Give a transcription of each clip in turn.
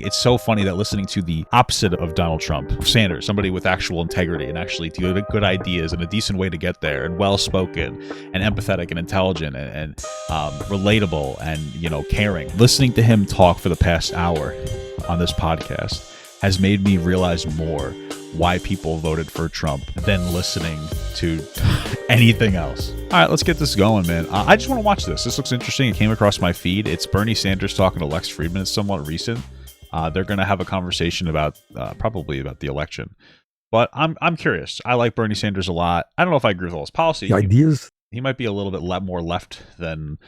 It's so funny that listening to the opposite of Donald Trump, Sanders, somebody with actual integrity and actually good ideas and a decent way to get there, and well-spoken and empathetic and intelligent and relatable and, caring. Listening to him talk for the past hour on this podcast has made me realize more why people voted for Trump than listening to anything else. All right, let's get this going, man. I just want to watch this. This looks interesting. It came across my feed. It's Bernie Sanders talking to Lex Fridman. It's somewhat recent. They're going to have a conversation about probably about the election. But I'm curious. I like Bernie Sanders a lot. I don't know if I agree with all his policy. The ideas. He might be a little bit more left than...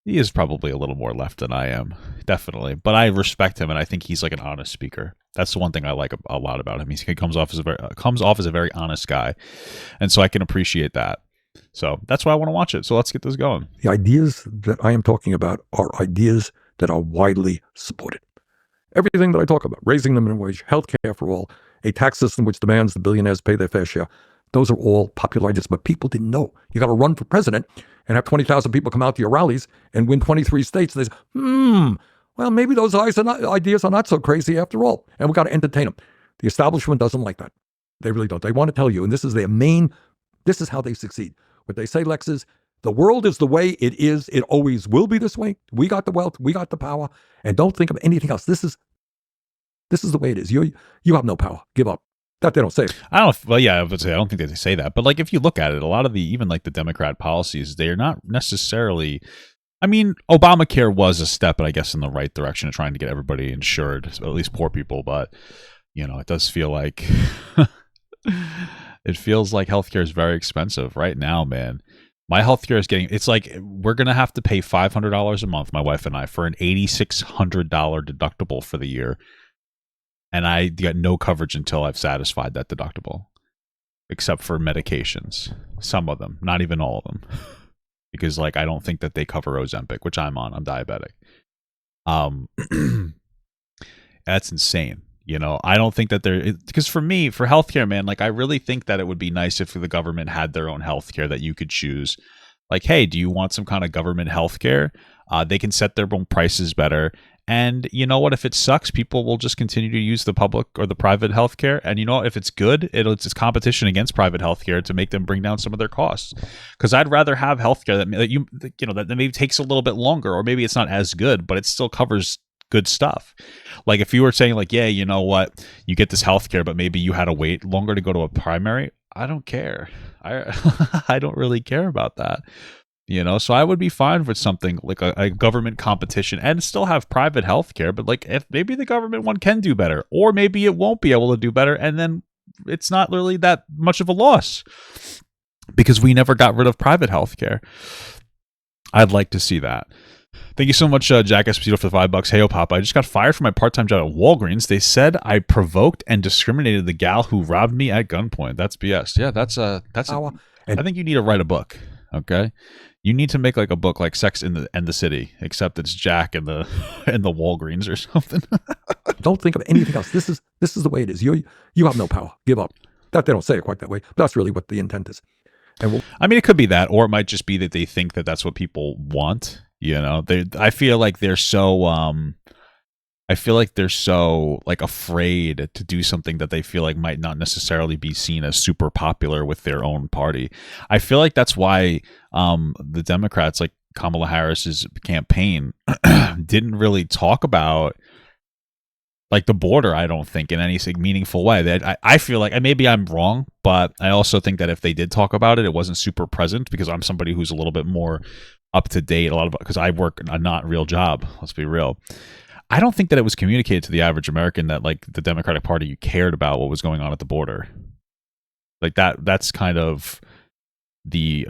He is probably a little more left than I am, definitely. But I respect him, and I think he's like an honest speaker. That's the one thing I like a lot about him. He comes off as a very honest guy, and so I can appreciate that. So that's why I want to watch it. So let's get this going. The ideas that I am talking about are ideas that are widely supported. Everything that I talk about, raising the minimum wage, healthcare for all, a tax system which demands the billionaires pay their fair share, those are all popular ideas, but people didn't know. You got to run for president and have 20,000 people come out to your rallies and win 23 states. And they say, well, maybe those ideas are not so crazy after all. And we got to entertain them. The establishment doesn't like that. They really don't. They want to tell you, and this is this is how they succeed. What they say, Lex, is the world is the way it is. It always will be this way. We got the wealth. We got the power. And don't think of anything else. This is the way it is. You have no power. Give up. That they don't say. I don't. Well, yeah, I would say I don't think they say that. But like, if you look at it, a lot of even like the Democrat policies, they are not necessarily. I mean, Obamacare was a step, I guess, in the right direction of trying to get everybody insured, at least poor people. But it does feel like healthcare is very expensive right now, man. My healthcare is it's like we're gonna have to pay $500 a month, my wife and I, for an $8,600 deductible for the year. And I got no coverage until I've satisfied that deductible, except for medications. Some of them, not even all of them, because I don't think that they cover Ozempic, which I'm on. I'm diabetic. That's insane. I don't think that because for me, for healthcare, man, I really think that it would be nice if the government had their own healthcare that you could choose. Hey, do you want some kind of government healthcare? They can set their own prices better. And you know what? If it sucks, people will just continue to use the public or the private healthcare. And if it's good, it's competition against private healthcare to make them bring down some of their costs. Because I'd rather have healthcare that maybe takes a little bit longer, or maybe it's not as good, but it still covers good stuff. If you were saying yeah, you know what, you get this healthcare, but maybe you had to wait longer to go to a primary. I don't care. I don't really care about that. So I would be fine with something like a government competition and still have private healthcare, but if maybe the government one can do better, or maybe it won't be able to do better, and then it's not really that much of a loss because we never got rid of private healthcare. I'd like to see that. Thank you so much, Jack Esposito, for the $5. Hey, Papa, I just got fired from my part-time job at Walgreens. They said I provoked and discriminated the gal who robbed me at gunpoint. That's BS. Yeah, I think you need to write a book. Okay. You need to make a book like Sex in the City, except it's Jack and the Walgreens or something. Don't think of anything else. This is the way it is. You have no power. Give up. That they don't say it quite that way, but that's really what the intent is. And it could be that, or it might just be that they think that that's what people want. I feel like they're so afraid to do something that they feel like might not necessarily be seen as super popular with their own party. I feel like that's why the Democrats, like Kamala Harris's campaign, didn't really talk about the border, I don't think, in any meaningful way. I feel like, and maybe I'm wrong, but I also think that if they did talk about it, it wasn't super present, because I'm somebody who's a little bit more up to date, because I work a not real job. Let's be real. I don't think that it was communicated to the average American that the Democratic Party cared about what was going on at the border. That's kind of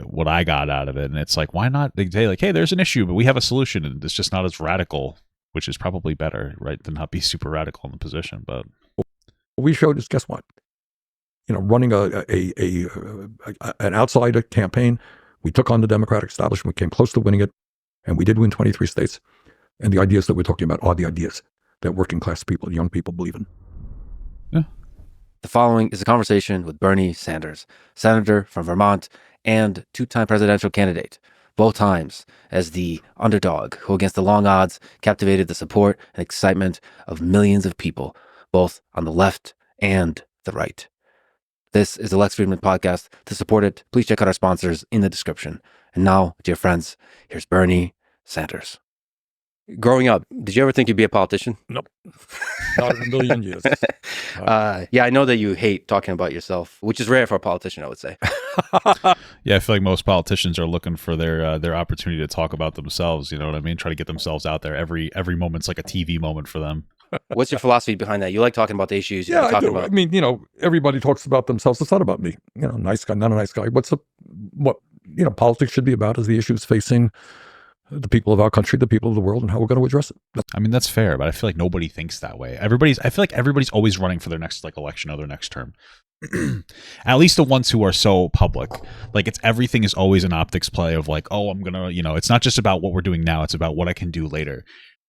what I got out of it. And it's why not? They say hey, there's an issue, but we have a solution, and it's just not as radical, which is probably better, right, than not be super radical in the position. But we showed us, guess what? Running an outsider campaign, we took on the Democratic establishment, we came close to winning it, and we did win 23 states. And the ideas that we're talking about are the ideas that working class people, young people, believe in. Yeah. The following is a conversation with Bernie Sanders, senator from Vermont and two-time presidential candidate. both times as the underdog who, against the long odds, captivated the support and excitement of millions of people, both on the left and the right. This is the Lex Fridman podcast. To support it, please check out our sponsors in the description. And now, dear friends, here's Bernie Sanders. Growing up, did you ever think you'd be a politician? Nope. Not in a million years. Yeah, I know that you hate talking about yourself, which is rare for a politician, I would say. Yeah, I feel like most politicians are looking for their opportunity to talk about themselves. You know what I mean? Try to get themselves out there. Every moment's like a TV moment for them. What's your philosophy behind that? You like talking about the issues. You Yeah, like I talking do. about... I mean, everybody talks about themselves. It's not about me. Nice guy, not a nice guy. What politics should be about is the issues facing the people of our country, the people of the world, and how we're going to address it. I mean, that's fair, but I feel like nobody thinks that way. I feel like everybody's always running for their next election or their next term. At least the ones who are so public. Like everything is always an optics play of like, oh, I'm gonna, it's not just about what we're doing now, it's about what I can do later.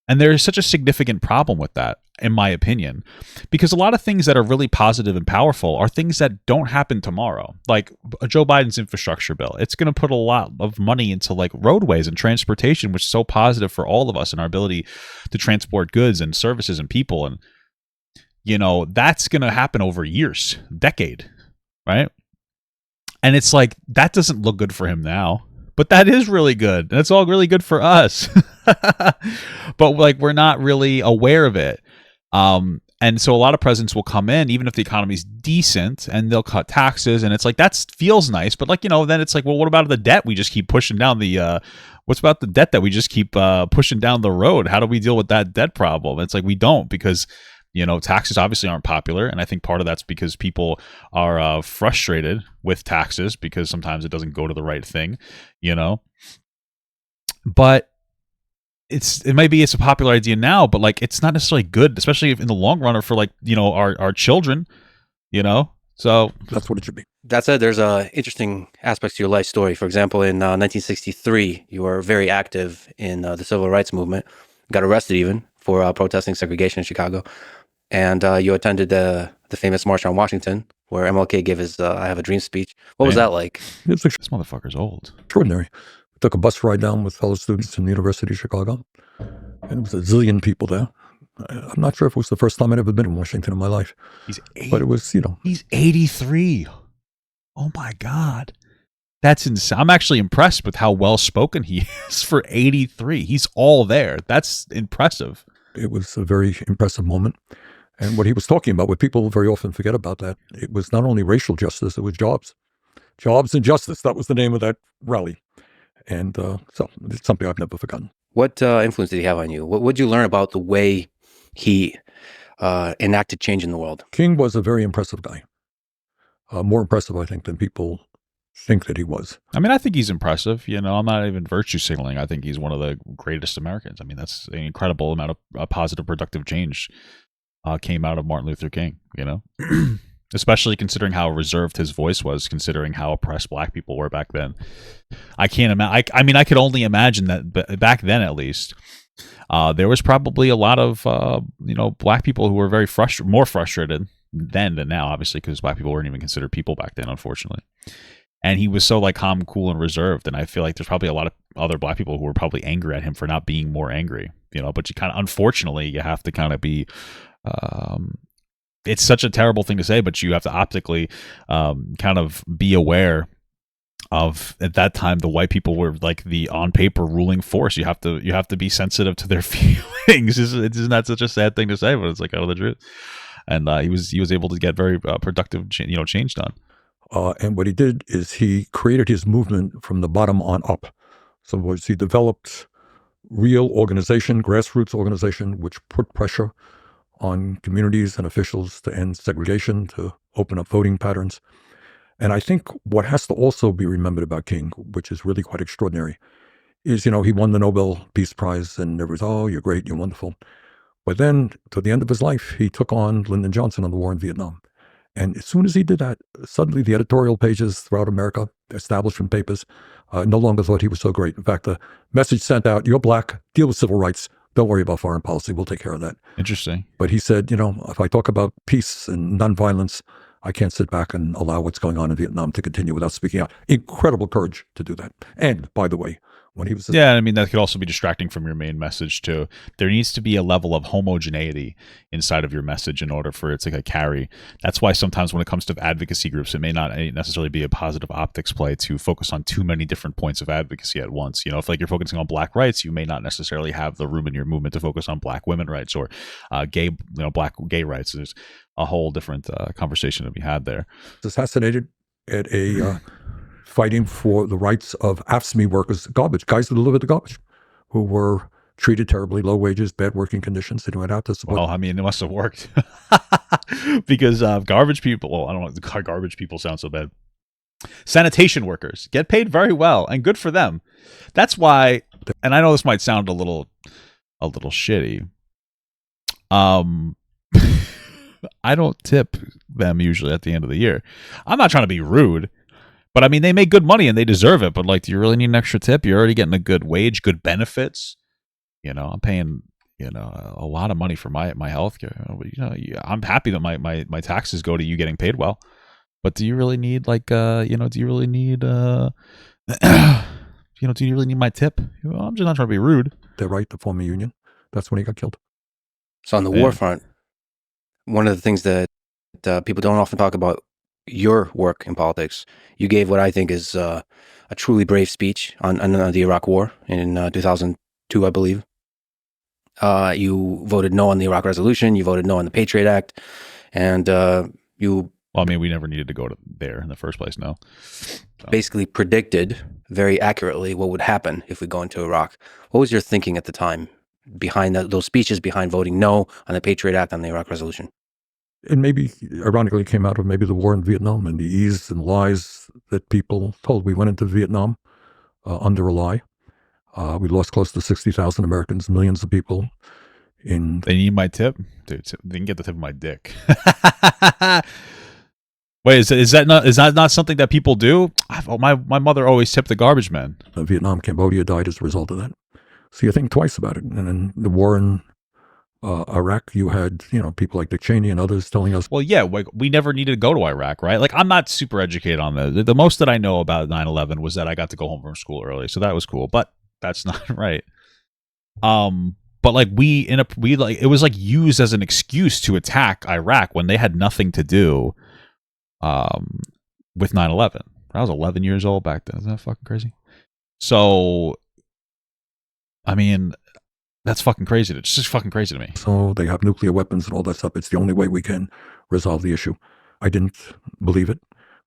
And there is such a significant problem with that, in my opinion, because a lot of things that are really positive and powerful are things that don't happen tomorrow. Like Joe Biden's infrastructure bill, it's going to put a lot of money into like roadways and transportation, which is so positive for all of us and our ability to transport goods and services and people. And, that's going to happen over years, decade, right? And it's like, that doesn't look good for him now. But that is really good. And it's all really good for us. But like, we're not really aware of it. And so a lot of presidents will come in, even if the economy's decent, and they'll cut taxes. And it's like, that feels nice. But like, then it's like, well, what about the debt? We just keep pushing down what's about the debt that we just keep pushing down the road? How do we deal with that debt problem? It's like, we don't, because taxes obviously aren't popular. And I think part of that's because people are frustrated with taxes because sometimes it doesn't go to the right thing, But it might be it's a popular idea now, but like it's not necessarily good, especially if in the long run or for like, our children, So that's what it should be. That said, there's interesting aspects to your life story. For example, in 1963, you were very active in the civil rights movement, got arrested even for protesting segregation in Chicago. And you attended the famous March on Washington, where MLK gave his I Have a Dream speech. What was that like? It's This motherfucker's old. extraordinary. We took a bus ride down with fellow students from the University of Chicago, and there was a zillion people there. I'm not sure if it was the first time I'd ever been in Washington in my life. But it was, He's 83. Oh my God. That's insane. I'm actually impressed with how well spoken he is for 83. He's all there. That's impressive. It was a very impressive moment. And what he was talking about, what people very often forget about that, it was not only racial justice, it was jobs. Jobs and justice. That was the name of that rally. And so it's something I've never forgotten. What influence did he have on you? What did you learn about the way he enacted change in the world? King was a very impressive guy. More impressive, I think, than people think that he was. I mean, I think he's impressive. I'm not even virtue signaling. I think he's one of the greatest Americans. I mean, that's an incredible amount of positive, productive change came out of Martin Luther King, especially considering how reserved his voice was, considering how oppressed black people were back then. I can't imagine. I mean, I could only imagine that back then, at least, there was probably a lot of, black people who were very more frustrated then than now, obviously, because black people weren't even considered people back then, unfortunately. And he was so like calm, cool, and reserved. And I feel like there's probably a lot of other black people who were probably angry at him for not being more angry, but you kind of, unfortunately, you have to kind of be, it's such a terrible thing to say, but you have to optically kind of be aware of, at that time, the white people were like the on paper ruling force. You have to be sensitive to their feelings. Isn't that such a sad thing to say? But it's like out of the truth. And he was able to get very productive, change done. And what he did is he created his movement from the bottom on up. So he developed real organization, grassroots organization, which put pressure on communities and officials to end segregation, to open up voting patterns. And I think what has to also be remembered about King, which is really quite extraordinary, is, he won the Nobel Peace Prize, and there was, oh, you're great, you're wonderful. But then, to the end of his life, he took on Lyndon Johnson on the war in Vietnam. And as soon as he did that, suddenly the editorial pages throughout America, establishment papers, no longer thought he was so great. In fact, the message sent out, you're black, deal with civil rights, don't worry about foreign policy, we'll take care of that. Interesting. But he said, if I talk about peace and nonviolence, I can't sit back and allow what's going on in Vietnam to continue without speaking out. Incredible courage to do that. And, by the way, when he was. Yeah, I mean, that could also be distracting from your main message too. There needs to be a level of homogeneity inside of your message in order for it to carry. That's why sometimes when it comes to advocacy groups, it may not necessarily be a positive optics play to focus on too many different points of advocacy at once. You know, if like you're focusing on Black rights, you may not necessarily have the room in your movement to focus on Black women rights or Black gay rights. There's a whole different conversation to be had there. Assassinated at a fighting for the rights of AFSCME workers, guys that delivered the garbage, who were treated terribly, low wages, bad working conditions. They went out to support. Well, I mean, it must have worked because garbage people. Well, I don't know. Garbage people sound so bad. Sanitation workers get paid very well, and good for them. That's why. And I know this might sound a little shitty. I don't tip them usually at the end of the year. I'm not trying to be rude. But I mean, they make good money and they deserve it. But like, do you really need an extra tip? You're already getting a good wage, good benefits. You know, I'm paying, a lot of money for my health care. I'm happy that my taxes go to you getting paid well. But do you really need do you really need, do you really need my tip? I'm just not trying to be rude. Their right to form a union. That's when he got killed. So on the war front, one of the things that people don't often talk about your work in politics, you gave what I think is a truly brave speech on the Iraq War in 2002, I believe. You voted no on the Iraq Resolution. You voted no on the Patriot Act, and you. Well, I mean, we never needed to go there in the first place. No, basically predicted very accurately what would happen if we go into Iraq. What was your thinking at the time behind those speeches, behind voting no on the Patriot Act, on the Iraq Resolution? And maybe, ironically, came out of maybe the war in Vietnam and the ease and lies that people told. We went into Vietnam under a lie. We lost close to 60,000 Americans, millions of people. They need my tip? Dude, they can get the tip of my dick. Wait, is that not something that people do? My mother always tipped the garbage man. Vietnam, Cambodia died as a result of that. So you think twice about it. And in the war in Iraq, you had, people like Dick Cheney and others telling us. Well, yeah, we never needed to go to Iraq, right? Like, I'm not super educated on that. The most that I know about 9/11 was that I got to go home from school early, so that was cool. But that's not right. But like it was like used as an excuse to attack Iraq when they had nothing to do, with 9/11. I was 11 years old back then. Isn't that fucking crazy? So, I mean, that's fucking crazy. It's just fucking crazy to me. So they have nuclear weapons and all that stuff. It's the only way we can resolve the issue. I didn't believe it.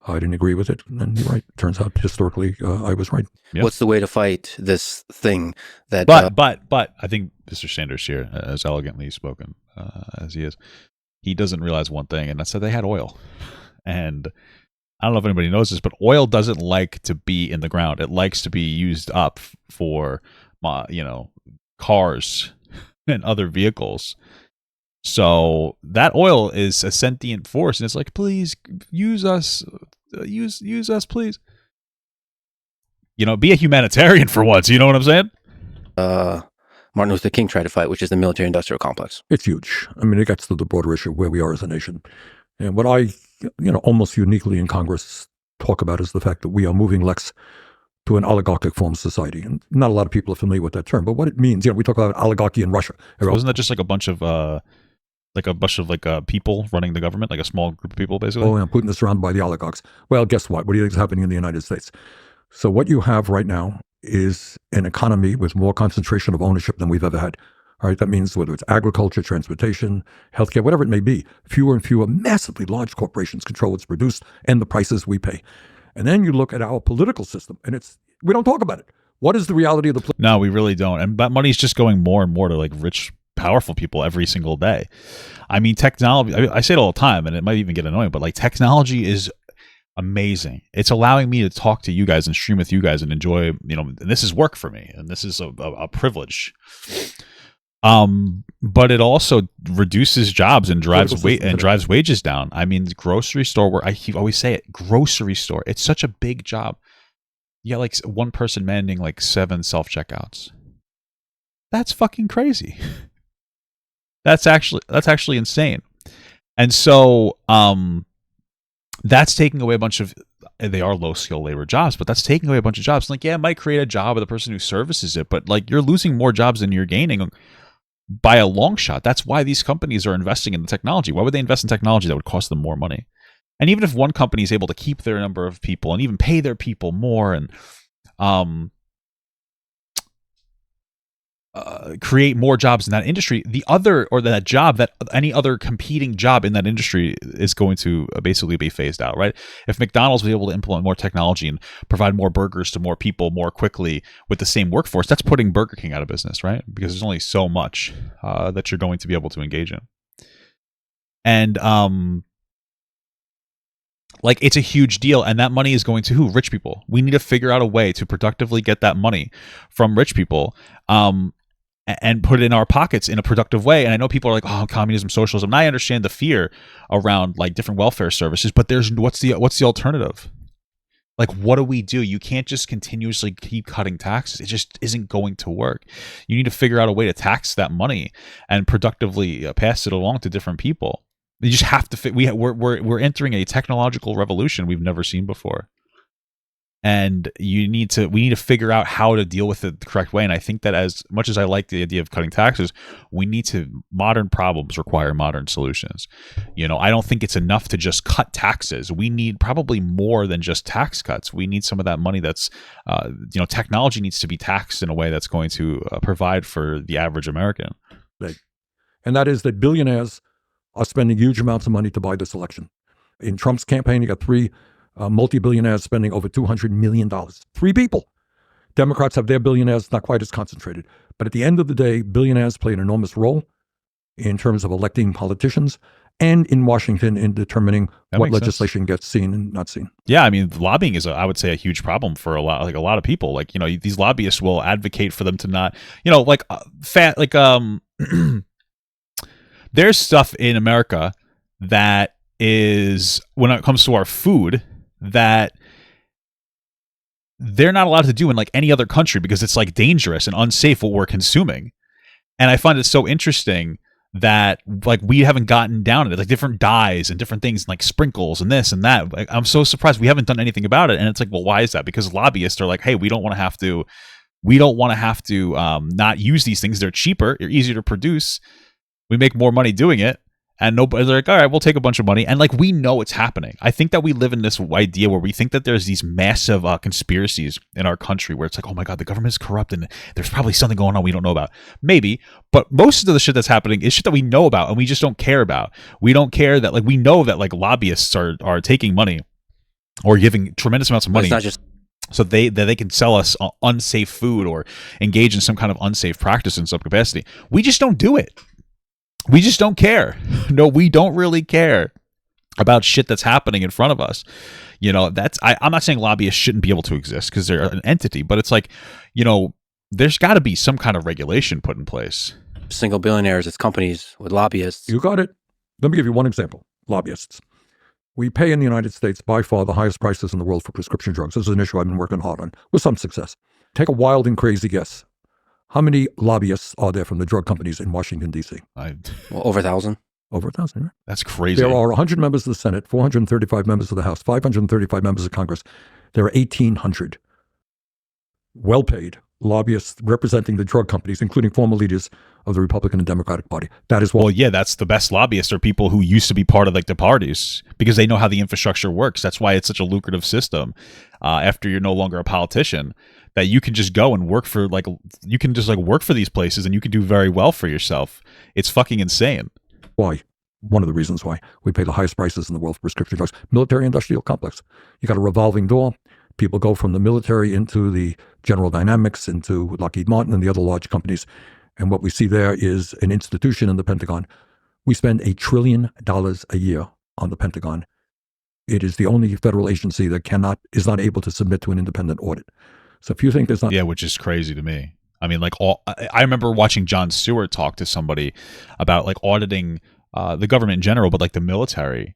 I didn't agree with it. And you're right. Turns out historically, I was right. Yep. What's the way to fight this thing that? But I think Mr. Sanders here, as elegantly spoken as he is, he doesn't realize one thing, and that's that they had oil. And I don't know if anybody knows this, but oil doesn't like to be in the ground. It likes to be used up for, cars and other vehicles. So that oil is a sentient force, and it's like, please use us, use us, please. Be a humanitarian for once. You know what I'm saying? Martin Luther King tried to fight, which is the military-industrial complex. It's huge. I mean, it gets to the broader issue of where we are as a nation. And what I, almost uniquely in Congress talk about is the fact that we are moving to an oligarchic form of society. And not a lot of people are familiar with that term, but what it means, we talk about oligarchy in Russia. So wasn't that just like a bunch of people running the government, like a small group of people, basically? Oh, and Putin is surrounded by the oligarchs. Well, guess what? What do you think is happening in the United States? So what you have right now is an economy with more concentration of ownership than we've ever had. All right, that means whether it's agriculture, transportation, healthcare, whatever it may be, fewer and fewer massively large corporations control what's produced and the prices we pay. And then you look at our political system, and we don't talk about it. What is the reality of the No, we really don't. And that money's just going more and more to like rich, powerful people every single day. I mean, technology, I say it all the time, and it might even get annoying, but like technology is amazing. It's allowing me to talk to you guys and stream with you guys and enjoy, and this is work for me, and this is a privilege. But it also reduces jobs and drives wages down. I mean, the grocery store, where I always say it, grocery store, it's such a big job. You got like one person managing like 7 self-checkouts. That's fucking crazy. That's actually insane. And so, that's taking away a bunch of they are low skill labor jobs, but that's taking away a bunch of jobs. Like, yeah, it might create a job of the person who services it, but like you're losing more jobs than you're gaining by a long shot. That's why these companies are investing in the technology. Why would they invest in technology that would cost them more money? And even if one company is able to keep their number of people and even pay their people more and create more jobs in that industry, the other, or that job, that any other competing job in that industry is going to basically be phased out, right? If McDonald's was able to implement more technology and provide more burgers to more people more quickly with the same workforce, that's putting Burger King out of business, right? Because there's only so much that you're going to be able to engage in. And like, it's a huge deal, and that money is going to who? Rich people. We need to figure out a way to productively get that money from rich people, and put it in our pockets in a productive way. And I know people are like, oh, communism, socialism. And I understand the fear around like different welfare services, but what's the alternative? Like, what do we do? You can't just continuously keep cutting taxes. It just isn't going to work. You need to figure out a way to tax that money and productively pass it along to different people. You just have to we're entering a technological revolution we've never seen before. And we need to figure out how to deal with it the correct way. And I think that as much as I like the idea of cutting taxes, modern problems require modern solutions. I don't think it's enough to just cut taxes. We need probably more than just tax cuts. We need some of that money that's, technology needs to be taxed in a way that's going to provide for the average American. Right. And that is that billionaires are spending huge amounts of money to buy this election. In Trump's campaign, you got three multi-billionaires spending over $200 million. Three people. Democrats have their billionaires not quite as concentrated. But at the end of the day, billionaires play an enormous role in terms of electing politicians and in Washington in determining what legislation gets seen and not seen. Yeah, I mean, lobbying is, I would say, a huge problem for a lot of people. Like, these lobbyists will advocate for them to not, there's stuff in America that is, when it comes to our food, that they're not allowed to do in like any other country because it's like dangerous and unsafe what we're consuming. And I find it so interesting that like we haven't gotten down to it, like different dyes and different things, like sprinkles and this and that. Like, I'm so surprised we haven't done anything about it. And it's like, well, why is that? Because lobbyists are like, hey, we don't want to have to not use these things. They're cheaper, they're easier to produce. We make more money doing it. And nobody's like, all right, we'll take a bunch of money. And like, we know it's happening. I think that we live in this idea where we think that there's these massive conspiracies in our country where it's like, oh my God, the government is corrupt and there's probably something going on we don't know about. Maybe, but most of the shit that's happening is shit that we know about and we just don't care about. We don't care that, like, we know that like lobbyists are taking money or giving tremendous amounts of money. It's not just so they can sell us unsafe food or engage in some kind of unsafe practice in some capacity. We just don't do it. We just don't care. No, we don't really care about shit that's happening in front of us. I'm not saying lobbyists shouldn't be able to exist because they're an entity, but it's like, there's got to be some kind of regulation put in place. single billionaires, it's companies with lobbyists. You got it. Let me give you one example. Lobbyists. We pay in the United States by far the highest prices in the world for prescription drugs. This is an issue I've been working hard on with some success. Take a wild and crazy guess. How many lobbyists are there from the drug companies in Washington, D.C.? Well, over 1,000. Over 1,000, right? That's crazy. There are 100 members of the Senate, 435 members of the House, 535 members of Congress. There are 1,800 well-paid lobbyists representing the drug companies, including former leaders of the Republican and Democratic Party. That is what. Well, yeah, that's the best lobbyists are people who used to be part of like the parties because they know how the infrastructure works. That's why it's such a lucrative system. After you're no longer a politician, that you can just go and work for work for these places and you can do very well for yourself. It's fucking insane. Why? One of the reasons why we pay the highest prices in the world for prescription drugs. Military-industrial complex. You got a revolving door. People go from the military into the General Dynamics, into Lockheed Martin and the other large companies. And what we see there is an institution in the Pentagon. We spend $1 trillion a year on the Pentagon. It is the only federal agency that is not able to submit to an independent audit. So if you think there's not... Yeah, which is crazy to me. I mean, I remember watching Jon Stewart talk to somebody about like auditing the government in general, but like the military.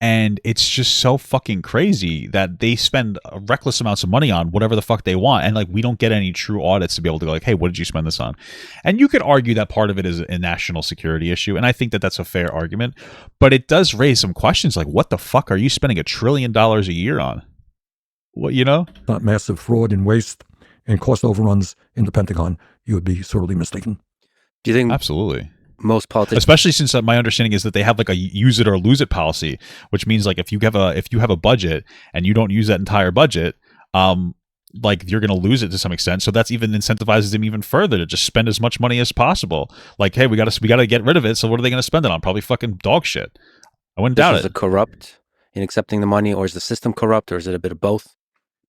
And it's just so fucking crazy that they spend reckless amounts of money on whatever the fuck they want. And like, we don't get any true audits to be able to go like, hey, what did you spend this on? And you could argue that part of it is a national security issue. And I think that that's a fair argument, but it does raise some questions like, what the fuck are you spending $1 trillion a year on? What, you know? Not massive fraud and waste and cost overruns in the Pentagon, you would be sorely mistaken. Do you think Absolutely. most politicians, Especially since my understanding is that they have like a use it or lose it policy, which means like if you have a budget and you don't use that entire budget, like you're going to lose it to some extent. So that's even incentivizes them even further to just spend as much money as possible. Like, hey, we got to get rid of it. So what are they going to spend it on? Probably fucking dog shit. I wouldn't doubt it. are corrupt in accepting the money, or is the system corrupt, or is it a bit of both?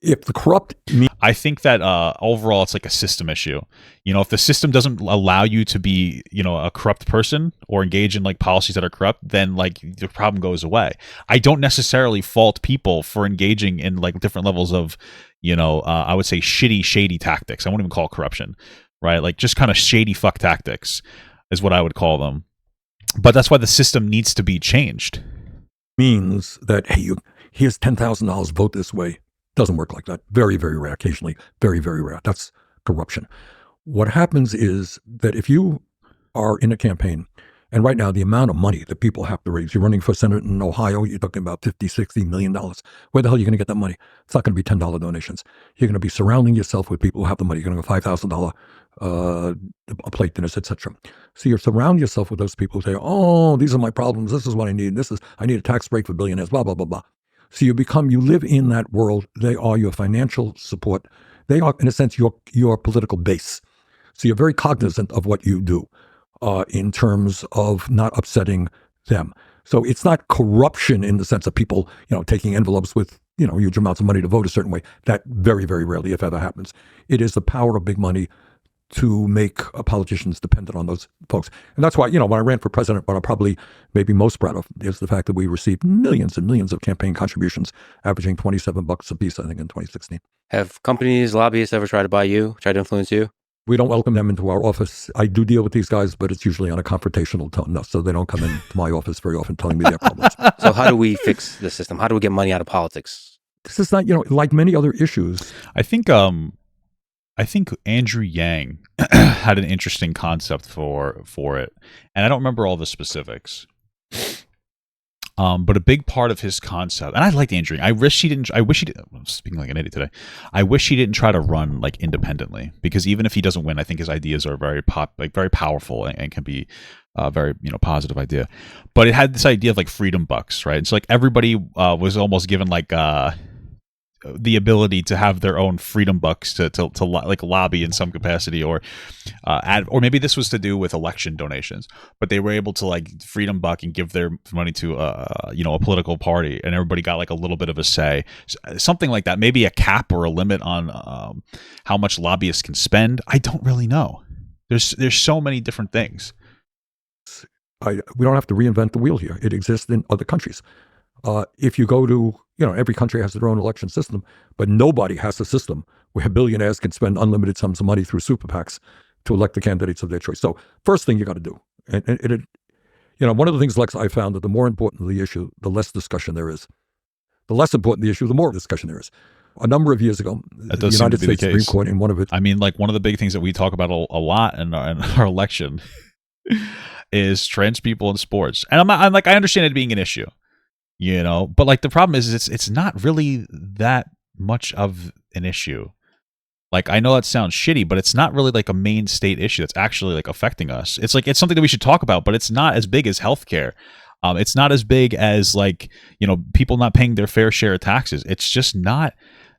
If the corrupt I think that overall it's like a system issue. You know, if the system doesn't allow you to be, you know, a corrupt person or engage in like policies that are corrupt, then like the problem goes away. I don't necessarily fault people for engaging in like different levels of, you know, I would say shady tactics. I won't even call it corruption, right? Like just kind of shady fuck tactics is what I would call them. But that's why the system needs to be changed. means that, hey, here's $10,000, vote this way. Doesn't work like that. Very, very rare. Occasionally, very, very rare. That's corruption. What happens is that if you are in a campaign, and right now the amount of money that people have to raise, you're running for Senate in Ohio, you're talking about $50, $60 million. Where the hell are you going to get that money? It's not going to be $10 donations. You're going to be surrounding yourself with people who have the money. You're going to go $5,000 a plate dinners, etc. So you surround yourself with those people who say, oh, these are my problems. This is what I need. I need a tax break for billionaires, blah, blah, blah, blah. So you live in that world. They are your financial support. They are, in a sense, your political base. So you're very cognizant of what you do in terms of not upsetting them. So it's not corruption in the sense of people, taking envelopes with, huge amounts of money to vote a certain way. That very, very rarely, if ever, happens. It is the power of big money to make politicians dependent on those folks. And that's why, when I ran for president, what I'm probably maybe most proud of is the fact that we received millions and millions of campaign contributions, averaging $27 a piece, I think, in 2016. Have companies, lobbyists ever tried to influence you? We don't welcome them into our office. I do deal with these guys, but it's usually on a confrontational tone, so they don't come into my office very often telling me their problems. So how do we fix the system? How do we get money out of politics? This is not, like many other issues. I think Andrew Yang had an interesting concept for it, and I don't remember all the specifics. But a big part of his concept, and I liked Andrew Yang. I wish he didn't. I'm speaking like an idiot today. I wish he didn't try to run like independently, because even if he doesn't win, I think his ideas are very powerful and can be a very positive idea. But it had this idea of like freedom bucks, right? And so like everybody was almost given like the ability to have their own freedom bucks to like lobby in some capacity, or maybe this was to do with election donations, but they were able to like freedom buck and give their money to a political party, and everybody got like a little bit of a say, something like that. Maybe a cap or a limit on how much lobbyists can spend. I don't really know. There's so many different things. We don't have to reinvent the wheel here. It exists in other countries. If you go to, every country has their own election system, but nobody has a system where billionaires can spend unlimited sums of money through super PACs to elect the candidates of their choice. So first thing you got to do, and one of the things, Lex, I found that the more important the issue, the less discussion there is. The less important the issue, the more discussion there is. A number of years ago, the United States Supreme Court, in one of its... I mean, like one of the big things that we talk about a lot in our election is trans people in sports. And I'm like, I understand it being an issue. But like the problem is it's not really that much of an issue. Like, I know that sounds shitty, but it's not really like a main state issue that's actually like affecting us. It's like, it's something that we should talk about, but it's not as big as healthcare. It's not as big as like, people not paying their fair share of taxes. It's just not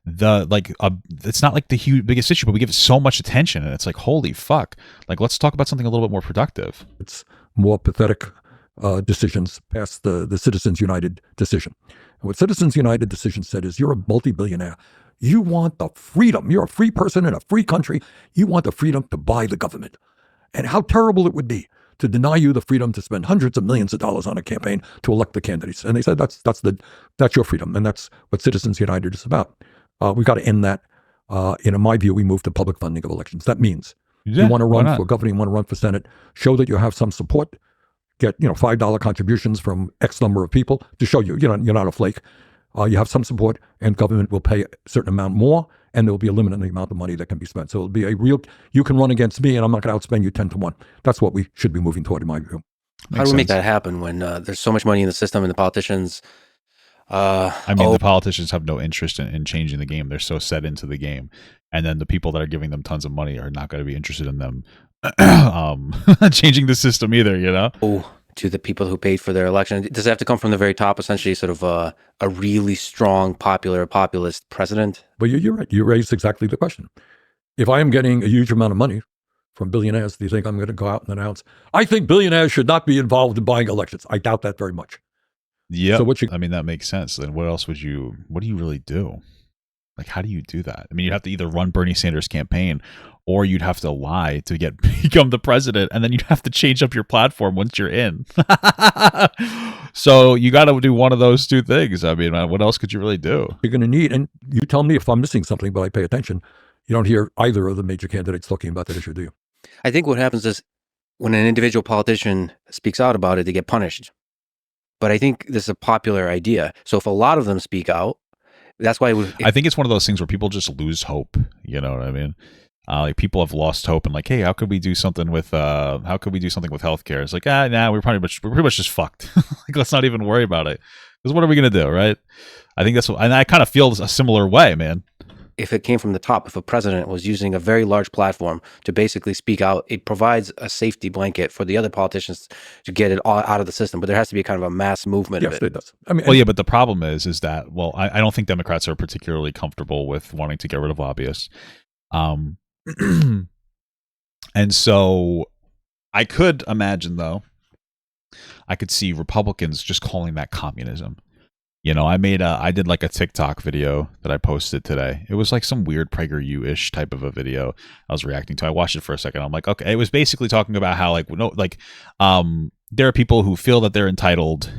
it's not like the biggest issue, but we give it so much attention, and it's like, holy fuck. Like, let's talk about something a little bit more productive. It's more pathetic decisions past the Citizens United decision. And what Citizens United decision said is, you're a multi-billionaire. You want the freedom. You're a free person in a free country. You want the freedom to buy the government. And how terrible it would be to deny you the freedom to spend hundreds of millions of dollars on a campaign to elect the candidates. And they said that's your freedom. And that's what Citizens United is about. We've got to end that. In my view, we move to public funding of elections. That means you want to run for governor, you want to run for Senate, show that you have some support. Get $5 contributions from X number of people to show you're not a flake. You have some support, and government will pay a certain amount more, and there will be a limit on the amount of money that can be spent. So it'll be you can run against me, and I'm not going to outspend you 10-1. That's what we should be moving toward, in my view. How do we make that happen when there's so much money in the system and the politicians I mean, the politicians have no interest in changing the game. They're so set into the game. And then the people that are giving them tons of money are not going to be interested in them changing the system either, you know? To the people who paid for their election. Does it have to come from the very top, essentially sort of a really strong, populist president? But you're right. You raised exactly the question. If I am getting a huge amount of money from billionaires, do you think I'm going to go out and announce, I think billionaires should not be involved in buying elections? I doubt that very much. Yeah. So I mean, that makes sense. Then what else what do you really do? Like, how do you do that? I mean, you'd have to either run Bernie Sanders' campaign or you'd have to lie to become the president, and then you'd have to change up your platform once you're in. So you got to do one of those two things. I mean, what else could you really do? You're going to need, and you tell me if I'm missing something, but I pay attention. You don't hear either of the major candidates talking about that issue, do you? I think what happens is when an individual politician speaks out about it, they get punished. But I think this is a popular idea. So if a lot of them speak out, that's why I think it's one of those things where people just lose hope. You know what I mean? Like, people have lost hope and like, hey, how could we do something with healthcare? It's like, we're pretty much just fucked. Like, let's not even worry about it. Because what are we gonna do, right? I think that's what, and I kind of feel a similar way, man. If it came from the top, if a president was using a very large platform to basically speak out, it provides a safety blanket for the other politicians to get it all out of the system. But there has to be kind of a mass movement Yes, of it. it does. I mean, Well, yeah, but the problem is that, well, I don't think Democrats are particularly comfortable with wanting to get rid of lobbyists. And so I could imagine, though, I could see Republicans just calling that communism. You know, I did like a TikTok video that I posted today. It was like some weird PragerU-ish type of a video I was reacting to. I watched it for a second. I'm like, okay. It was basically talking about how there are people who feel that they're entitled,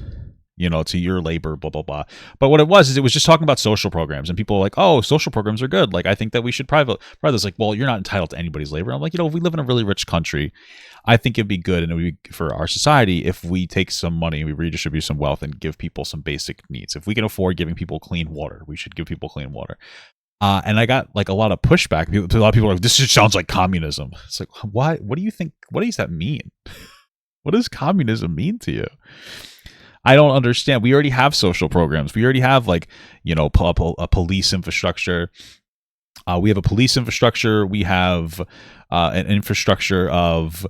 you know, to your labor, blah, blah, blah. But what it was just talking about social programs, and people are like, oh, social programs are good. Like, I think that we should private this. Like, well, you're not entitled to anybody's labor. I'm like, you know, if we live in a really rich country, I think it'd be good, and it would be for our society if we take some money, we redistribute some wealth, and give people some basic needs. If we can afford giving people clean water, we should give people clean water. And I got like a lot of pushback. A lot of people are like, this just sounds like communism. It's like, why? What do you think? What does that mean? What does communism mean to you? I don't understand. We already have social programs. We already have, like, you know, a police infrastructure. We have a police infrastructure. We have an infrastructure of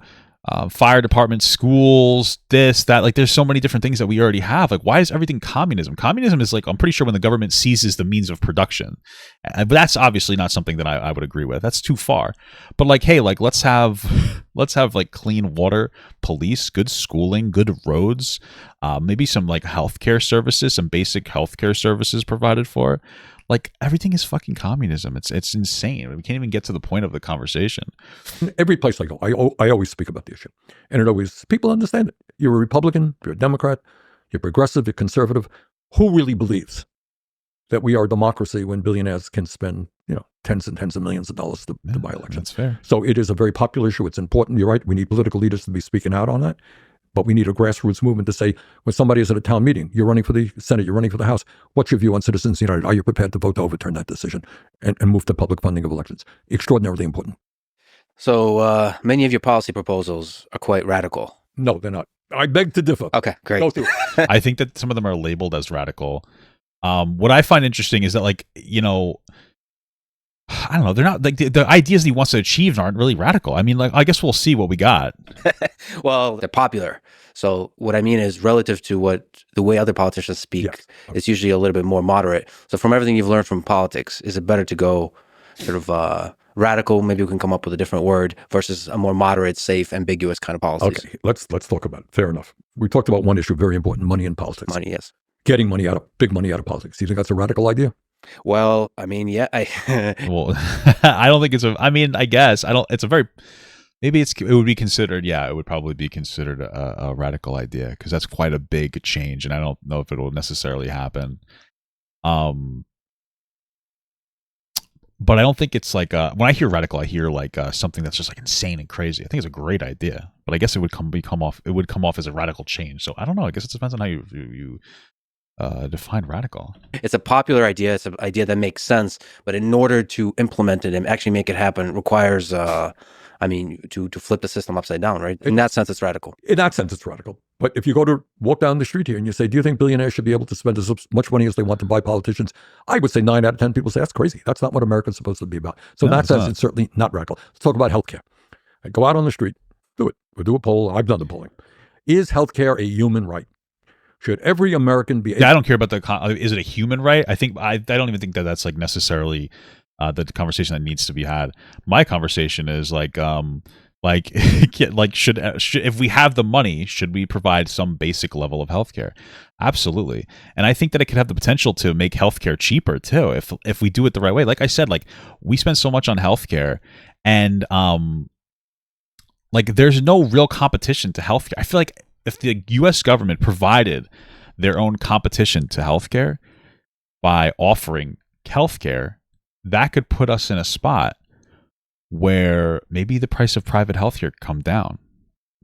fire departments, schools, this, that. Like, there's so many different things that we already have. Like, why is everything communism? Communism is, like, I'm pretty sure when the government seizes the means of production. But that's obviously not something that I would agree with. That's too far. But, like, hey, like, let's have like clean water, police, good schooling, good roads, maybe some like healthcare services, some basic healthcare services provided for. Like, everything is fucking communism. It's insane. We can't even get to the point of the conversation. Every place I go, I always speak about the issue. And it always, people understand it. You're a Republican, you're a Democrat, you're progressive, you're conservative. Who really believes that we are a democracy when billionaires can spend, you know, tens and tens of millions of dollars to buy elections? That's fair. So it is a very popular issue. It's important. You're right. We need political leaders to be speaking out on that. But we need a grassroots movement to say, when somebody is at a town meeting, you're running for the Senate, you're running for the House, what's your view on Citizens United? Are you prepared to vote to overturn that decision and move to public funding of elections? Extraordinarily important. So many of your policy proposals are quite radical. No, they're not. I beg to differ. Okay, great. Go through it. I think that some of them are labeled as radical. What I find interesting is that, like, you know, I don't know, they're not like the ideas that he wants to achieve aren't really radical. I mean, like, I guess we'll see what we got. Well, they're popular. So what I mean is, relative to the way other politicians speak, Yes. it's usually a little bit more moderate. So from everything you've learned from politics, is it better to go sort of radical? Maybe we can come up with a different word, versus a more moderate, safe, ambiguous kind of policies. Okay, let's talk about it. Fair enough. We talked about one issue, very important, money in politics. Money, yes. Getting big money out of politics. Do you think that's a radical idea? Well, I mean, yeah. Well, I don't think I guess it's a very, maybe it would be considered, it would probably be considered a radical idea, because that's quite a big change, and I don't know if it will necessarily happen. But I don't think it's like, when I hear radical, I hear like something that's just like insane and crazy. I think it's a great idea, but I guess it would come off as a radical change. So I don't know. I guess it depends on how you define radical. It's a popular idea. It's an idea that makes sense, but in order to implement it and actually make it happen, requires I mean, to flip the system upside down, right? In that sense, it's radical. In that sense, it's radical. But if you go to walk down the street here and you say, do you think billionaires should be able to spend as much money as they want to buy politicians? I would say 9 out of 10 people say that's crazy. That's not what America's supposed to be about. So in that sense, it's certainly not radical. Let's talk about healthcare. Go out on the street, do it. We'll do a poll. I've done the polling. Is healthcare a human right? Should every American be able— I don't care about is it a human right? I think I don't even think that that's like necessarily the conversation that needs to be had. My conversation is like should if we have the money, should we provide some basic level of healthcare? Absolutely. And I think that it could have the potential to make healthcare cheaper too if we do it the right way. Like I said, like we spend so much on healthcare, and like there's no real competition to healthcare. I feel like if the US government provided their own competition to healthcare by offering healthcare, that could put us in a spot where maybe the price of private healthcare come down.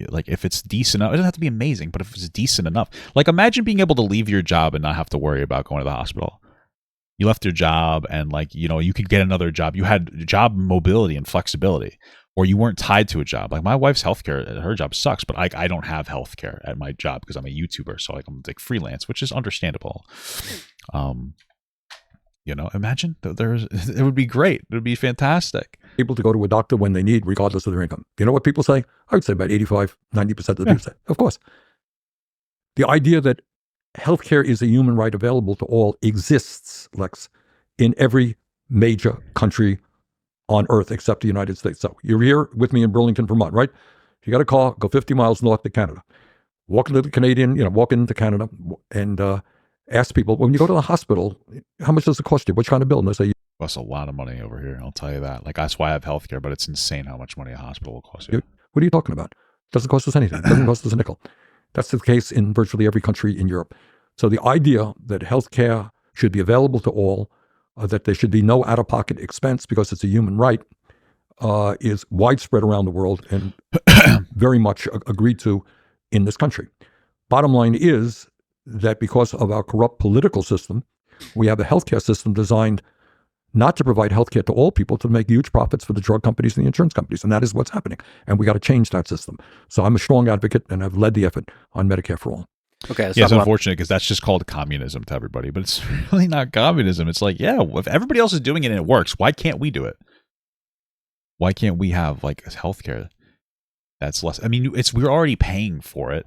Like if it's decent enough, it doesn't have to be amazing, but if it's decent enough. Like imagine being able to leave your job and not have to worry about going to the hospital. You left your job and like, you know, you could get another job. You had job mobility and flexibility, or you weren't tied to a job. Like my wife's healthcare, her job sucks, but I don't have healthcare at my job because I'm a YouTuber. So like I'm like freelance, which is understandable. You know, imagine it would be great. It would be fantastic. Able to go to a doctor when they need, regardless of their income. You know what people say? I would say about 85, 90% of the people say, of course. The idea that healthcare is a human right available to all exists, Lex, in every major country on earth except the United States. So you're here with me in Burlington, Vermont, right? You got a car, go 50 miles north to Canada. Walk into Canada and ask people, when you go to the hospital, how much does it cost you? Which kind of bill? And they say, it costs a lot of money over here. I'll tell you that. Like that's why I have healthcare, but it's insane how much money a hospital will cost you. What are you talking about? It doesn't cost us anything. It doesn't cost us a nickel. That's the case in virtually every country in Europe. So the idea that healthcare should be available to all, that there should be no out-of-pocket expense because it's a human right, is widespread around the world and very much agreed to in this country. Bottom line is that because of our corrupt political system, we have a healthcare system designed not to provide healthcare to all people, to make huge profits for the drug companies and the insurance companies. And that is what's happening. And we got to change that system. So I'm a strong advocate, and I've led the effort on Medicare for all. Okay. Yeah, it's unfortunate because that's just called communism to everybody, but it's really not communism. It's like, yeah, if everybody else is doing it and it works, why can't we do it? Why can't we have like healthcare that's less? I mean, we're already paying for it.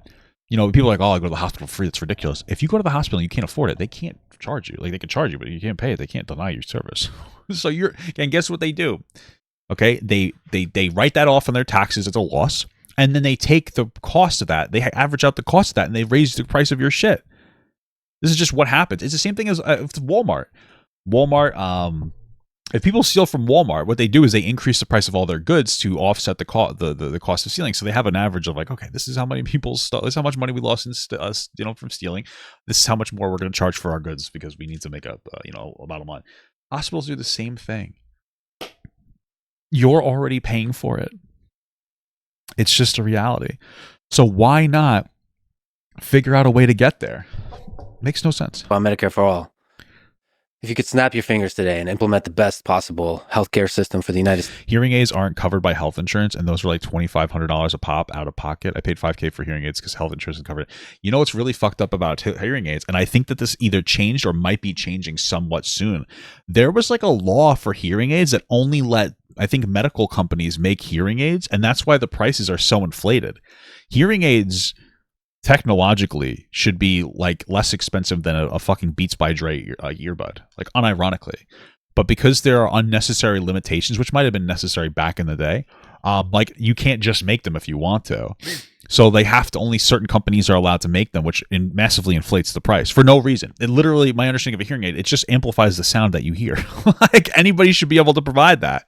You know, people are like, oh, I go to the hospital for free. That's ridiculous. If you go to the hospital and you can't afford it, they can't charge you. Like they can charge you, but you can't pay it. They can't deny your service. So and guess what they do? Okay, they write that off on their taxes as a loss, and then they take the cost of that. They average out the cost of that, and they raise the price of your shit. This is just what happens. It's the same thing as Walmart. Walmart, if people steal from Walmart, what they do is they increase the price of all their goods to offset the cost of stealing. So they have an average of like, okay, this is how many people stole. This is how much money we lost from stealing. This is how much more we're going to charge for our goods because we need to make a bottom line. Hospitals do the same thing. You're already paying for it. It's just a reality. So why not figure out a way to get there? Makes no sense. About Medicare for all. If you could snap your fingers today and implement the best possible healthcare system for the United States. Hearing aids aren't covered by health insurance, and those are like $2,500 a pop out of pocket. I paid $5,000 for hearing aids because health insurance is covered. You know what's really fucked up about hearing aids? And I think that this either changed or might be changing somewhat soon. There was like a law for hearing aids that only let, I think, medical companies make hearing aids, and that's why the prices are so inflated. Hearing aids technologically should be like less expensive than a fucking Beats by Dre earbud, like unironically. But because there are unnecessary limitations, which might have been necessary back in the day, like you can't just make them if you want to. So they have to, only certain companies are allowed to make them, which massively inflates the price for no reason. It literally, my understanding of a hearing aid, it just amplifies the sound that you hear. Like anybody should be able to provide that.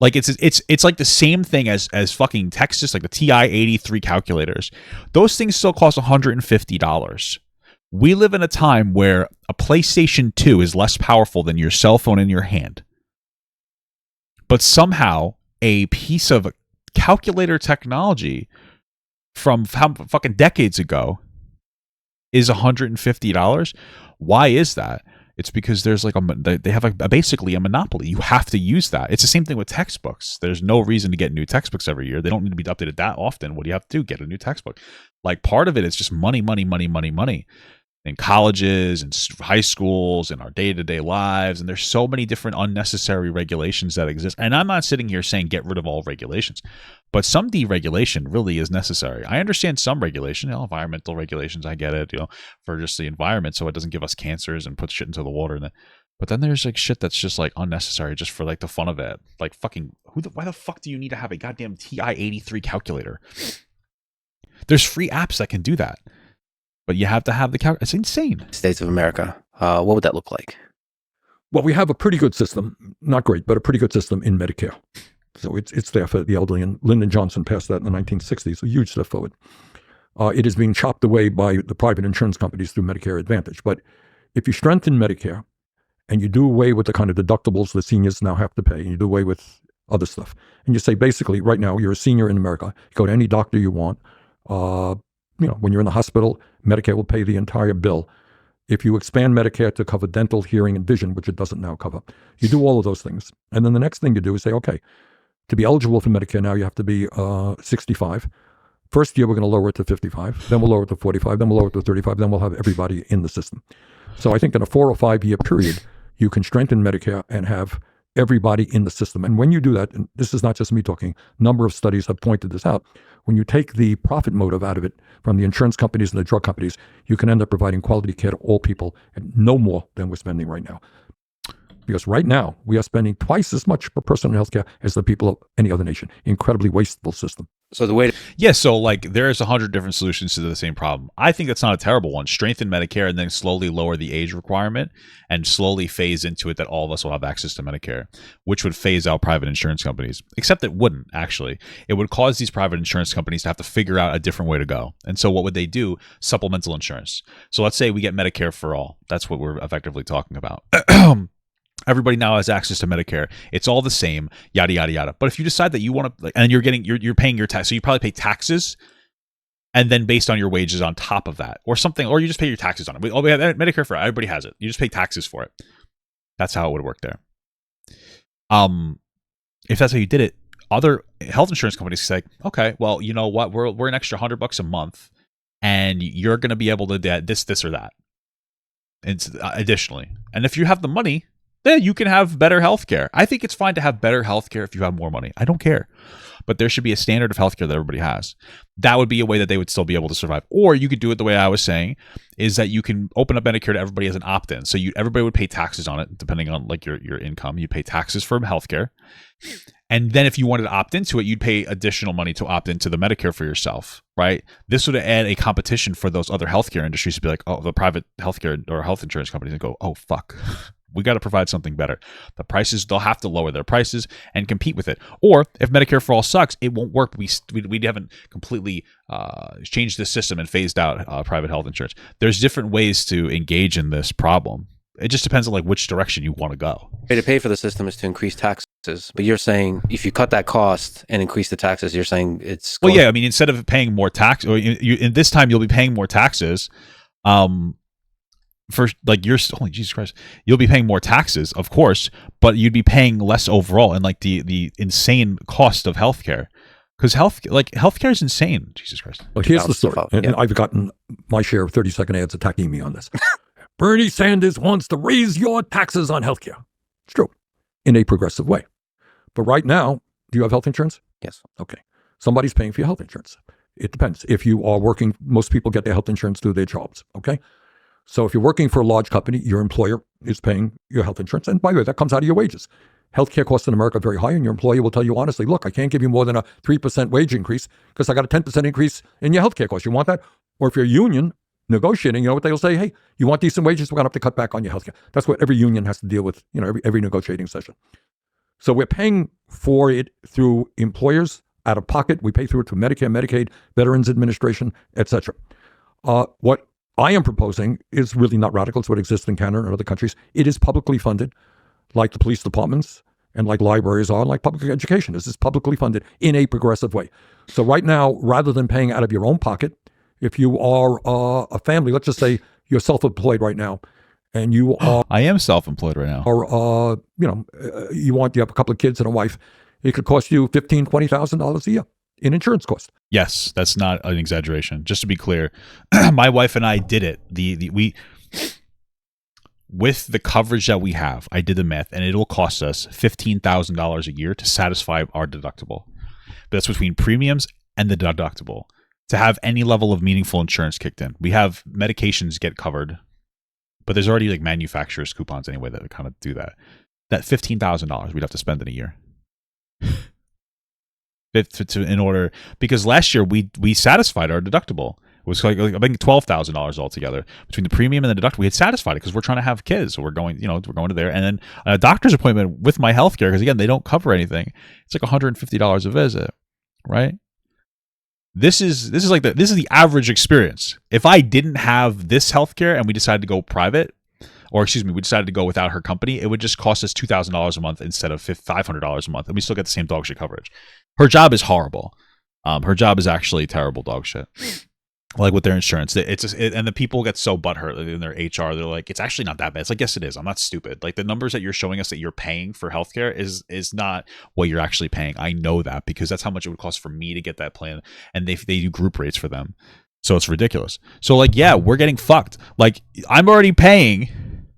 Like it's like the same thing as fucking Texas, like the TI-83 calculators. Those things still cost $150. We live in a time where a PlayStation 2 is less powerful than your cell phone in your hand. But somehow a piece of calculator technology from fucking decades ago is $150. Why is that? It's because there's like they have basically a monopoly. You have to use that. It's the same thing with textbooks. There's no reason to get new textbooks every year. They don't need to be updated that often. What do you have to do? Get a new textbook. Like part of it is just money in colleges and high schools and our day-to-day lives. And there's so many different unnecessary regulations that exist. And I'm not sitting here saying get rid of all regulations, but some deregulation really is necessary. I understand some regulation, environmental regulations. I get it, for just the environment, so it doesn't give us cancers and put shit into the water. But then there's like shit that's just like unnecessary just for like the fun of it. Like fucking, why the fuck do you need to have a goddamn TI-83 calculator? There's free apps that can do that. But you have to have the calculator. It's insane. States of America, what would that look like? Well, we have a pretty good system, not great, but a pretty good system in Medicare. So it's there for the elderly, and Lyndon Johnson passed that in the 1960s, a huge step forward. It is being chopped away by the private insurance companies through Medicare Advantage. But if you strengthen Medicare and you do away with the kind of deductibles the seniors now have to pay, and you do away with other stuff, and you say basically right now you're a senior in America, you go to any doctor you want, when you're in the hospital, Medicare will pay the entire bill. If you expand Medicare to cover dental, hearing, and vision, which it doesn't now cover, you do all of those things. And then the next thing you do is say, okay, to be eligible for Medicare now, you have to be 65. First year, we're going to lower it to 55. Then we'll lower it to 45. Then we'll lower it to 35. Then we'll have everybody in the system. So I think in a 4 or 5 year period, you can strengthen Medicare and have everybody in the system. And when you do that, and this is not just me talking, a number of studies have pointed this out, when you take the profit motive out of it from the insurance companies and the drug companies, you can end up providing quality care to all people and no more than we're spending right now. Because right now, we are spending twice as much per person in healthcare as the people of any other nation. Incredibly wasteful system. So the way so like there's 100 different solutions to the same problem. I think that's not a terrible one. Strengthen Medicare and then slowly lower the age requirement and slowly phase into it that all of us will have access to Medicare, which would phase out private insurance companies. Except it wouldn't, actually. It would cause these private insurance companies to have to figure out a different way to go. And so what would they do? Supplemental insurance. So let's say we get Medicare for all. That's what we're effectively talking about. Everybody now has access to Medicare. It's all the same, yada, yada, yada. But if you decide that you want to, and you're paying your tax, so you probably pay taxes and then based on your wages on top of that or something, or you just pay your taxes on it. We have Medicare for it. Everybody has it. You just pay taxes for it. That's how it would work there. If that's how you did it, other health insurance companies say, okay, well, you know what? We're an extra $100 a month and you're going to be able to do this or that. It's additionally. And if you have the money, then you can have better healthcare. I think it's fine to have better healthcare if you have more money. I don't care. But there should be a standard of healthcare that everybody has. That would be a way that they would still be able to survive. Or you could do it the way I was saying, is that you can open up Medicare to everybody as an opt-in. So everybody would pay taxes on it, depending on like your income. You pay taxes for healthcare. And then if you wanted to opt into it, you'd pay additional money to opt into the Medicare for yourself, right? This would add a competition for those other healthcare industries to be like, oh, the private healthcare or health insurance companies and go, oh, fuck. We got to provide something better. The prices, they'll have to lower their prices and compete with it. Or if Medicare for all sucks, it won't work. We haven't completely changed the system and phased out private health insurance. There's different ways to engage in this problem. It just depends on like which direction you want to go. The way to pay for the system is to increase taxes. But you're saying if you cut that cost and increase the taxes, you're saying it's... Well, yeah. I mean, instead of paying more tax, or in this time you'll be paying more taxes. For like holy Jesus Christ, you'll be paying more taxes, of course, but you'd be paying less overall, and like the insane cost of healthcare, because healthcare is insane. Jesus Christ. Well, here's the story, and I've gotten my share of 30-second ads attacking me on this. Bernie Sanders wants to raise your taxes on healthcare. It's true, in a progressive way. But right now, do you have health insurance? Yes. Okay. Somebody's paying for your health insurance. It depends. If you are working, most people get their health insurance through their jobs. Okay. So if you're working for a large company, your employer is paying your health insurance. And by the way, that comes out of your wages. Healthcare costs in America are very high, and your employer will tell you honestly, look, I can't give you more than a 3% wage increase because I got a 10% increase in your healthcare costs. You want that? Or if you're a union negotiating, you know what they'll say? Hey, you want decent wages? We're going to have to cut back on your healthcare. That's what every union has to deal with, every negotiating session. So we're paying for it through employers out of pocket. We pay through it through Medicare, Medicaid, Veterans Administration, etc. What I am proposing is really not radical. It's what exists in Canada and other countries. It is publicly funded, like the police departments and like libraries are, like public education. This is publicly funded in a progressive way. So right now, rather than paying out of your own pocket, if you are a family, let's just say you're self-employed right now, and you are, I am self-employed right now. you have a couple of kids and a wife, it could cost you $15,000, $20,000 a year in insurance costs. Yes, that's not an exaggeration. Just to be clear, my wife and I did it. We with the coverage that we have, I did the math, and it will cost us $15,000 a year to satisfy our deductible. But that's between premiums and the deductible to have any level of meaningful insurance kicked in. We have medications get covered, but there's already like manufacturers coupons anyway that would kind of do that. That $15,000 we'd have to spend in a year. In order, because last year we satisfied our deductible. It was like I think $12,000 altogether between the premium and the deductible. We had satisfied it because we're trying to have kids, so we're going to there, and then a doctor's appointment with my healthcare, because again they don't cover anything. It's like $150 a visit, right? This is the average experience. If I didn't have this healthcare and we decided to go private, we decided to go without her company, it would just cost us $2,000 a month instead of $500 a month, and we still get the same dog shit coverage. Her job is horrible. Her job is actually terrible dog shit. Like with their insurance, and the people get so butthurt in their HR. They're like, it's actually not that bad. It's like, yes, it is. I'm not stupid. Like the numbers that you're showing us that you're paying for healthcare is not what you're actually paying. I know that because that's how much it would cost for me to get that plan, and they do group rates for them, so it's ridiculous. So like, yeah, we're getting fucked. Like I'm already paying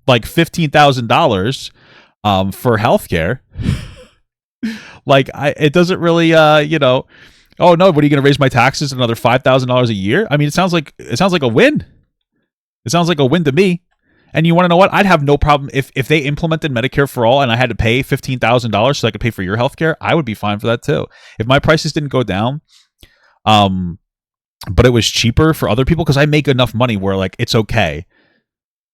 like $15,000 for healthcare. Like it doesn't really oh no, what are you going to raise my taxes another $5,000 a year? I mean, it sounds like a win. It sounds like a win to me. And you want to know what? I'd have no problem if they implemented Medicare for all and I had to pay $15,000 so I could pay for your healthcare. I would be fine for that too. If my prices didn't go down, but it was cheaper for other people, because I make enough money where like it's okay,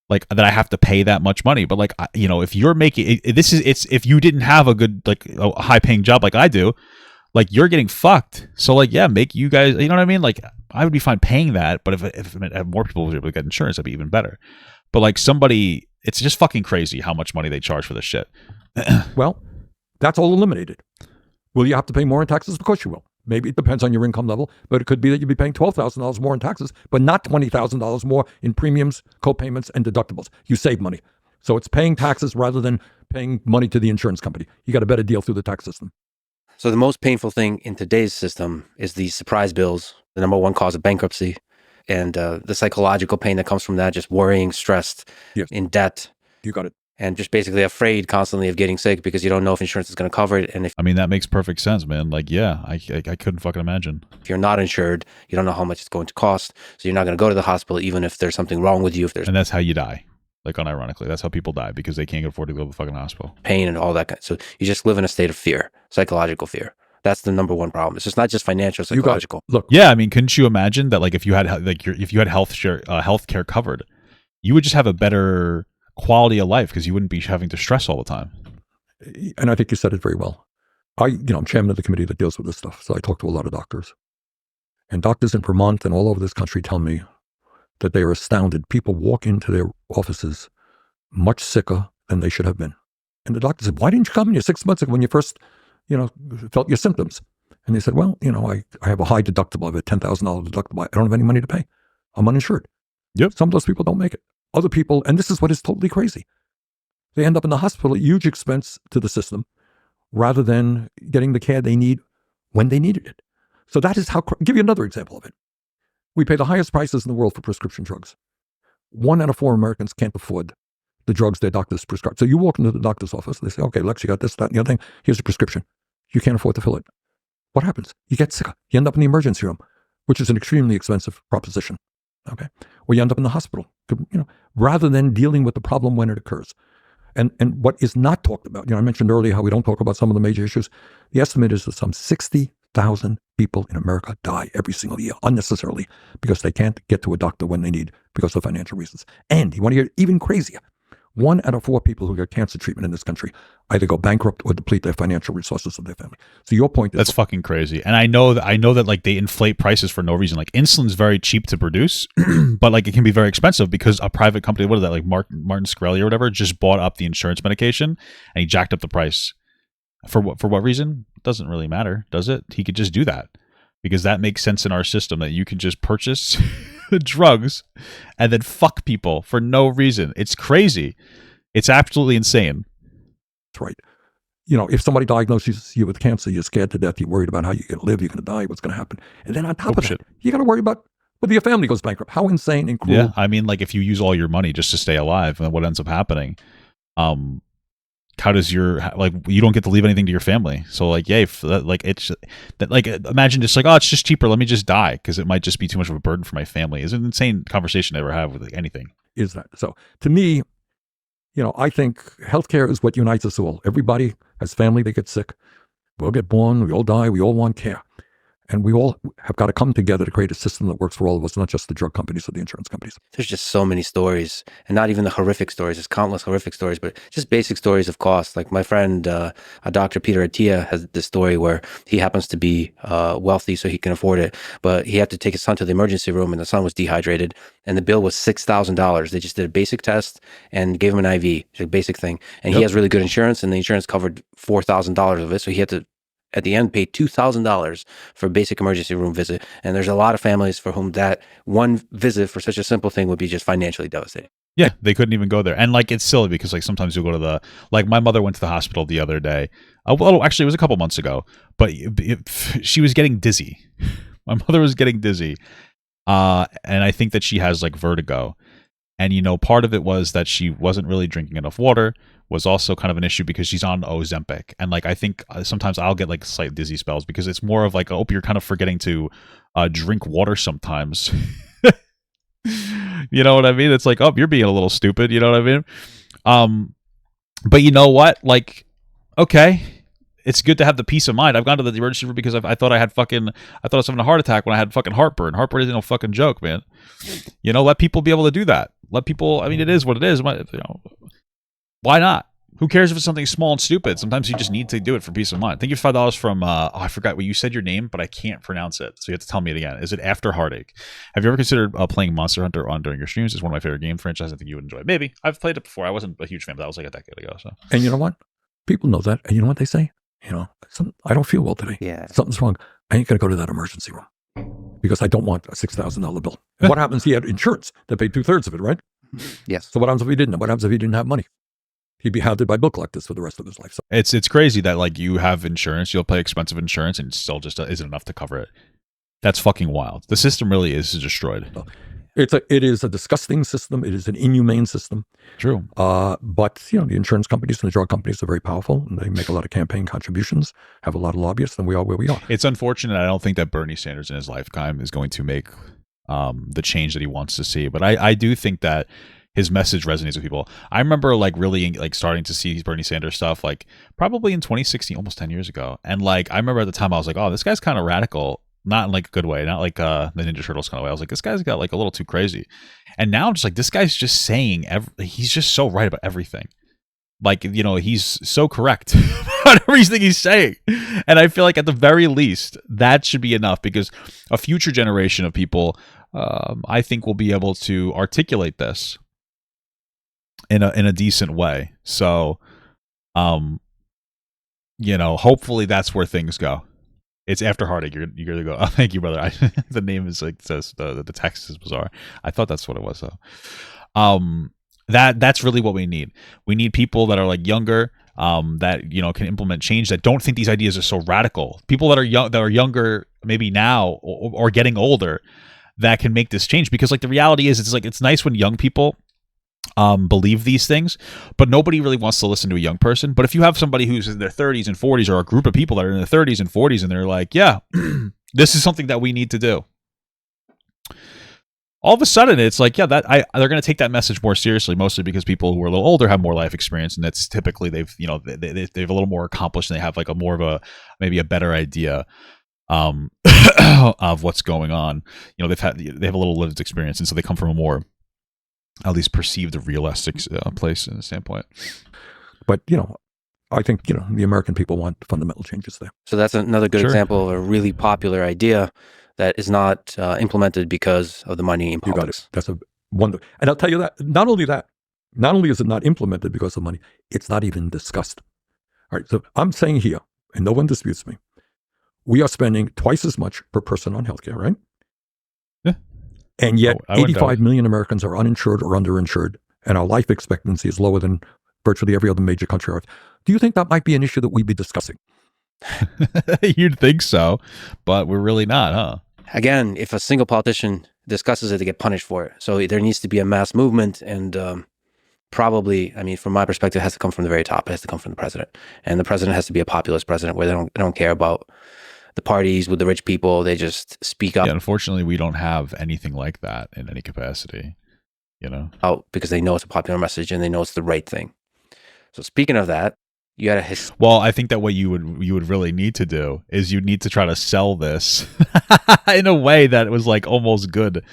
like that I have to pay that much money. But like if you're making if you didn't have a good like a high paying job like I do, like you're getting fucked. So like, yeah, make you guys, you know what I mean? Like I would be fine paying that, but if more people were able to get insurance, that'd be even better. But like it's just fucking crazy how much money they charge for this shit. Well, that's all eliminated. Will you have to pay more in taxes? Of course you will. Maybe it depends on your income level, but it could be that you'll be paying $12,000 more in taxes, but not $20,000 more in premiums, co-payments, and deductibles. You save money. So it's paying taxes rather than paying money to the insurance company. You got a better deal through the tax system. So the most painful thing in today's system is these surprise bills, the number one cause of bankruptcy, and the psychological pain that comes from that, just worrying, stressed, yes, in debt. You got it. And just basically afraid constantly of getting sick because you don't know if insurance is going to cover it. And if that makes perfect sense, man. Like, yeah, I couldn't fucking imagine. If you're not insured, you don't know how much it's going to cost. So you're not going to go to the hospital even if there's something wrong with you. And that's how you die. Like unironically, that's how people die, because they can't afford to go to the fucking hospital. Pain and all that. So you just live in a state of fear, psychological fear. That's the number one problem. It's just not just financial, psychological. Look, yeah, I mean, couldn't you imagine that? Like, if you had healthcare covered, you would just have a better quality of life because you wouldn't be having to stress all the time. And I think you said it very well. I'm chairman of the committee that deals with this stuff, so I talk to a lot of doctors. And doctors in Vermont and all over this country tell me that they are astounded. People walk into their offices much sicker than they should have been. And the doctor said, why didn't you come in here 6 months ago when you first, felt your symptoms? And they said, well, I have a high deductible. I have a $10,000 deductible. I don't have any money to pay. I'm uninsured. Yep. Some of those people don't make it. Other people, and this is what is totally crazy, they end up in the hospital at huge expense to the system rather than getting the care they need when they needed it. So that is how, I'll give you another example of it. We pay the highest prices in the world for prescription drugs. 1 out of 4 Americans can't afford the drugs their doctors prescribe. So you walk into the doctor's office, they say, okay, Lex, you got this, that, and the other thing. Here's a prescription. You can't afford to fill it. What happens? You get sicker. You end up in the emergency room, which is an extremely expensive proposition. Okay. Or you end up in the hospital, rather than dealing with the problem when it occurs. And what is not talked about, I mentioned earlier how we don't talk about some of the major issues. The estimate is that some 60,000 people in America die every single year unnecessarily because they can't get to a doctor when they need because of financial reasons. And you want to hear even crazier. 1 out of 4 people who get cancer treatment in this country either go bankrupt or deplete their financial resources of their family. So your point is that's fucking crazy. And I know that like they inflate prices for no reason. Like insulin's very cheap to produce, but like it can be very expensive because a private company, what is that, like Martin Shkreli or whatever, just bought up the insurance medication and he jacked up the price. For what reason? It doesn't really matter, does it? He could just do that because that makes sense in our system that you can just purchase drugs and then fuck people for no reason. It's crazy. It's absolutely insane. That's right. You know, if somebody diagnoses you with cancer, you're scared to death. You're worried about how you're going to live. You're going to die. What's going to happen? And then on top of that, you got to worry about whether your family goes bankrupt. How insane and cruel. Yeah, I mean, like if you use all your money just to stay alive, then what ends up happening? How does your you don't get to leave anything to your family? So like, yeah, it's that like imagine just like, oh, it's just cheaper. Let me just die because it might just be too much of a burden for my family. It's an insane conversation to ever have with anything. Is that so? To me, you know, I think healthcare is what unites us all. Everybody has family, they get sick. We all get born, we all die, we all want care. And we all have got to come together to create a system that works for all of us, not just the drug companies or the insurance companies. There's just so many stories, and not even the horrific stories. There's countless horrific stories, but just basic stories of cost. Like my friend, Dr. Peter Attia, has this story where he happens to be wealthy, so he can afford it, but he had to take his son to the emergency room, and the son was dehydrated, and the bill was $6,000. They just did a basic test and gave him an IV, a basic thing, and he has really good insurance, and the insurance covered $4,000 of it, so he had to, at the end, pay $2,000 for a basic emergency room visit. And there's a lot of families for whom that one visit for such a simple thing would be just financially devastating. Yeah, they couldn't even go there. And like, it's silly because like sometimes you'll go to like my mother went to the hospital the other day. Well, actually it was a couple months ago, but she was getting dizzy. My mother was getting dizzy. And I think that she has like vertigo. And, you know, part of it was that she wasn't really drinking enough water, was also kind of an issue because she's on Ozempic. And like, I think sometimes I'll get like slight dizzy spells because it's more of like, oh, you're kind of forgetting to drink water sometimes. You know what I mean? It's like, oh, you're being a little stupid. You know what I mean? But you know what? Like, okay, it's good to have the peace of mind. I've gone to the emergency room because I thought I was having a heart attack when I had fucking heartburn. Heartburn isn't no fucking joke, man. You know, let people be able to do that. Let people, I mean, it is what it is. You know, why not? Who cares if it's something small and stupid? Sometimes you just need to do it for peace of mind. Thank you for $5 from, I forgot what you said your name, but I can't pronounce it. So you have to tell me it again. Is it After Heartache? Have you ever considered playing Monster Hunter on during your streams? It's one of my favorite game franchises. I think you would enjoy it. Maybe. I've played it before. I wasn't a huge fan, but that was like a decade ago. So. And you know what? People know that. And you know what they say? You know, I don't feel well today. Yeah. Something's wrong. I ain't going to go to that emergency room because I don't want a $6,000 bill. And what happens? He had insurance that paid 2/3 of it, right? Yes. So what happens if he didn't? What happens if he didn't have money? He'd be hounded by bill collectors for the rest of his life. So it's crazy that like you have insurance, you'll pay expensive insurance, and it still just isn't enough to cover it. That's fucking wild. The system really is destroyed. it is a disgusting system. It is an inhumane system. True. But you know, the insurance companies and the drug companies are very powerful, and they make a lot of campaign contributions, have a lot of lobbyists, and we are where we are. It's unfortunate. I don't think that Bernie Sanders in his lifetime is going to make the change that he wants to see. But I do think that his message resonates with people. I remember like really like starting to see Bernie Sanders stuff like probably in 2016, almost 10 years ago. And like I remember at the time I was like, oh, this guy's kind of radical, not in like a good way, not like the Ninja Turtles kind of way. I was like, this guy's got like a little too crazy. And now I'm just like, this guy's just saying he's just so right about everything. Like, you know, he's so correct about everything he's saying. And I feel like at the very least, that should be enough because a future generation of people, I think, will be able to articulate this in a decent way. So, you know, hopefully that's where things go. It's After Heartache. You're gonna go. Oh, thank you, brother. The name is like says the text is bizarre. I thought that's what it was though. That's really what we need. We need people that are like younger, that you know can implement change, that don't think these ideas are so radical. People that are young, that are younger, maybe now or getting older, that can make this change. Because like the reality is, it's like it's nice when young people believe these things, but nobody really wants to listen to a young person. But if you have somebody who's in their 30s and 40s, or a group of people that are in their 30s and 40s, and they're like, yeah, this is something that we need to do, all of a sudden it's like, yeah, they're going to take that message more seriously, mostly because people who are a little older have more life experience, and that's typically they've a little more accomplished, and they have like a more of maybe a better idea of what's going on. You know, they have a little lived experience, and so they come from a more at least perceived realistic place and standpoint. But, you know, I think, you know, the American people want fundamental changes there. So that's another good example of a really popular idea that is not implemented because of the money in politics. You got it. That's a wonder. And I'll tell you that, not only is it not implemented because of money, it's not even discussed. All right. So I'm saying here, and no one disputes me, we are spending twice as much per person on healthcare, right? Yeah. And yet, I wouldn't doubt 85 million Americans are uninsured or underinsured, and our life expectancy is lower than virtually every other major country on Earth. Do you think that might be an issue that we'd be discussing? it. You'd think so, but we're really not, huh? Again, if a single politician discusses it, they get punished for it. So there needs to be a mass movement, and probably, I mean, from my perspective, it has to come from the very top. It has to come from the president, and the president has to be a populist president where they don't care about the parties with the rich people. They just speak up. Yeah, unfortunately, we don't have anything like that in any capacity. You know, out because they know it's a popular message and they know it's the right thing. So speaking of that, you had a well, I think that what you would really need to do is you need to try to sell this in a way that was like almost good.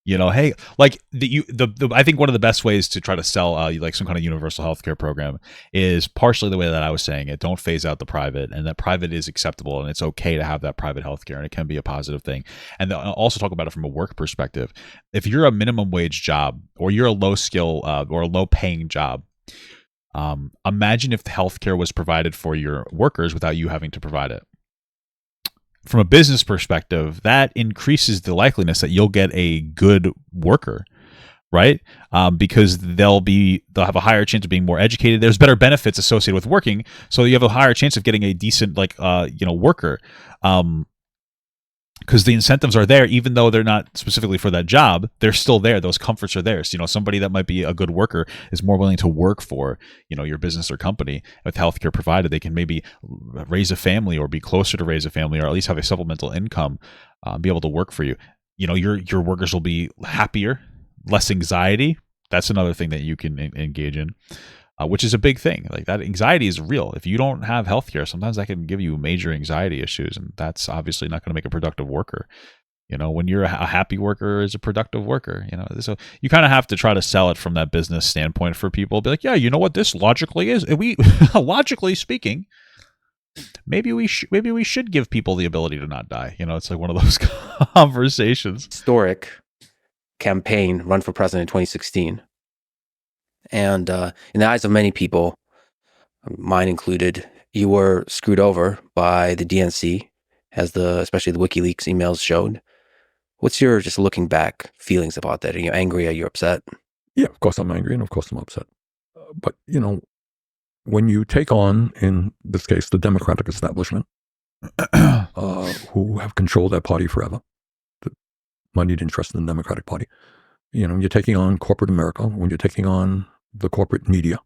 You know, hey, like I think one of the best ways to try to sell like some kind of universal healthcare program is partially the way that I was saying it. Don't phase out the private, and that private is acceptable, and it's okay to have that private healthcare, and it can be a positive thing. And also talk about it from a work perspective. If you're a minimum wage job, or you're a low skill or a low paying job, imagine if the healthcare was provided for your workers without you having to provide it. From a business perspective, that increases the likeliness that you'll get a good worker, right? Because they'll have a higher chance of being more educated. There's better benefits associated with working, so you have a higher chance of getting a decent, worker. Because the incentives are there, even though they're not specifically for that job, they're still there. Those comforts are there. So, somebody that might be a good worker is more willing to work for, your business or company. With healthcare provided, they can maybe raise a family or be closer to raise a family, or at least have a supplemental income, be able to work for you. Your workers will be happier, less anxiety. That's another thing that you can engage in. Which is a big thing. Like, that anxiety is real. If you don't have healthcare, sometimes that can give you major anxiety issues, and that's obviously not going to make a productive worker. When you're a happy worker is a productive worker. So you kind of have to try to sell it from that business standpoint for people. Be like, yeah, you know what this logically is. We logically speaking, maybe we should give people the ability to not die. It's like one of those conversations. Historic campaign run for president in 2016. And in the eyes of many people, mine included, you were screwed over by the DNC, especially the WikiLeaks emails showed. What's your, just looking back, feelings about that? Are you angry? Are you upset? Yeah, of course I'm angry, and of course I'm upset. But, when you take on, in this case, the Democratic establishment, who have controlled that party forever, the moneyed interest in the Democratic Party, you're taking on corporate America, when you're taking on the corporate media,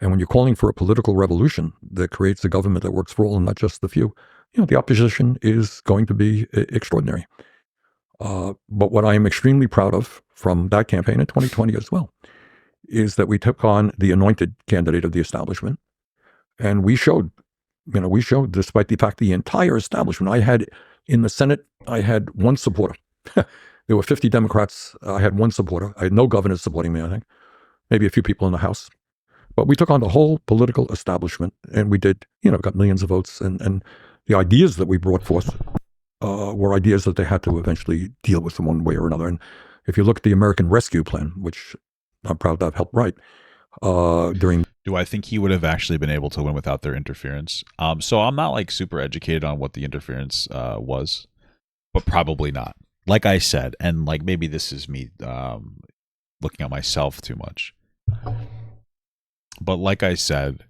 and when you're calling for a political revolution that creates a government that works for all and not just the few, the opposition is going to be extraordinary. But what I am extremely proud of from that campaign in 2020 as well is that we took on the anointed candidate of the establishment, and we showed, despite the fact the entire establishment, in the Senate, I had one supporter. There were 50 Democrats. I had one supporter. I had no governors supporting me, I think. Maybe a few people in the House. But we took on the whole political establishment, and we did, got millions of votes. And the ideas that we brought forth were ideas that they had to eventually deal with in one way or another. And if you look at the American Rescue Plan, which I'm proud to have helped write, Do I think he would have actually been able to win without their interference? So I'm not super educated on what the interference was, but probably not. Like I said, and maybe this is me looking at myself too much. But like I said,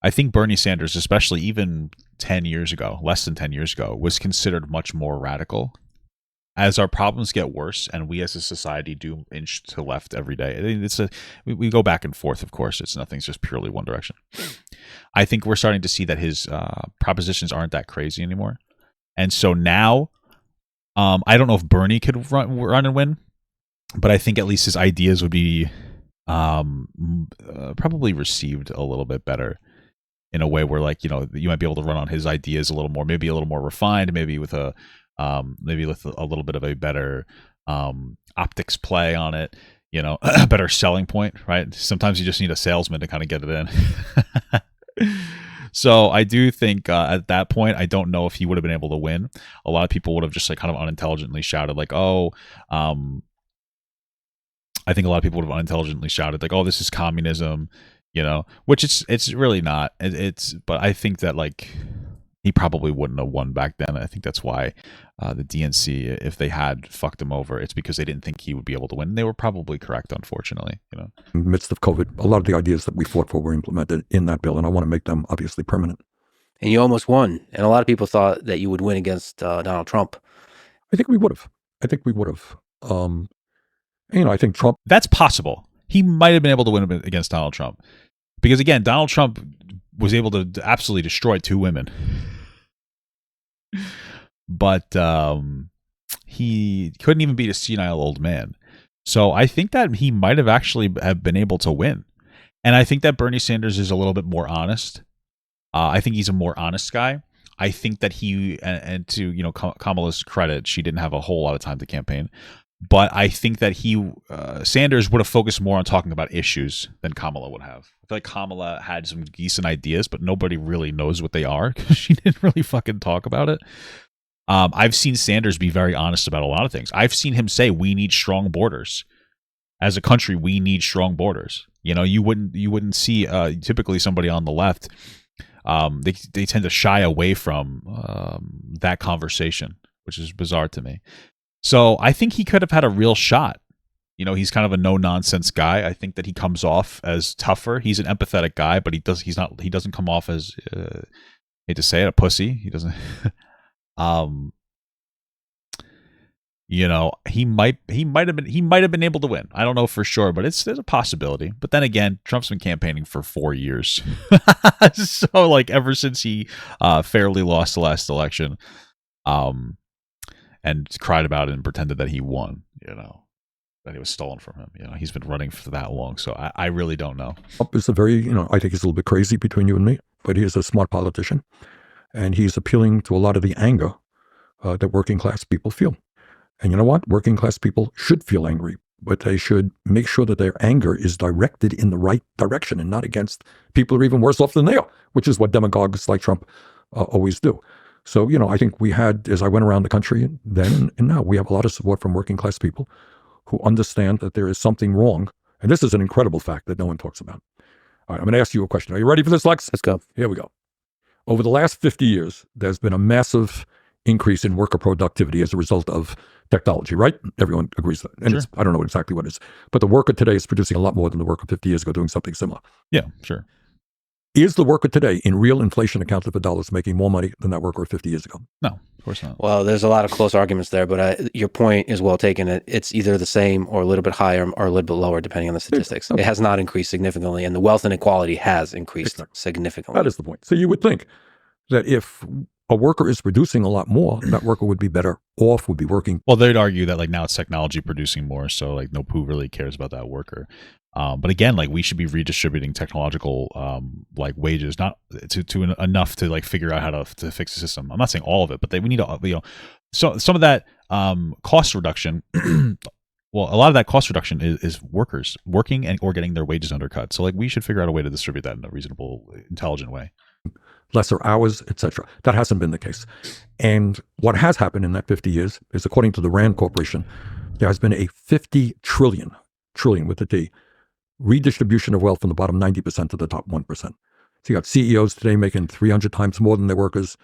I think Bernie Sanders, especially even 10 years ago, less than 10 years ago, was considered much more radical. As our problems get worse and we as a society do inch to left every day, I mean, we go back and forth, of course. Nothing's just purely one direction. I think we're starting to see that his propositions aren't that crazy anymore. And so now, I don't know if Bernie could run and win, but I think at least his ideas would be probably received a little bit better, in a way where you might be able to run on his ideas a little more, maybe a little more refined, maybe with a little bit of a better optics play on it, a better selling point, right? Sometimes you just need a salesman to kind of get it in. So I do think at that point, I don't know if he would have been able to win. A lot of people would have just kind of unintelligently shouted I think a lot of people would have unintelligently shouted oh, this is communism, which it's really not. But I think that he probably wouldn't have won back then. I think that's why the DNC, if they had fucked him over, it's because they didn't think he would be able to win. They were probably correct, unfortunately. You know, In the midst of COVID, a lot of the ideas that we fought for were implemented in that bill, and I want to make them obviously permanent. And you almost won. And a lot of people thought that you would win against Donald Trump. I think we would have. I think Trump. that's possible. He might have been able to win against Donald Trump because, again, Donald Trump was able to absolutely destroy 2 women. But he couldn't even beat a senile old man. So I think that he might have actually have been able to win. And I think that Bernie Sanders is a little bit more honest. I think he's a more honest guy. I think that he, and to Kamala's credit, she didn't have a whole lot of time to campaign. But I think that Sanders would have focused more on talking about issues than Kamala would have. I feel like Kamala had some decent ideas, but nobody really knows what they are because she didn't really fucking talk about it. I've seen Sanders be very honest about a lot of things. I've seen him say, we need strong borders. As a country, we need strong borders. You wouldn't see typically somebody on the left. They tend to shy away from that conversation, which is bizarre to me. So I think he could have had a real shot. He's kind of a no-nonsense guy. I think that he comes off as tougher. He's an empathetic guy, but he doesn't come off as hate to say it, a pussy. He doesn't. He might have been able to win. I don't know for sure, but there's a possibility. But then again, Trump's been campaigning for 4 years, so ever since he fairly lost the last election, and cried about it and pretended that he won, that it was stolen from him. He's been running for that long, so I really don't know. Trump is I think he's a little bit crazy between you and me, but he is a smart politician, and he's appealing to a lot of the anger that working class people feel. And you know what? Working class people should feel angry, but they should make sure that their anger is directed in the right direction and not against people who are even worse off than they are, which is what demagogues like Trump always do. So, I think we had, as I went around the country then and now, we have a lot of support from working class people who understand that there is something wrong. And this is an incredible fact that no one talks about. All right, I'm going to ask you a question. Are you ready for this, Lex? Let's go. Here we go. Over the last 50 years, there's been a massive increase in worker productivity as a result of technology, right? Everyone agrees that. And Sure. I don't know exactly what it is. But the worker today is producing a lot more than the worker 50 years ago doing something similar. Yeah, sure. Is the worker today, in real inflation accounted for dollars, making more money than that worker 50 years ago? No, of course not. Well, there's a lot of close arguments there, but your point is well taken. It's either the same or a little bit higher or a little bit lower, depending on the statistics. Okay. It has not increased significantly, and the wealth inequality has increased significantly. That is the point. So you would think that if a worker is producing a lot more, that worker would be better off, would be working. Well, they'd argue that now it's technology producing more, so no who really cares about that worker. But again, we should be redistributing technological wages, not to enough to figure out how to fix the system. I'm not saying all of it, but we need to so some of that cost reduction. Well, a lot of that cost reduction is workers working or getting their wages undercut. So we should figure out a way to distribute that in a reasonable, intelligent way. Lesser hours, etc. That hasn't been the case. And what has happened in that 50 years is, according to the Rand Corporation, there has been a 50 trillion with a T, redistribution of wealth from the bottom 90% to the top 1%. So you got CEOs today making 300 times more than their workers.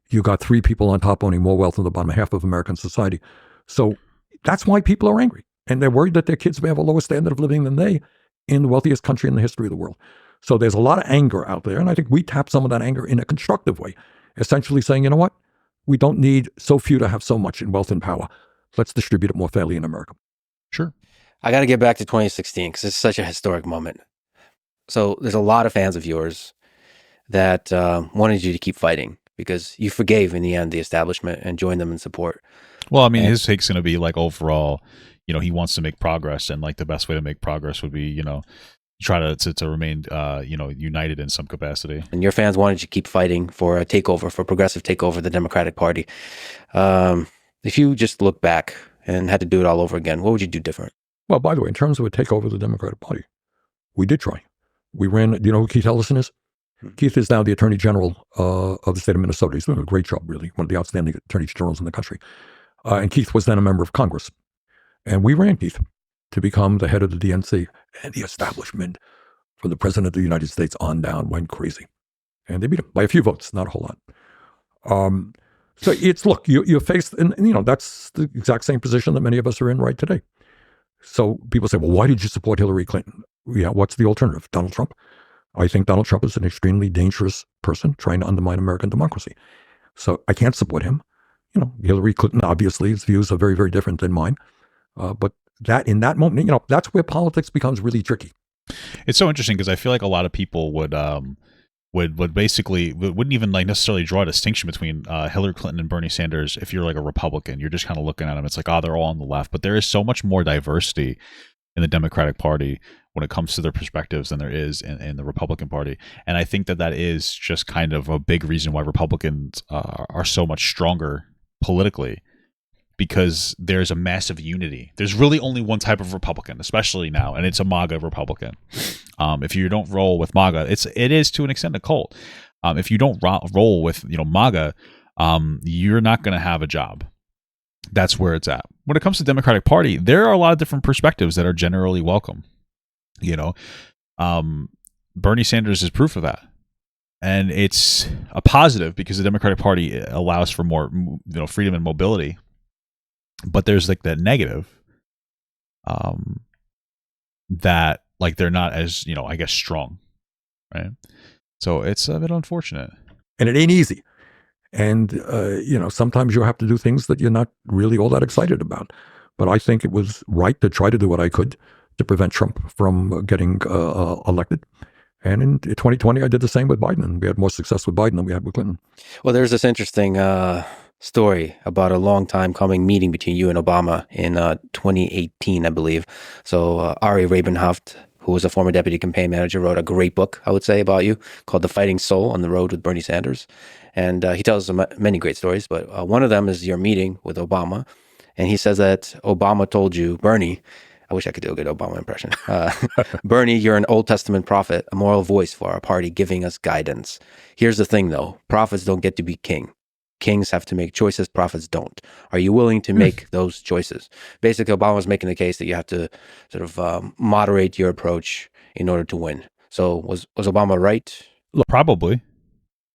You got 3 people on top owning more wealth than the bottom half of American society. So that's why people are angry. And they're worried that their kids may have a lower standard of living than they in the wealthiest country in the history of the world. So there's a lot of anger out there. And I think we tap some of that anger in a constructive way, essentially saying, you know what? We don't need so few to have so much in wealth and power. Let's distribute it more fairly in America. Sure. I got to get back to 2016 because it's such a historic moment. So there's a lot of fans of yours that wanted you to keep fighting because you forgave in the end the establishment and joined them in support. Well, I mean, his take's going to be overall, he wants to make progress, and the best way to make progress would be, try to remain, united in some capacity. And your fans wanted you to keep fighting for a takeover, for progressive takeover of the Democratic Party. If you just look back and had to do it all over again, what would you do different? Well, by the way, in terms of a takeover of the Democratic Party, we did try. We ran, do you know who Keith Ellison is? Keith is now the Attorney General of the state of Minnesota. He's doing a great job, really, one of the outstanding Attorney Generals in the country. And Keith was then a member of Congress. And we ran Keith to become the head of the DNC. And the establishment, from the President of the United States on down, went crazy. And they beat him by a few votes, not a whole lot. So it's, look, you're faced, and that's the exact same position that many of us are in right today. So people say, well, why did you support Hillary Clinton? Yeah, what's the alternative? Donald Trump? I think Donald Trump is an extremely dangerous person trying to undermine American democracy. So I can't support him. Hillary Clinton, obviously, his views are very, very different than mine. But that in that moment, that's where politics becomes really tricky. It's so interesting because I feel like a lot of people would basically wouldn't even like necessarily draw a distinction between Hillary Clinton and Bernie Sanders. If you're like a Republican, you're just kind of looking at them. It's like, they're all on the left, but there is so much more diversity in the Democratic Party when it comes to their perspectives than there is in the Republican Party. And I think that is just kind of a big reason why Republicans are so much stronger politically, because there's a massive unity. There's really only one type of Republican, especially now, and it's a MAGA Republican. If you don't roll with MAGA, it is to an extent a cult. If you don't roll with MAGA, you're not going to have a job. That's where it's at. When it comes to Democratic Party, there are a lot of different perspectives that are generally welcome. Bernie Sanders is proof of that. And it's a positive because the Democratic Party allows for more freedom and mobility. But there's like that negative that like they're not as, I guess, strong. Right. So it's a bit unfortunate. And it ain't easy. And, sometimes you have to do things that you're not really all that excited about. But I think it was right to try to do what I could to prevent Trump from getting elected. And in 2020, I did the same with Biden. And we had more success with Biden than we had with Clinton. Well, there's this interesting story about a long time coming meeting between you and Obama in 2018, I believe. So Ari Rabenhoft, who was a former deputy campaign manager, wrote a great book, I would say, about you called The Fighting Soul on the Road with Bernie Sanders. And he tells many great stories, but one of them is your meeting with Obama. And he says that Obama told you, Bernie, I wish I could do a good Obama impression. Bernie, you're an Old Testament prophet, a moral voice for our party, giving us guidance. Here's the thing, though. Prophets don't get to be king. Kings have to make choices. Prophets don't. Are you willing to make those choices? Basically, Obama's making the case that you have to sort of moderate your approach in order to win. So was Obama right? Probably.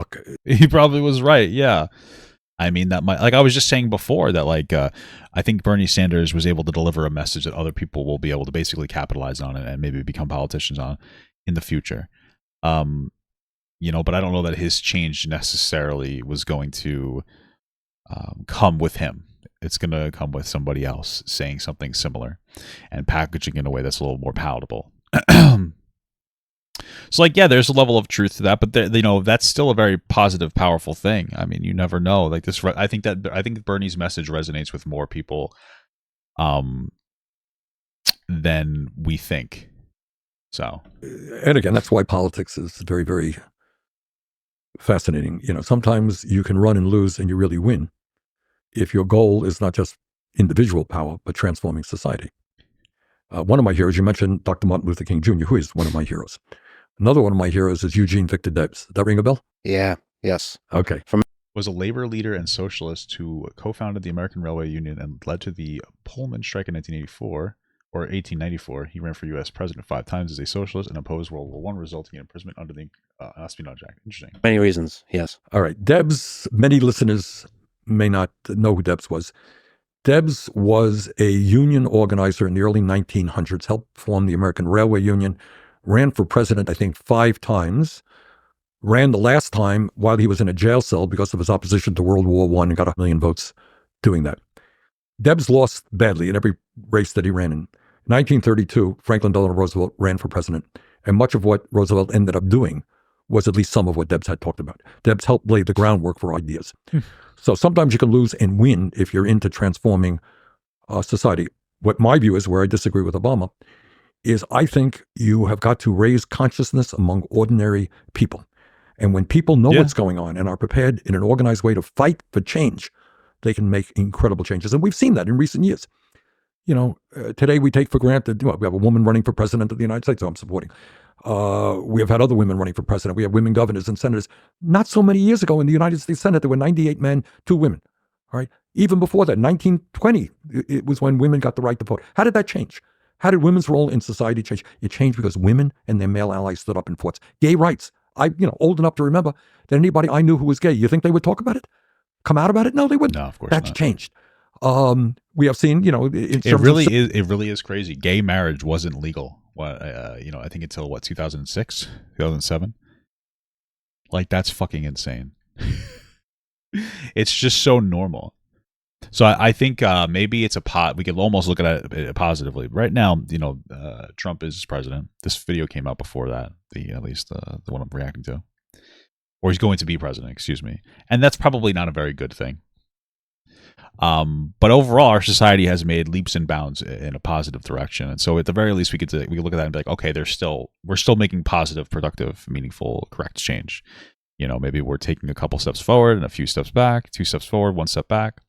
Okay. He probably was right. Yeah. I mean, that might, like I was just saying before, that like I think Bernie Sanders was able to deliver a message that other people will be able to basically capitalize on it and maybe become politicians on in the future. But I don't know that his change necessarily was going to come with him. It's going to come with somebody else saying something similar and packaging in a way that's a little more palatable. So, like, yeah, there's a level of truth to that, but that's still a very positive, powerful thing. I mean, you never know. Like this, I think Bernie's message resonates with more people than we think. So, and again, that's why politics is very, very fascinating. Sometimes you can run and lose, and you really win if your goal is not just individual power, but transforming society. One of my heroes, you mentioned Dr. Martin Luther King Jr., who is one of my heroes. Another one of my heroes is Eugene Victor Debs. Does that ring a bell? Yeah. Yes. Okay. Was a labor leader and socialist who co-founded the American Railway Union and led to the Pullman strike in 1984 or 1894. He ran for U.S. president 5 times as a socialist and opposed World War I, resulting in imprisonment under the Espionage Act. Interesting. Many reasons. Yes. All right. Debs, many listeners may not know who Debs was. Debs was a union organizer in the early 1900s, helped form the American Railway Union, ran for president, I think, 5 times, ran the last time while he was in a jail cell because of his opposition to World War I and got 1 million votes doing that. Debs lost badly in every race that he ran in. In 1932, Franklin Delano Roosevelt ran for president, and much of what Roosevelt ended up doing was at least some of what Debs had talked about. Debs helped lay the groundwork for ideas. So sometimes you can lose and win if you're into transforming society. What my view is, where I disagree with Obama, is I think you have got to raise consciousness among ordinary people. And when people know what's going on and are prepared in an organized way to fight for change, they can make incredible changes. And we've seen that in recent years. Today we take for granted, we have a woman running for president of the United States, so I'm supporting. We have had other women running for president. We have women governors and senators. Not so many years ago in the United States Senate, there were 98 men, 2 women. All right. Even before that, 1920, it was when women got the right to vote. How did that change? How did women's role in society change? It changed because women and their male allies stood up and fought. Gay rights. Old enough to remember that anybody I knew who was gay, you think they would talk about it? come out about it? No, they wouldn't. No, of course That's not. changed. We have seen, It really is crazy. Gay marriage wasn't legal. I think until 2006, 2007. Like, that's fucking insane. It's just so normal. So I think maybe it's we could almost look at it positively. Right now, Trump is president. This video came out before that, at least the one I'm reacting to. Or he's going to be president, excuse me. And that's probably not a very good thing. But overall, our society has made leaps and bounds in a positive direction. And so at the very least, we could look at that and be like, okay, we're still making positive, productive, meaningful, correct change. Maybe we're taking a couple steps forward and a few steps back, 2 steps forward, 1 step back,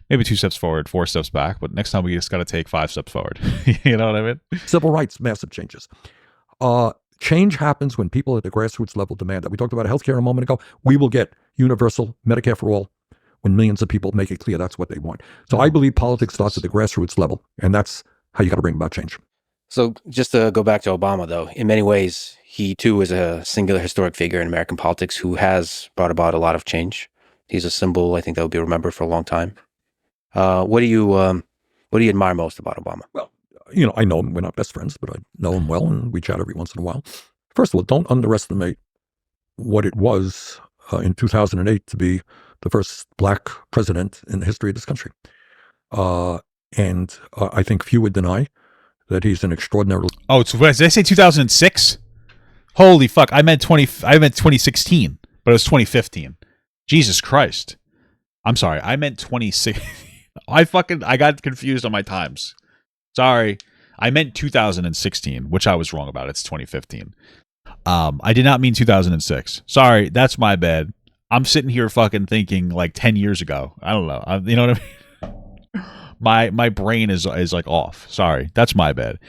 maybe 2 steps forward, 4 steps back. But next time we just got to take 5 steps forward. You know what I mean? Civil rights, massive changes. Change happens when people at the grassroots level demand that. We talked about healthcare a moment ago. We will get universal Medicare for all when millions of people make it clear that's what they want. So I believe politics starts at the grassroots level, and that's how you got to bring about change. So just to go back to Obama, though, in many ways, he too is a singular historic figure in American politics who has brought about a lot of change. He's a symbol, I think, that will be remembered for a long time. What do you admire most about Obama? Well, I know him. We're not best friends, but I know him well, and we chat every once in a while. First of all, don't underestimate what it was in 2008 to be the first black president in the history of this country. And I think few would deny that he's an extraordinary... Oh, so did I say 2006? Holy fuck. I meant 2016, but it was 2015. Jesus Christ. I'm sorry. I meant 2016. I got confused on my times. Sorry. I meant 2016, which I was wrong about. It's 2015. I did not mean 2006. Sorry. That's my bad. I'm sitting here fucking thinking like 10 years ago. I don't know. You know what I mean? My brain is like off. Sorry. That's my bad.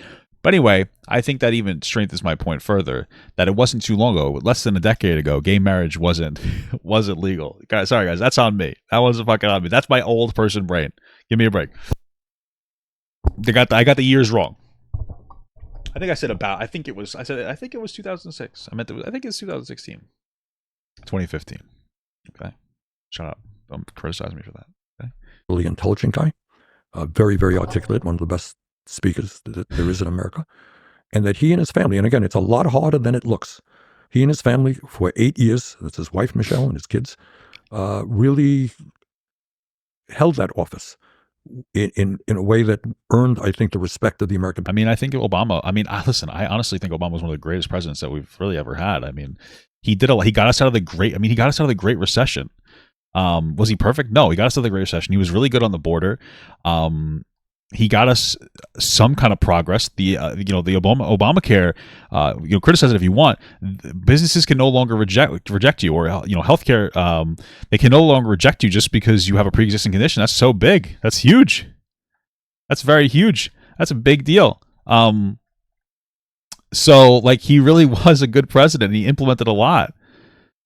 But anyway, I think that even strengthens my point further that it wasn't too long ago, less than a decade ago, gay marriage wasn't legal. Guys, sorry guys, that's on me. That wasn't fucking on me. That's my old person brain. Give me a break. I got the years wrong. I think it was 2006. I think it's 2016. 2015. Okay. Shut up. Don't criticize me for that. Okay. Really intelligent guy. Very, very articulate. One of the best speakers that there is in America. And that he and his family, and again, it's a lot harder than it looks. He and his family for 8 years, that's his wife, Michelle, and his kids, really held that office in a way that earned, I think, the respect of the American people. I think Obama, I honestly think Obama was one of the greatest presidents that we've really ever had. He did he got us out of the Great Recession. Was he perfect? No, he got us out of the Great Recession. He was really good on the border. He got us some kind of progress. The Obamacare, criticize it if you want. Businesses can no longer reject you, or healthcare. They can no longer reject you just because you have a pre-existing condition. That's so big. That's huge. That's very huge. That's a big deal. So he really was a good president. He implemented a lot.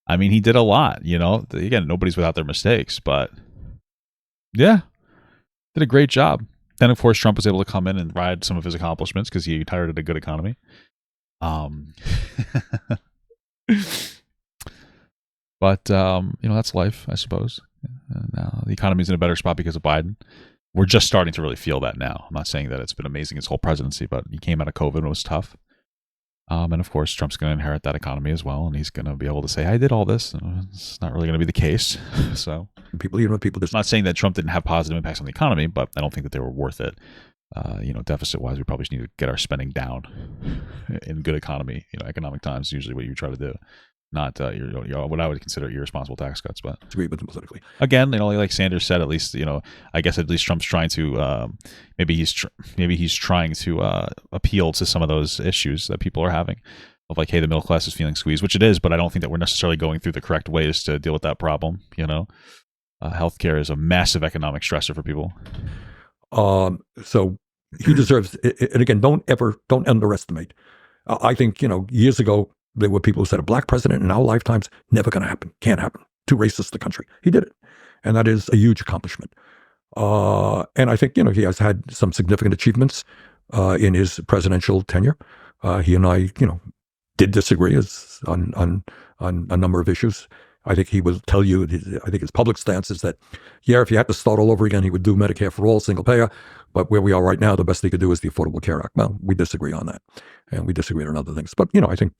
He did a lot. Again, nobody's without their mistakes, but yeah, did a great job. Then, of course, Trump was able to come in and ride some of his accomplishments because he inherited a good economy. But that's life, I suppose. Now the economy's in a better spot because of Biden. We're just starting to really feel that now. I'm not saying that it's been amazing his whole presidency, but he came out of COVID and it was tough. And of course, Trump's going to inherit that economy as well, and he's going to be able to say, "I did all this." It's not really going to be the case. So, people just not saying that Trump didn't have positive impacts on the economy, but I don't think that they were worth it. Deficit-wise, we probably just need to get our spending down in good economy. Economic times is usually what you try to do, not what I would consider irresponsible tax cuts. But agree with them politically. Again, like Sanders said, at least I guess at least Trump's trying to maybe he's trying to appeal to some of those issues that people are having of hey, the middle class is feeling squeezed, which it is, but I don't think that we're necessarily going through the correct ways to deal with that problem. Healthcare is a massive economic stressor for people. So he deserves, and again, don't underestimate. I think, years ago, there were people who said a black president in our lifetimes, never going to happen, can't happen, too racist the country. He did it. And that is a huge accomplishment. And I think, he has had some significant achievements in his presidential tenure. He and I, did disagree on a number of issues. I think he will tell you, I think his public stance is that, yeah, if you had to start all over again, he would do Medicare for all, single payer. But where we are right now, the best he could do is the Affordable Care Act. Well, we disagree on that. And we disagree on other things. But, I think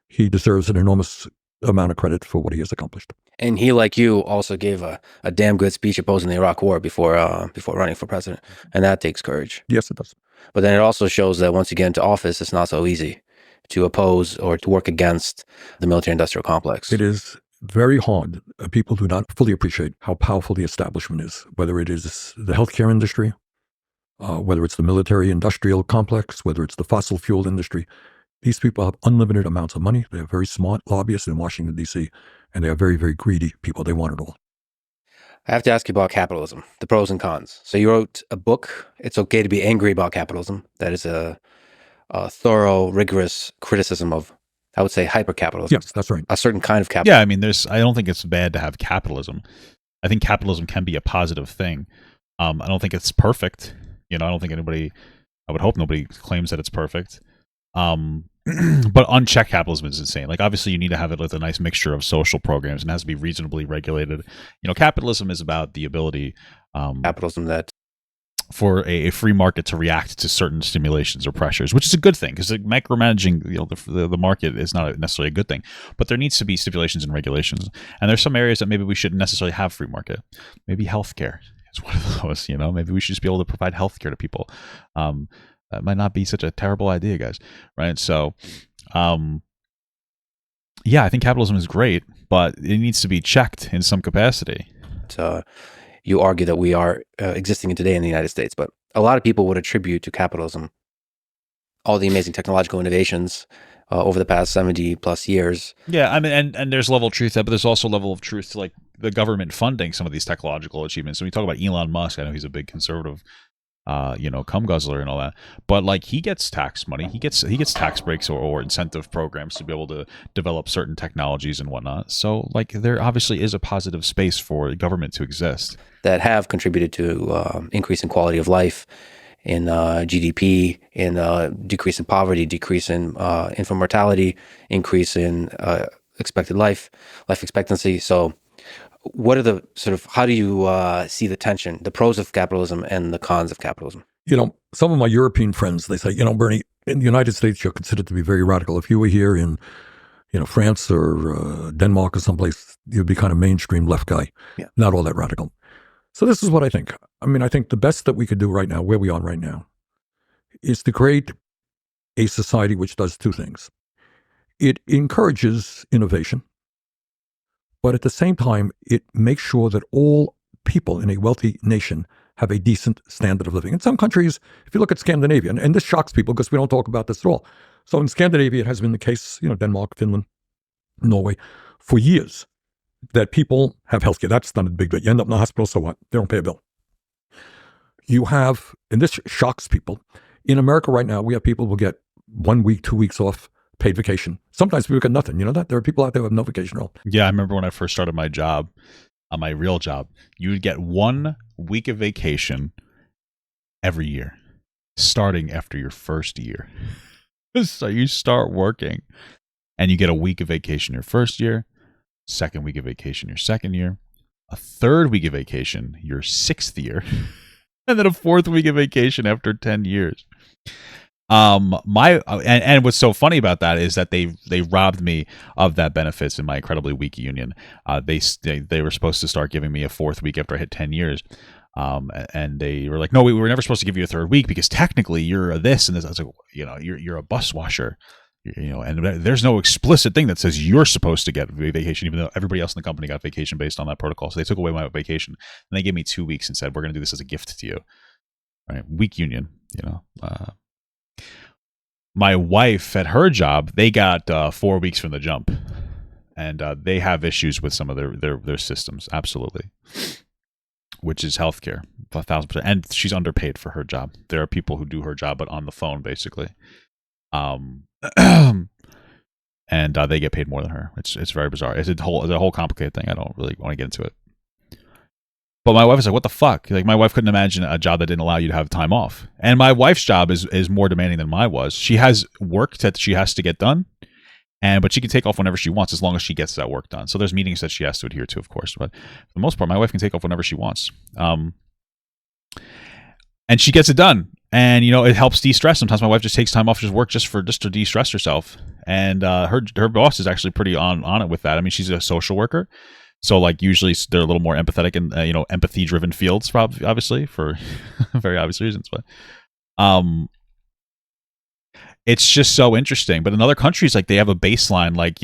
he deserves an enormous amount of credit for what he has accomplished. And he, like you, also gave a damn good speech opposing the Iraq War before running for president. And that takes courage. Yes, it does. But then it also shows that once you get into office, it's not so easy to oppose or to work against the military-industrial complex. It is very hard. People do not fully appreciate how powerful the establishment is, whether it is the healthcare industry, whether it's the military-industrial complex, whether it's the fossil fuel industry. These people have unlimited amounts of money. They are very smart lobbyists in Washington, D.C., and they are very, very greedy people. They want it all. I have to ask you about capitalism, the pros and cons. So you wrote a book, It's Okay to Be Angry About Capitalism. That is a thorough, rigorous criticism of, I would say, hyper-capitalism. Yes, that's right. A certain kind of capitalism. Yeah, I mean, I don't think it's bad to have capitalism. I think capitalism can be a positive thing. I don't think it's perfect. I don't think I would hope nobody claims that it's perfect. But unchecked capitalism is insane. Like, obviously you need to have it with a nice mixture of social programs and it has to be reasonably regulated. Capitalism is about the ability, capitalism that for a free market to react to certain stimulations or pressures, which is a good thing because micromanaging the market is not necessarily a good thing. But there needs to be stipulations and regulations. And there's some areas that maybe we shouldn't necessarily have free market. Maybe healthcare is one of those. Maybe we should just be able to provide healthcare to people. That might not be such a terrible idea, guys. Right? So, yeah, I think capitalism is great, but it needs to be checked in some capacity. You argue that we are existing today in the United States, but a lot of people would attribute to capitalism all the amazing technological innovations over the past 70 plus years. Yeah, I mean, and there's level of truth there, but there's also level of truth to like the government funding some of these technological achievements. So we talk about Elon Musk. I know he's a big conservative, cum guzzler and all that, but like he gets tax money, he gets tax breaks or incentive programs to be able to develop certain technologies and whatnot. So like there obviously is a positive space for government to exist that have contributed to increase in quality of life, in GDP, in decrease in poverty, decrease in infant mortality, increase in expected life expectancy. So what are the how do you see the tension, the pros of capitalism and the cons of capitalism? Some of my European friends, they say, Bernie, in the United States, you're considered to be very radical. If you were here in, France or Denmark or someplace, you'd be kind of mainstream left guy, not all that radical. So this is what I think. I mean, I think the best that we could do right now, where we are right now, is to create a society which does two things. It encourages innovation, but at the same time, it makes sure that all people in a wealthy nation have a decent standard of living. In some countries, if you look at Scandinavia, and this shocks people because we don't talk about this at all. So in Scandinavia, it has been the case, Denmark, Finland, Norway, for years, that people have healthcare. That's not a big deal. You end up in the hospital, so what? They don't pay a bill. You have, and this shocks people, in America right now, we have people who get 1 week, 2 weeks off paid vacation. Sometimes people get nothing. You know that? There are people out there who have no vacation at all. Yeah, I remember when I first started my job, my real job, you would get 1 week of vacation every year, starting after your first year. So you start working and you get a week of vacation your first year, second week of vacation your second year, a third week of vacation your sixth year, and then a fourth week of vacation after 10 years. And what's so funny about that is that they robbed me of that benefits in my incredibly weak union. They were supposed to start giving me a fourth week after I hit 10 years. And they were like, no, we were never supposed to give you a third week because technically you're a this and this. I was like, you're a bus washer, and there's no explicit thing that says you're supposed to get vacation, even though everybody else in the company got vacation based on that protocol. So they took away my vacation and they gave me 2 weeks and said, we're going to do this as a gift to you. Right? Weak union, my wife at her job, they got 4 weeks from the jump, and they have issues with some of their systems. Absolutely. Which is healthcare, 1,000%. And she's underpaid for her job. There are people who do her job, but on the phone, basically. And they get paid more than her. It's very bizarre. It's a whole complicated thing. I don't really want to get into it. But my wife was like, what the fuck? Like, my wife couldn't imagine a job that didn't allow you to have time off. And my wife's job is more demanding than mine was. She has work that she has to get done. But she can take off whenever she wants as long as she gets that work done. So there's meetings that she has to adhere to, of course. But for the most part, my wife can take off whenever she wants. And she gets it done. And, it helps de-stress. Sometimes my wife just takes time off work just to de-stress herself. And her boss is actually pretty on it with that. I mean, she's a social worker. So, like, usually they're a little more empathetic and, empathy-driven fields, probably, obviously, for very obvious reasons. But it's just so interesting. But in other countries, like, they have a baseline, like,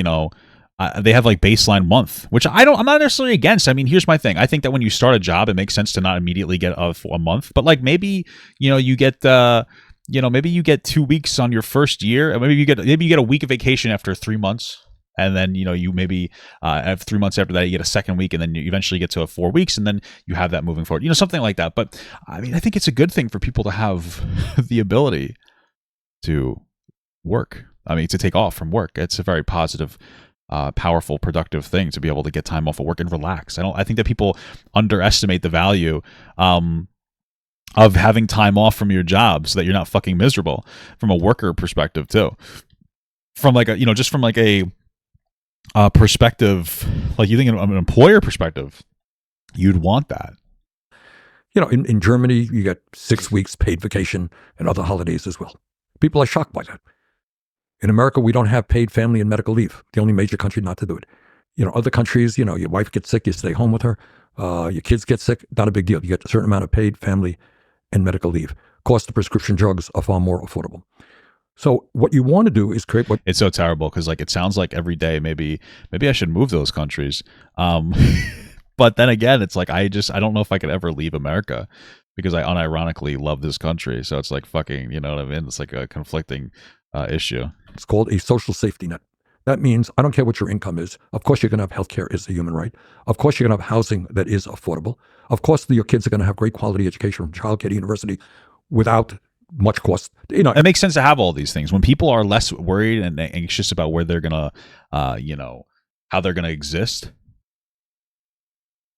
they have like baseline month, which I'm not necessarily against. I mean, here's my thing. I think that when you start a job, it makes sense to not immediately get a month, but like maybe, you get, maybe you get 2 weeks on your first year, or maybe you get a week of vacation after 3 months. And then, you maybe have 3 months after that, you get a second week, and then you eventually get to 4 weeks, and then you have that moving forward, something like that. But I mean, I think it's a good thing for people to have the ability to work. I mean, to take off from work. It's a very positive, powerful, productive thing to be able to get time off of work and relax. I think that people underestimate the value of having time off from your job so that you're not fucking miserable from a worker perspective too. From like a, just from like a perspective, like you think of an employer perspective, you'd want that. In Germany, you get 6 weeks paid vacation and other holidays as well. People are shocked by that. In America, we don't have paid family and medical leave. The only major country not to do it. Other countries, your wife gets sick, you stay home with her. Your kids get sick, not a big deal. You get a certain amount of paid family and medical leave. Cost of prescription drugs are far more affordable. So what you want to do is create what... It's so terrible because like it sounds like every day maybe I should move those countries. But then again, it's like I don't know if I could ever leave America because I unironically love this country. So it's like fucking, you know what I mean? It's like a conflicting issue. It's called a social safety net. That means I don't care what your income is. Of course, you're going to have healthcare as a human right. Of course, you're going to have housing that is affordable. Of course, your kids are going to have great quality education from childcare to university without much cost. It makes sense to have all these things when people are less worried and anxious about where they're going to, how they're going to exist.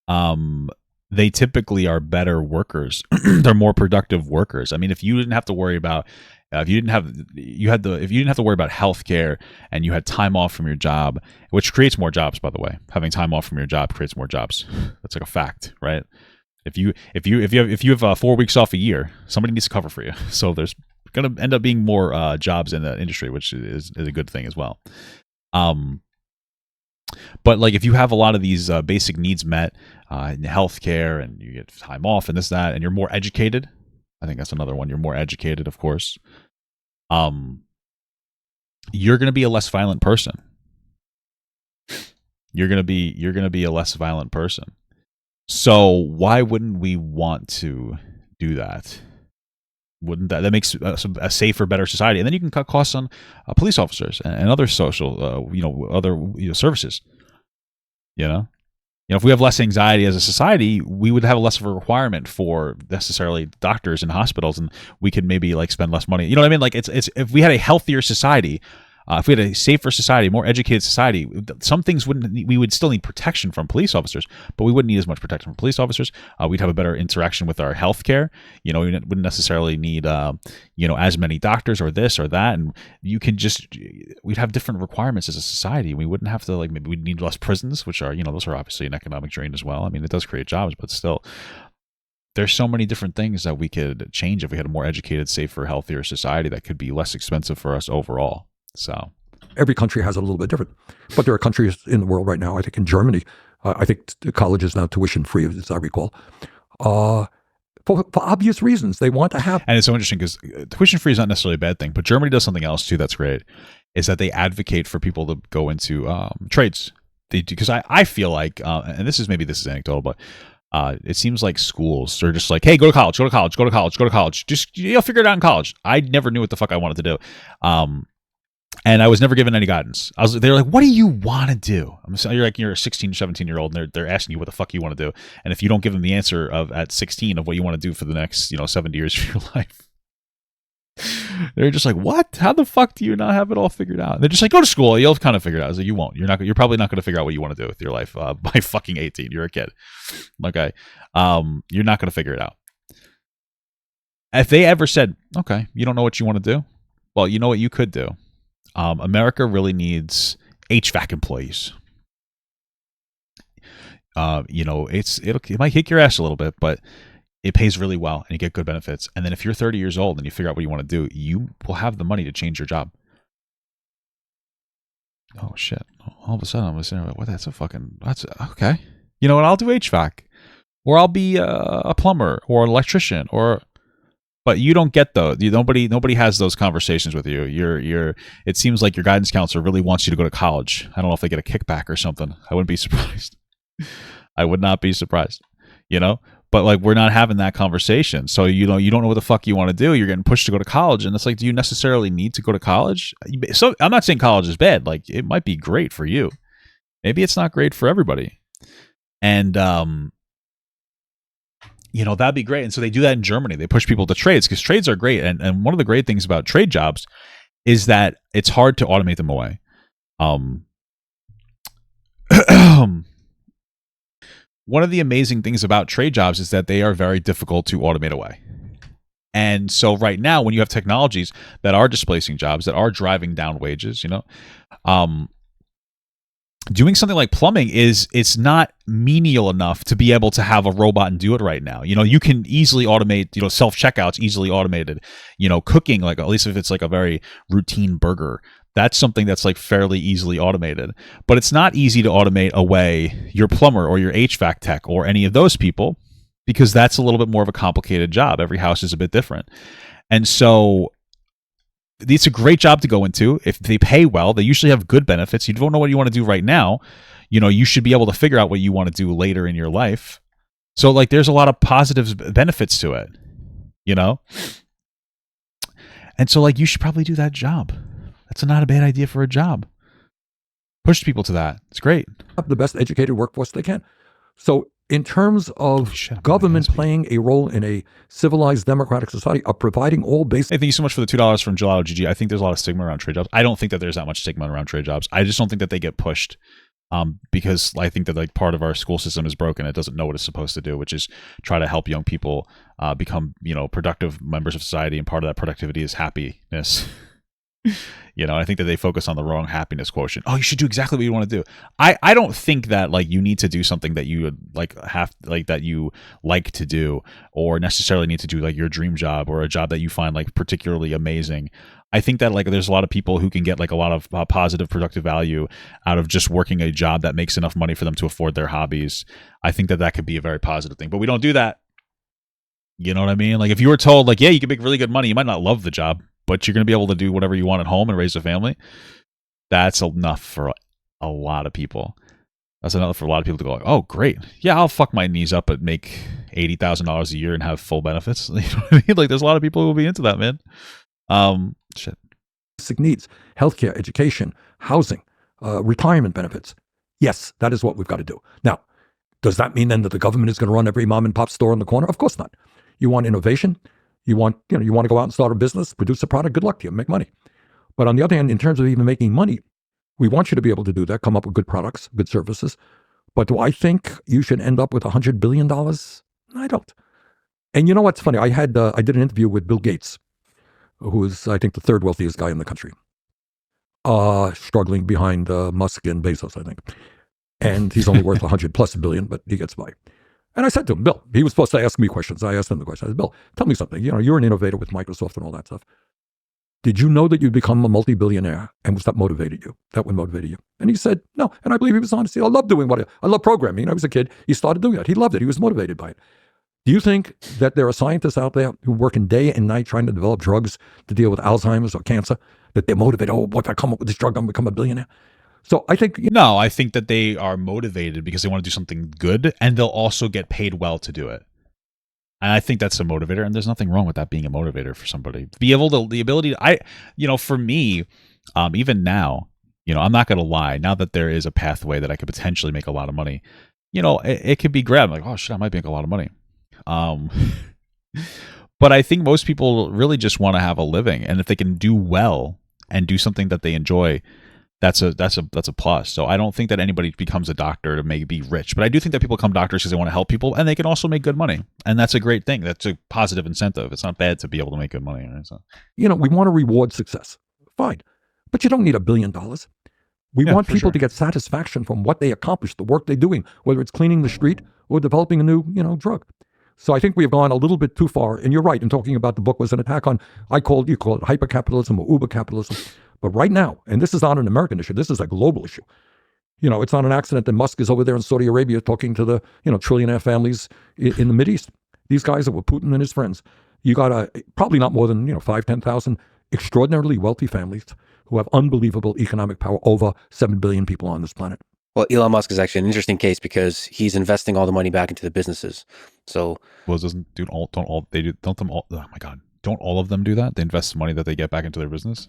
They typically are better workers. They're more productive workers. I mean, if you didn't have to worry about, if you didn't have to worry about healthcare and you had time off from your job, which creates more jobs, by the way, having time off from your job creates more jobs. That's like a fact, right? If you have 4 weeks off a year, somebody needs to cover for you. So there's going to end up being more jobs in that industry, which is a good thing as well. But like if you have a lot of these basic needs met in healthcare and you get time off and this, that, and you're more educated, I think that's another one. You're more educated, of course. You're going to be a less violent person. You're going to be a less violent person. So why wouldn't we want to do that? Wouldn't that makes a safer, better society? And then you can cut costs on police officers and other social, other services. If we have less anxiety as a society, we would have less of a requirement for necessarily doctors in hospitals, and we could maybe like spend less money. You know what I mean? Like it's if we had a healthier society, if we had a safer society, more educated society, some things we would still need protection from police officers, but we wouldn't need as much protection from police officers. We'd have a better interaction with our healthcare. We wouldn't necessarily need, as many doctors or this or that. And we'd have different requirements as a society. We wouldn't have to maybe we'd need less prisons, which are, those are obviously an economic drain as well. I mean, it does create jobs, but still, there's so many different things that we could change if we had a more educated, safer, healthier society that could be less expensive for us overall. So every country has a little bit different, but there are countries in the world right now. I think in Germany, I think college is now tuition free, as I recall, for obvious reasons. They want to have, and it's so interesting because tuition free is not necessarily a bad thing, but Germany does something else too that's great. Is that they advocate for people to go into trades? They do because I feel like, and this is anecdotal, but it seems like schools are just like, hey, go to college, go to college, go to college, go to college. Just you'll figure it out in college. I never knew what the fuck I wanted to do. And I was never given any guidance. They're like, what do you want to do? You're a 16, 17-year-old, and they're asking you what the fuck you want to do. And if you don't give them the answer at 16 of what you want to do for the next, 70 years of your life, they're just like, what? How the fuck do you not have it all figured out? And they're just like, go to school. You'll kind of figure it out. I was like, you won't. You're probably not going to figure out what you want to do with your life by fucking 18. You're a kid. Okay. You're not going to figure it out. If they ever said, okay, you don't know what you want to do? Well, you know what you could do? America really needs HVAC employees. It might kick your ass a little bit, but it pays really well and you get good benefits. And then if you're 30 years old and you figure out what you want to do, you will have the money to change your job. Oh shit! All of a sudden I'm listening. What? That's okay. You know what? I'll do HVAC, or I'll be a plumber or an electrician, but you don't get those. Nobody has those conversations with you. It seems like your guidance counselor really wants you to go to college. I don't know if they get a kickback or something. I wouldn't be surprised. I would not be surprised. But like, we're not having that conversation. So you don't know what the fuck you want to do. You're getting pushed to go to college, and it's like, do you necessarily need to go to college? So I'm not saying college is bad. Like, it might be great for you. Maybe it's not great for everybody. And that'd be great. And so they do that in Germany. They push people to trades because trades are great. And one of the great things about trade jobs is that it's hard to automate them away. One of the amazing things about trade jobs is that they are very difficult to automate away. And so right now, when you have technologies that are displacing jobs, that are driving down wages, doing something like plumbing it's not menial enough to be able to have a robot and do it right now. You can easily automate, self-checkouts easily automated, cooking, like at least if it's like a very routine burger, that's something that's like fairly easily automated. But it's not easy to automate away your plumber or your HVAC tech or any of those people, because that's a little bit more of a complicated job. Every house is a bit different. And so it's a great job to go into. If they pay well, they usually have good benefits. You don't know what you want to do right now. You should be able to figure out what you want to do later in your life. So like, there's a lot of positive benefits to it, And so like, you should probably do that job. That's not a bad idea for a job. Push people to that. It's great. The best educated workforce they can. So in terms of government playing a role in a civilized democratic society of providing all basic... Hey, thank you so much for the $2 from Gelato GG. I think there's a lot of stigma around trade jobs. I don't think that there's that much stigma around trade jobs. I just don't think that they get pushed because I think that like part of our school system is broken. It doesn't know what it's supposed to do, which is try to help young people become, productive members of society. And part of that productivity is happiness. I think that they focus on the wrong happiness quotient. Oh, you should do exactly what you want to do. I don't think that like you need to do something that you would that you like to do, or necessarily need to do like your dream job or a job that you find like particularly amazing. I think that like there's a lot of people who can get like a lot of positive productive value out of just working a job that makes enough money for them to afford their hobbies. I think that could be a very positive thing, but we don't do that. You know what I mean? Like if you were told like, yeah, you can make really good money, you might not love the job, but you're going to be able to do whatever you want at home and raise a family. That's enough for a lot of people. That's enough for a lot of people to go, oh, great. Yeah, I'll fuck my knees up and make $80,000 a year and have full benefits. You know what I mean? Like there's a lot of people who will be into that, man. Shit. Basic needs, healthcare, education, housing, retirement benefits. Yes, that is what we've got to do. Now, does that mean then that the government is going to run every mom and pop store in the corner? Of course not. You want innovation? You want to go out and start a business, produce a product, good luck to you, make money. But on the other hand, in terms of even making money, we want you to be able to do that, come up with good products, good services. But do I think you should end up with $100 billion? I don't. And you know what's funny? I did an interview with Bill Gates, who is, I think, the third wealthiest guy in the country, struggling behind Musk and Bezos, I think. And he's only worth $100+ billion, but he gets by. And I said to him, Bill, he was supposed to ask me questions. I asked him the question. I said, Bill, tell me something. You're an innovator with Microsoft and all that stuff. Did you know that you'd become a multi-billionaire? And was that motivated you? That would motivate you? And he said, no. And I believe he was honest. I love doing I love programming. I was a kid. He started doing that. He loved it. He was motivated by it. Do you think that there are scientists out there who work in day and night trying to develop drugs to deal with Alzheimer's or cancer, that they're motivated? Oh, if I come up with this drug, I'm going to become a billionaire. So I think... No, I think that they are motivated because they want to do something good, and they'll also get paid well to do it. And I think that's a motivator, and there's nothing wrong with that being a motivator for somebody. The ability to, for me, even now, I'm not going to lie, now that there is a pathway that I could potentially make a lot of money, it could be great. I'm like, oh shit, I might make a lot of money. But I think most people really just want to have a living, and if they can do well and do something that they enjoy, that's a plus. So I don't think that anybody becomes a doctor to maybe be rich, but I do think that people become doctors because they want to help people, and they can also make good money, and that's a great thing. That's a positive incentive. It's not bad to be able to make good money. Right? So. We want to reward success. Fine. But you don't need $1 billion. We Yeah, want for people sure. to get satisfaction from what they accomplish, the work they're doing, whether it's cleaning the street or developing a new, drug. So I think we have gone a little bit too far. And you're right in talking about the book was an attack on, you call it hypercapitalism or uber capitalism. But right now, and this is not an American issue, this is a global issue. It's not an accident that Musk is over there in Saudi Arabia talking to the, trillionaire families in the Mideast. These guys that were Putin and his friends. You got probably not more than, 5,000, 10,000 extraordinarily wealthy families who have unbelievable economic power, over 7 billion people on this planet. Well, Elon Musk is actually an interesting case because he's investing all the money back into the businesses. So, Well, don't all of them do that? They invest the money that they get back into their business?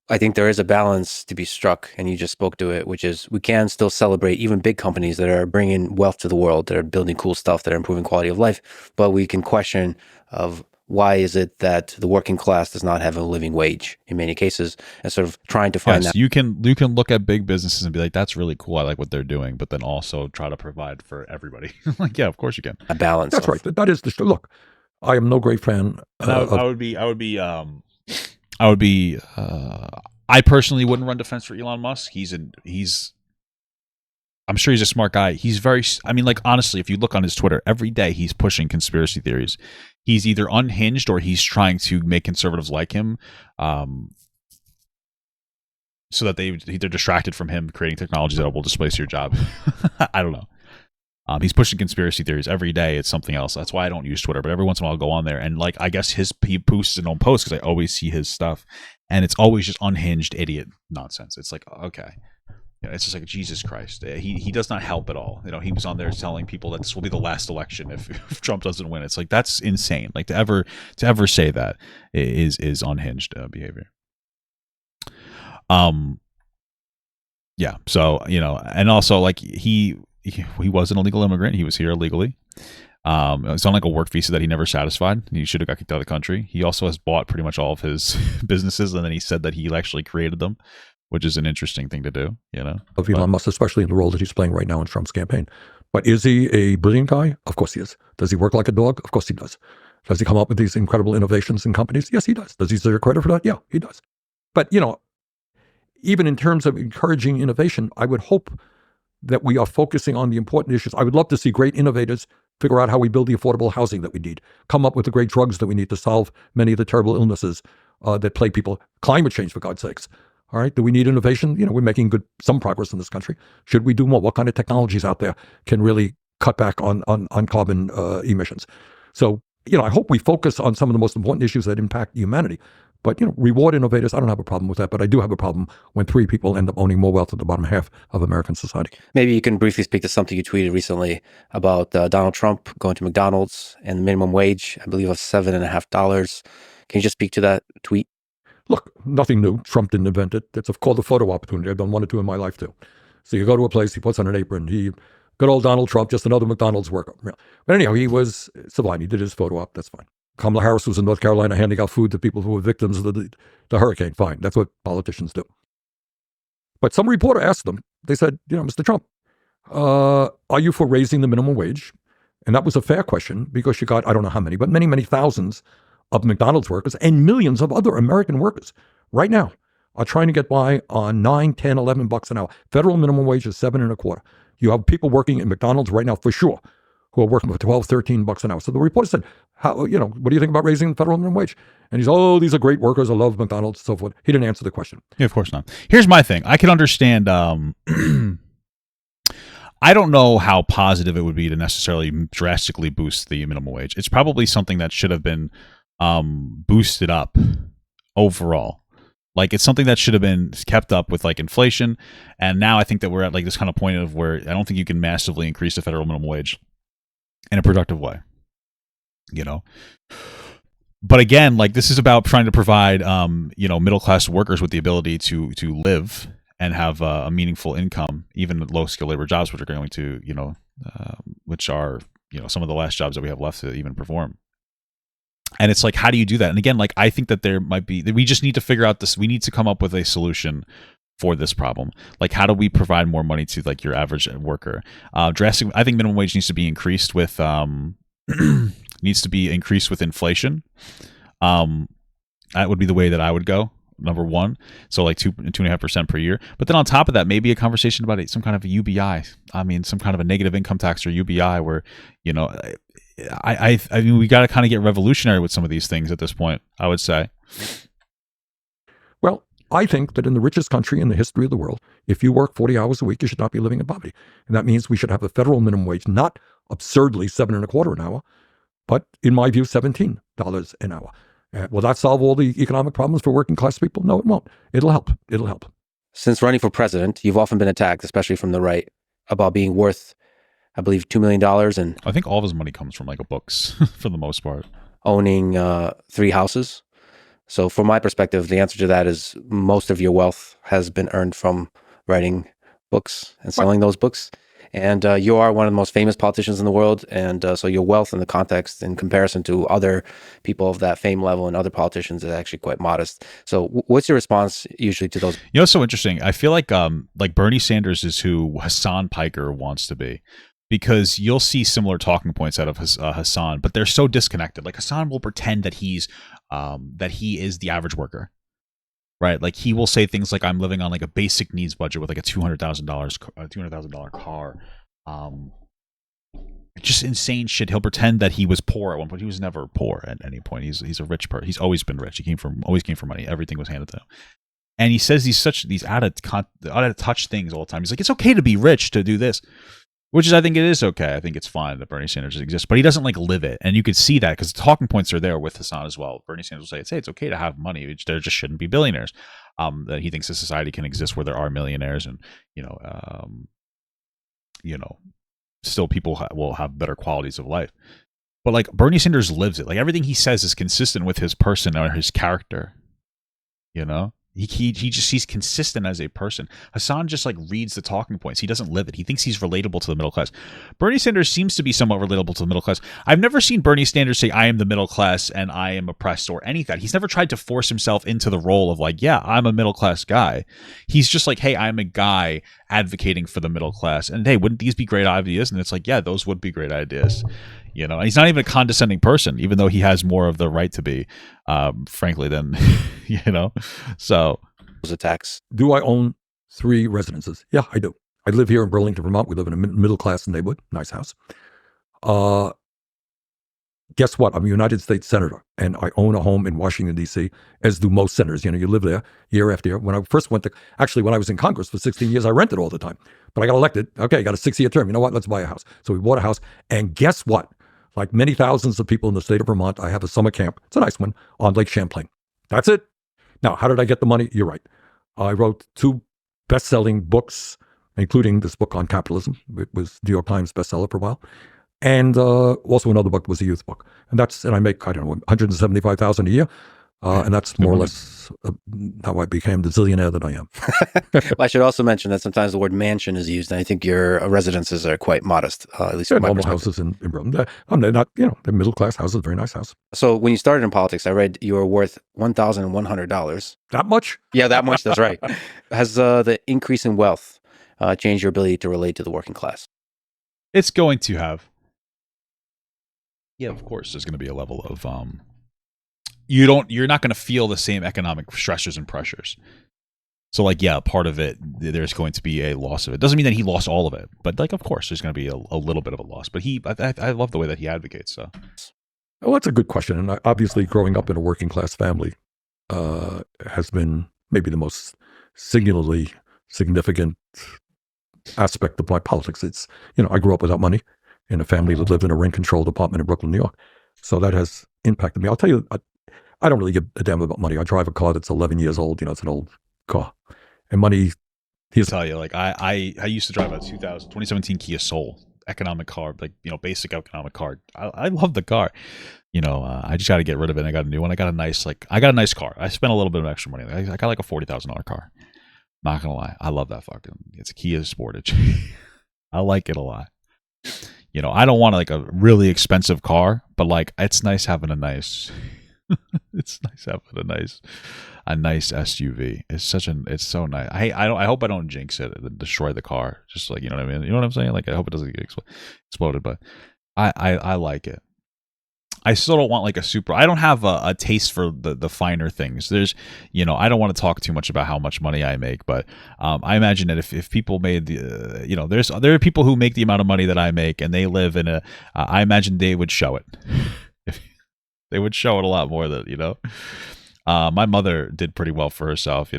I think there is a balance to be struck, and you just spoke to it, which is we can still celebrate even big companies that are bringing wealth to the world, that are building cool stuff, that are improving quality of life. But we can question of why is it that the working class does not have a living wage in many cases, and sort of trying to find that. You can look at big businesses and be like, that's really cool, I like what they're doing, but then also try to provide for everybody. Like, yeah, of course you can. A balance. That's right. That is the look. I am no great fan. I personally wouldn't run defense for Elon Musk. I'm sure he's a smart guy. Honestly, if you look on his Twitter, every day he's pushing conspiracy theories. He's either unhinged or he's trying to make conservatives like him, so that they're distracted from him creating technologies that will displace your job. I don't know. He's pushing conspiracy theories every day. It's something else. That's why I don't use Twitter. But every once in a while, I'll go on there and I guess he posts his own posts because I always see his stuff, and it's always just unhinged idiot nonsense. It's like, okay. It's just like, Jesus Christ. He does not help at all. He was on there telling people that this will be the last election if Trump doesn't win. It's like, that's insane. Like to ever say that is unhinged behavior. Yeah. So, and also he was an illegal immigrant. He was here illegally. It's on a work visa that he never satisfied. He should have got kicked out of the country. He also has bought pretty much all of his businesses, and then he said that he actually created them, which is an interesting thing to do, Of Elon Musk, especially in the role that he's playing right now in Trump's campaign. But is he a brilliant guy? Of course he is. Does he work like a dog? Of course he does. Does he come up with these incredible innovations in companies? Yes, he does. Does he deserve credit for that? Yeah, he does. But, even in terms of encouraging innovation, I would hope that we are focusing on the important issues. I would love to see great innovators figure out how we build the affordable housing that we need, come up with the great drugs that we need to solve many of the terrible illnesses that plague people. Climate change, for God's sakes. All right. Do we need innovation? We're making some progress in this country. Should we do more? What kind of technologies out there can really cut back on carbon emissions? So, I hope we focus on some of the most important issues that impact humanity. But, reward innovators. I don't have a problem with that. But I do have a problem when 3 people end up owning more wealth than the bottom half of American society. Maybe you can briefly speak to something you tweeted recently about Donald Trump going to McDonald's and the minimum wage, I believe, of $7.50. Can you just speak to that tweet? Look, nothing new. Trump didn't invent it. It's called a photo opportunity. I've done 1 or 2 in my life, too. So you go to a place, he puts on an apron. Good old Donald Trump, just another McDonald's worker. Yeah. But anyhow, he was sublime. He did his photo op. That's fine. Kamala Harris was in North Carolina handing out food to people who were victims of the hurricane. Fine. That's what politicians do. But some reporter asked them, they said, Mr. Trump, are you for raising the minimum wage? And that was a fair question because you got, I don't know how many, but many, many thousands of McDonald's workers and millions of other American workers right now are trying to get by on $9, $10, $11 an hour. Federal minimum wage is $7.25. You have people working in McDonald's right now for sure who are working for $12, $13 an hour. So the reporter said, what do you think about raising the federal minimum wage? And he's, these are great workers. I love McDonald's, so forth. He didn't answer the question. Yeah, of course not. Here's my thing. I can understand. I don't know how positive it would be to necessarily drastically boost the minimum wage. It's probably something that should have been boosted up overall. It's something that should have been kept up with inflation. And now I think that we're at this kind of point of where I don't think you can massively increase the federal minimum wage in a productive way, But again, this is about trying to provide, middle-class workers with the ability to live and have a meaningful income, even with low-skilled labor jobs, which are going to, which are, some of the last jobs that we have left to even perform. And it's how do you do that? And again, I think that we just need to figure out this. We need to come up with a solution for this problem. How do we provide more money to your average worker? I think minimum wage needs to be increased with inflation. That would be the way that I would go. number one. So like 2.5% per year. But then on top of that, maybe a conversation about some kind of a UBI. I mean, some kind of a negative income tax or UBI where, you know, I mean, we got to kind of get revolutionary with some of these things at this point, I would say. Well, I think that in the richest country in the history of the world, if you work 40 hours a week, you should not be living in poverty. And that means we should have a federal minimum wage, not absurdly $7.25 an hour, but in my view, $17 an hour. Will that solve all the economic problems for working class people? No, it won't. It'll help. It'll help. Since running for president, you've often been attacked, especially from the right, about being worth, I believe, $2 million and I think all of his money comes from like books for the most part. owning 3 houses. So from my perspective, the answer to that is most of your wealth has been earned from writing books and selling those books. And you are one of the most famous politicians in the world. And so your wealth in the context in comparison to other people of that fame level and other politicians is actually quite modest. So what's your response usually to those? You know, it's so interesting. I feel like Bernie Sanders is who Hassan Piker wants to be, because you'll see similar talking points out of Hassan, but they're so disconnected. Like Hassan will pretend that he is the average worker, right? Like he will say things like, "I'm living on like a basic needs budget with like a $200,000 car," just insane shit. He'll pretend that he was poor at one point. He was never poor at any point. He's a rich person. He's always been rich. He always came from money. Everything was handed to him. And he says these out of touch things all the time. He's like, it's okay to be rich, to do this. Which is, I think it is okay. I think it's fine that Bernie Sanders exists, but he doesn't like live it. And you could see that because the talking points are there with Hassan as well. Bernie Sanders will say, it's okay to have money. There just shouldn't be billionaires. That he thinks a society can exist where there are millionaires and, still people will have better qualities of life. But like Bernie Sanders lives it. Like everything he says is consistent with his person or his character, you know? He's consistent as a person. Hassan just like reads the talking points. He doesn't live it. He thinks he's relatable to the middle class. Bernie Sanders seems to be somewhat relatable to the middle class. I've never seen Bernie Sanders say, I am the middle class and I am oppressed or any of that. He's never tried to force himself into the role of like, yeah, I'm a middle class guy. He's just like, hey, I'm a guy advocating for the middle class. And hey, wouldn't these be great ideas? And it's like, yeah, those would be great ideas. You know, and he's not even a condescending person, even though he has more of the right to be, frankly, than, so. Those attacks. Do I own 3 residences? Yeah, I do. I live here in Burlington, Vermont. We live in a middle-class neighborhood. Nice house. Guess what? I'm a United States Senator, and I own a home in Washington, D.C., as do most senators. You live there year after year. When I first when I was in Congress for 16 years, I rented all the time. But I got elected. Okay, I got a 6-year term. You know what? Let's buy a house. So we bought a house. And guess what? Like many thousands of people in the state of Vermont, I have a summer camp. It's a nice one on Lake Champlain. That's it. Now, how did I get the money? You're right. I wrote 2 best-selling books, including this book on capitalism. It was New York Times bestseller for a while. And also another book was a youth book. And I make, I don't know, $175,000 a year. And that's more or less how I became the zillionaire that I am. Well, I should also mention that sometimes the word mansion is used, and I think your residences are quite modest, at least from my normal perspective. houses in Brooklyn. They're not, they're middle-class houses, very nice house. So when you started in politics, I read you were worth $1,100. That much? Yeah, that much. That's right. Has the increase in wealth changed your ability to relate to the working class? It's going to have. Yeah, of course, there's going to be a level of you're not going to feel the same economic stressors and pressures. So like, yeah, part of it, there's going to be a loss of it. Doesn't mean that he lost all of it, but like, of course, there's going to be a little bit of a loss. But I love the way that he advocates. So, well, that's a good question. And obviously, growing up in a working class family has been maybe the most singularly significant aspect of my politics. It's I grew up without money in a family that lived in a rent-controlled apartment in Brooklyn, New York. So that has impacted me. I'll tell you, I don't really give a damn about money. I drive a car that's 11 years old. It's an old car. And money, I'll tell you, like I used to drive a 2017 Kia Soul, economic car, like, basic economic car. I love the car. I just got to get rid of it. I got a new one. I got a nice car. I spent a little bit of extra money. I got like a $40,000 car. Not going to lie. I love that it's a Kia Sportage. I like it a lot. I don't want like a really expensive car, but like it's nice having a nice a nice SUV. It's so nice. I hope I don't jinx it and destroy the car. Just like, you know what I mean? You know what I'm saying? Like I hope it doesn't get exploded, but I like it. I still don't want like a super. I don't have a taste for the finer things. There's, I don't want to talk too much about how much money I make, but I imagine that if people made the, there are people who make the amount of money that I make, and they live in a. I imagine they would show it. They would show it a lot more than My mother did pretty well for herself,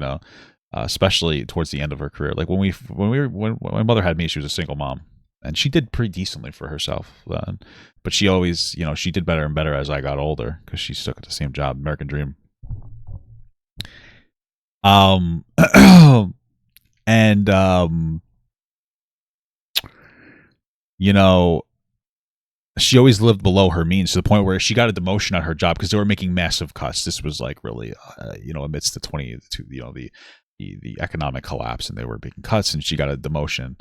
especially towards the end of her career. Like when my mother had me, she was a single mom. And she did pretty decently for herself. But she always, she did better and better as I got older because she stuck at the same job, American Dream. And, she always lived below her means to the point where she got a demotion at her job because they were making massive cuts. This was like really, amidst the economic collapse, and they were making cuts, and she got a demotion.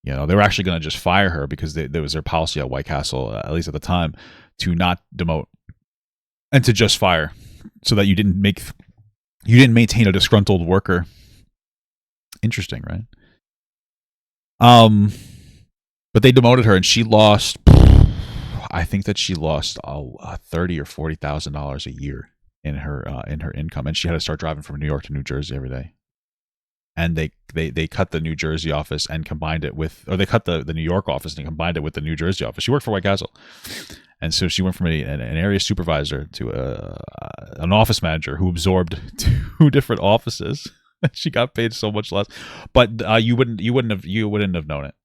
They were actually going to just fire her because there was their policy at White Castle, at least at the time, to not demote and to just fire, so that you didn't maintain a disgruntled worker. Interesting, right? But they demoted her, and she lost. I think that she lost $30,000 or $40,000 a year in her income, and she had to start driving from New York to New Jersey every day. And they cut the New Jersey office and combined it with, or they cut the New York office and combined it with the New Jersey office. She worked for White Castle. And so she went from an area supervisor to an office manager who absorbed 2 different offices. She got paid so much less, but you wouldn't have known it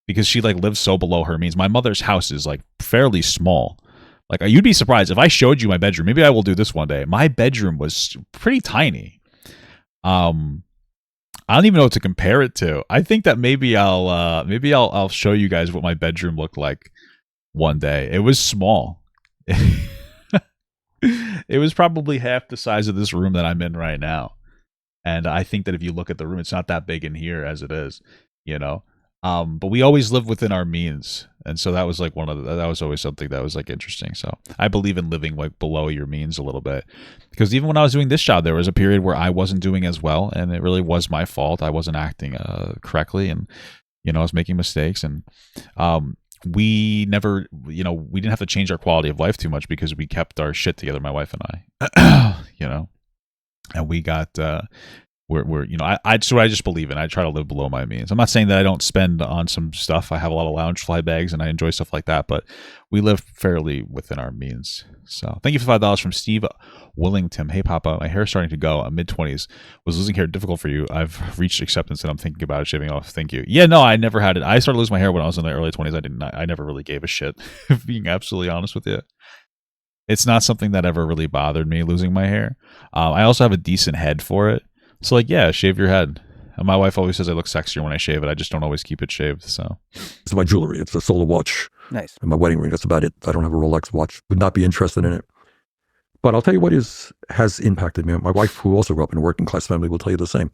because she like lived so below her means. My mother's house is like fairly small. Like you'd be surprised if I showed you my bedroom. Maybe I will do this one day. My bedroom was pretty tiny. I don't even know what to compare it to. I think that maybe I'll show you guys what my bedroom looked like one day. It was small. It was probably half the size of this room that I'm in right now. And I think that if you look at the room, it's not that big in here as it is, but we always lived within our means. And so that was like that was always something that was like interesting. So I believe in living like below your means a little bit, because even when I was doing this job, there was a period where I wasn't doing as well, and it really was my fault. I wasn't acting correctly, and I was making mistakes, and we never, we didn't have to change our quality of life too much because we kept our shit together, my wife and I, and we got that's what I just believe in. I try to live below my means. I'm not saying that I don't spend on some stuff. I have a lot of lounge fly bags and I enjoy stuff like that, but we live fairly within our means. So thank you for $5 from Steve Willington. Hey Papa, my hair is starting to go. I'm mid-20s. Was losing hair difficult for you? I've reached acceptance and I'm thinking about it, shaving off. Thank you. Yeah, no, I never had it. I started losing my hair when I was in the early 20s. I never really gave a shit, being absolutely honest with you. It's not something that ever really bothered me, losing my hair. I also have a decent head for it. So like, yeah, shave your head. And my wife always says I look sexier when I shave it. I just don't always keep it shaved. So it's my jewelry. It's a solar watch. Nice. And my wedding ring. That's about it. I don't have a Rolex watch. Would not be interested in it. But I'll tell you what has impacted me. My wife, who also grew up in a working class family, will tell you the same.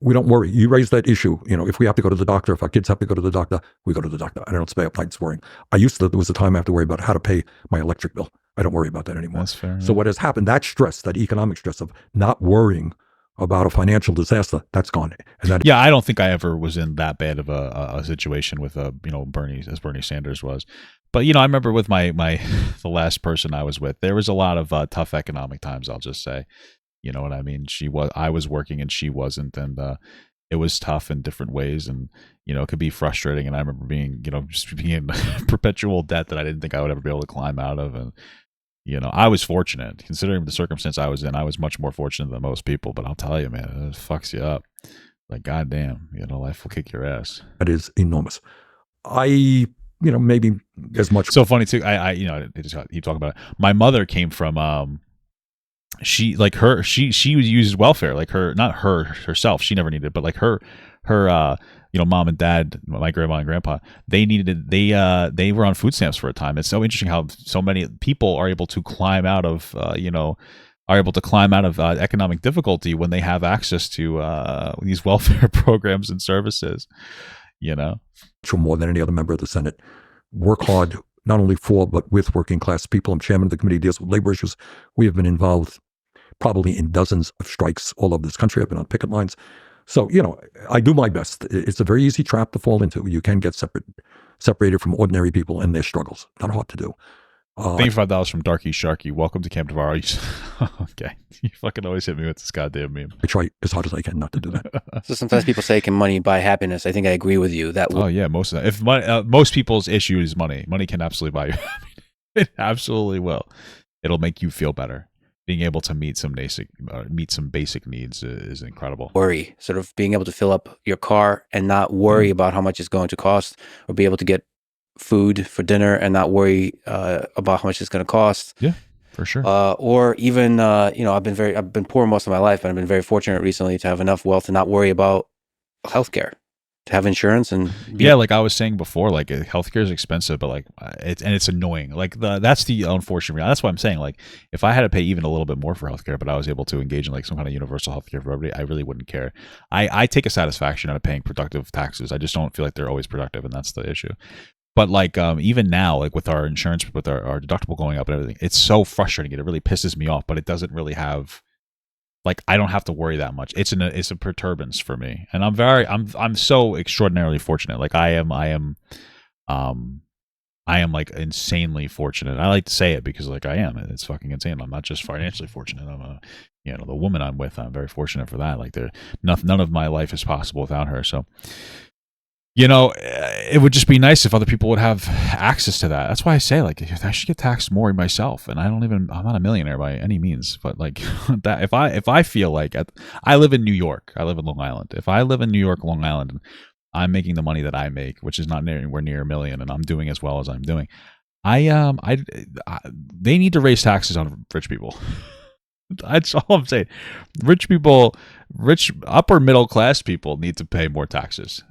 We don't worry. You raise that issue. If we have to go to the doctor, if our kids have to go to the doctor, we go to the doctor. I don't stay up nights worrying. There was a time I have to worry about how to pay my electric bill. I don't worry about that anymore. That's fair. So what has happened, that stress, that economic stress of not worrying about a financial disaster, that's gone. And I don't think I ever was in that bad of a situation with Bernie Sanders was. But I remember with my the last person I was with, there was a lot of tough economic times. I'll just say, you know what I mean. I was working and she wasn't, and it was tough in different ways, and it could be frustrating. And I remember being just being in perpetual debt that I didn't think I would ever be able to climb out of, and I was fortunate considering the circumstance I was in. I was much more fortunate than most people, but I'll tell you, man, it fucks you up. Like, goddamn, life will kick your ass. That is enormous. Maybe as much. So funny too. You talk about it. My mother came from, she used welfare, like not herself. She never needed it, but like her, mom and dad, my grandma and grandpa, they were on food stamps for a time. It's so interesting how so many people are able to climb out of, economic difficulty when they have access to these welfare programs and services, More than any other member of the Senate. Work hard, not only for, but with working class people. I'm chairman of the committee that deals with labor issues. We have been involved probably in dozens of strikes all over this country. I've been on picket lines. So, I do my best. It's a very easy trap to fall into. You can get separated from ordinary people and their struggles. Not hard to do. Thank you for $5 from Darky Sharky. Welcome to Camp Navarro. Okay. You fucking always hit me with this goddamn meme. I try as hard as I can not to do that. So sometimes people say, can money buy happiness? I think I agree with you. That Oh, yeah, most of that. If money, most people's issue is money. Money can absolutely buy you happiness. It absolutely will. It'll make you feel better. Being able to meet some basic needs is incredible. worry, sort of being able to fill up your car and not worry about how much it's going to cost, or be able to get food for dinner and not worry about how much it's going to cost. Yeah, for sure. Or even, you know, I've been poor most of my life, but I've been very fortunate recently to have enough wealth to not worry about healthcare, to have insurance and yeah, like I was saying before, like healthcare is expensive, but like it's annoying. Like that's the unfortunate reality. That's why I'm saying, like, if I had to pay even a little bit more for healthcare, but I was able to engage in like some kind of universal healthcare for everybody, I really wouldn't care. I take a satisfaction out of paying productive taxes. I just don't feel like they're always productive, and that's the issue. But like even now, like with our insurance, with our deductible going up and everything, it's so frustrating. It really pisses me off, but it doesn't really have, like, I don't have to worry that much. It's a perturbance for me, and I'm so extraordinarily fortunate. Like I am like insanely fortunate. I like to say it because like I am. It's fucking insane. I'm not just financially fortunate. I'm the woman I'm with, I'm very fortunate for that. Like none of my life is possible without her. So, it would just be nice if other people would have access to that. That's why I say, like, I should get taxed more myself. And I'm not a millionaire by any means, but like that, if I feel like I live in New York, I live in Long Island. If I live in New York, Long Island, and I'm making the money that I make, which is not anywhere near $1 million, and I'm doing as well as I'm doing, they need to raise taxes on rich people. That's all I'm saying. Rich upper middle class people need to pay more taxes.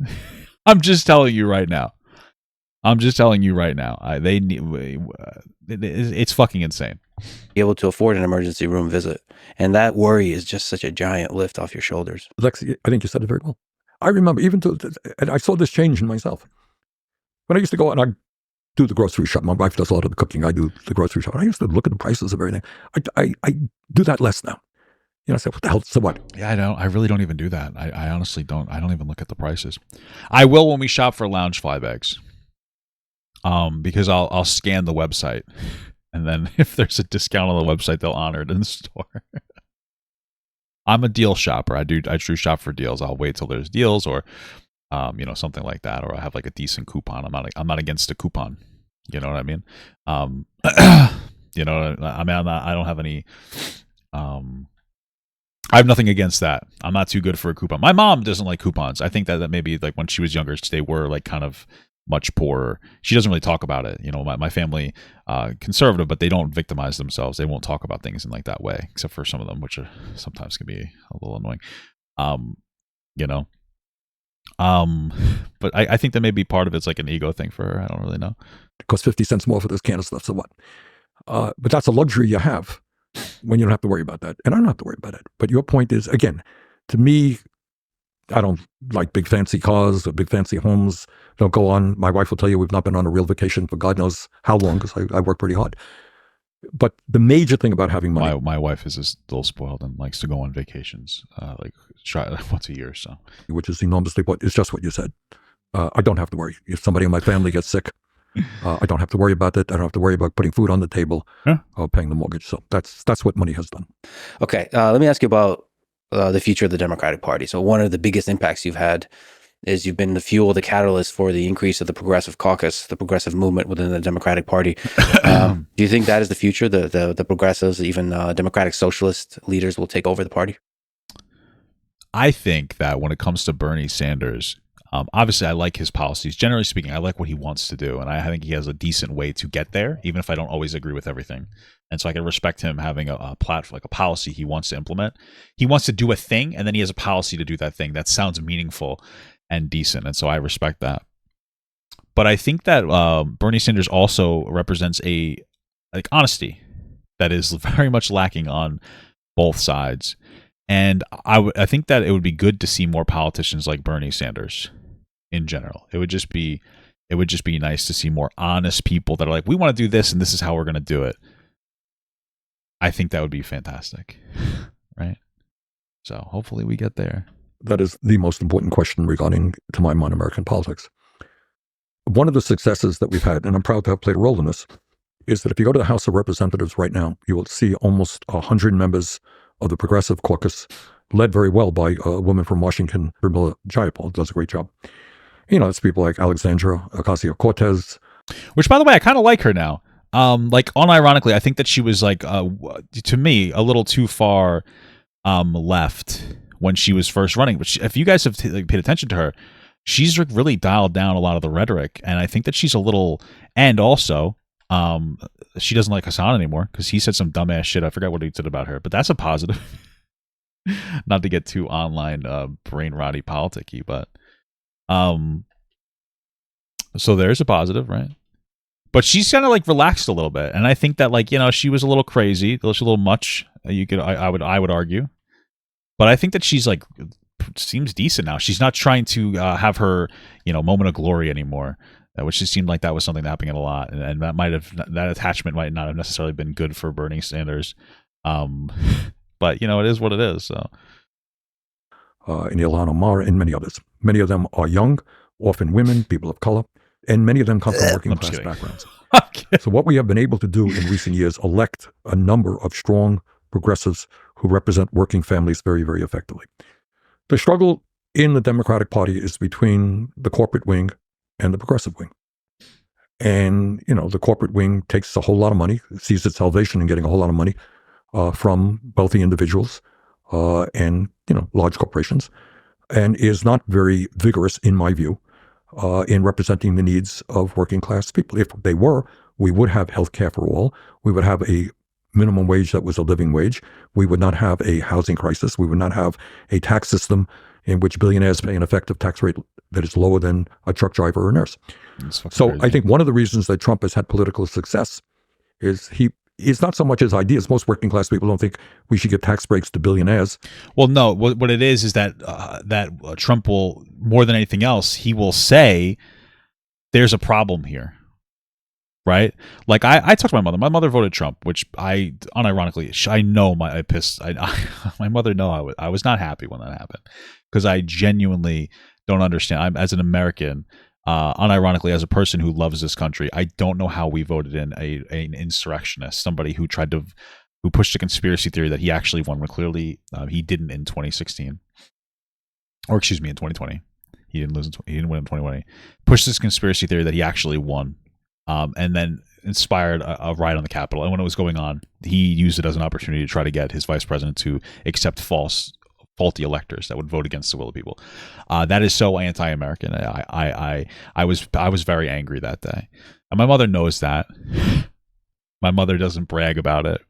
I'm just telling you right now. It's fucking insane. be able to afford an emergency room visit. And that worry is just such a giant lift off your shoulders. Lexi, I think you said it very well. I remember and I saw this change in myself. When I used to go and I do the grocery shop, my wife does a lot of the cooking, I do the grocery shop. I used to look at the prices of everything. I do that less now. I said, what the hell, so what? Yeah, I really don't even do that. I honestly don't. I don't even look at the prices. I will when we shop for Loungefly bags. Because I'll scan the website, and then if there's a discount on the website, they'll honor it in the store. I'm a deal shopper. I true shop for deals. I'll wait till there's deals, or something like that, or I have like a decent coupon. I'm not against a coupon. You know what I mean? I don't have any. I have nothing against that. I'm not too good for a coupon. My mom doesn't like coupons. I think that maybe like when she was younger, they were like kind of much poorer. She doesn't really talk about it. My family, conservative, but they don't victimize themselves. They won't talk about things in like that way, except for some of them, which sometimes can be a little annoying. But I think that maybe part of it's like an ego thing for her. I don't really know. It costs 50 cents more for this can of stuff, so what? But that's a luxury you have when you don't have to worry about that. And I don't have to worry about it. But your point is, again, to me, I don't like big fancy cars or big fancy homes. Don't go on. My wife will tell you we've not been on a real vacation for God knows how long, because I work pretty hard. But the major thing about having money... My wife is just a little spoiled and likes to go on vacations, try once a year. So, which is enormously important. It's just what you said. I don't have to worry. If somebody in my family gets sick, I don't have to worry about it. I don't have to worry about putting food on the table or paying the mortgage. So that's what money has done. Okay, let me ask you about the future of the Democratic Party. So one of the biggest impacts you've had is you've been the fuel, the catalyst for the increase of the progressive caucus, the progressive movement within the Democratic Party. Do you think that is the future? The progressives, even democratic socialist leaders will take over the party? I think that when it comes to Bernie Sanders, obviously I like his policies. Generally speaking, I like what he wants to do, and I think he has a decent way to get there, even if I don't always agree with everything. And so I can respect him having a platform, like a policy he wants to implement. He wants to do a thing, and then he has a policy to do that thing that sounds meaningful and decent, and so I respect that. But I think that Bernie Sanders also represents a honesty that is very much lacking on both sides. And I think that it would be good to see more politicians like Bernie Sanders in general. It would just be nice to see more honest people that are like, we want to do this and this is how we're going to do it. I think that would be fantastic. Right? So hopefully we get there. That is the most important question regarding, to my mind, American politics. One of the successes that we've had, and I'm proud to have played a role in this, is that if you go to the House of Representatives right now, you will see almost 100 members of the Progressive Caucus, led very well by a woman from Washington, Pramila Jayapal, does a great job. It's people like Alexandra Ocasio-Cortez. Which, by the way, I kind of like her now. Like, unironically, I think that she was like, to me, a little too far left when she was first running. But if you guys have paid attention to her, she's really dialed down a lot of the rhetoric, and I think that she's a little. And also, she doesn't like Hassan anymore because he said some dumbass shit. I forgot what he said about her, but that's a positive. Not to get too online brain rotty politicky, but so there's a positive, right? But she's kind of like relaxed a little bit, and I think that, like, she was a little crazy, a little much. I would argue, but I think that she's like seems decent now. She's not trying to have her moment of glory anymore, which just seemed like that was something happening a lot, and that attachment might not have necessarily been good for Bernie Sanders. But it is what it is. So, and Ilhan Omar and many others. Many of them are young, often women, people of color, and many of them come from working class backgrounds. So what we have been able to do in recent years, elect a number of strong progressives who represent working families very, very effectively. The struggle in the Democratic Party is between the corporate wing and the progressive wing. And, the corporate wing takes a whole lot of money, sees its salvation in getting a whole lot of money from wealthy individuals and, large corporations, and is not very vigorous, in my view, in representing the needs of working class people. If they were, we would have health care for all. We would have a minimum wage that was a living wage. We would not have a housing crisis. We would not have a tax system in which billionaires pay an effective tax rate that is lower than a truck driver or a nurse. So crazy. I think one of the reasons that Trump has had political success is it's not so much his ideas. Most working class people don't think we should give tax breaks to billionaires. Well, no. What it is that Trump will, more than anything else, he will say there's a problem here, right? Like I talked to my mother. My mother voted Trump, which I unironically I know my mother know I was not happy when that happened because I genuinely don't understand. As an American. Unironically, as a person who loves this country, I don't know how we voted in an insurrectionist, somebody who pushed a conspiracy theory that he actually won when clearly he didn't in 2016, or excuse me, in 2020. He didn't win in 2020. Pushed this conspiracy theory that he actually won, and then inspired a riot on the Capitol. And when it was going on, he used it as an opportunity to try to get his vice president to accept faulty electors that would vote against the will of people. That is so anti-American. I was very angry that day, and my mother knows that. My mother doesn't brag about it,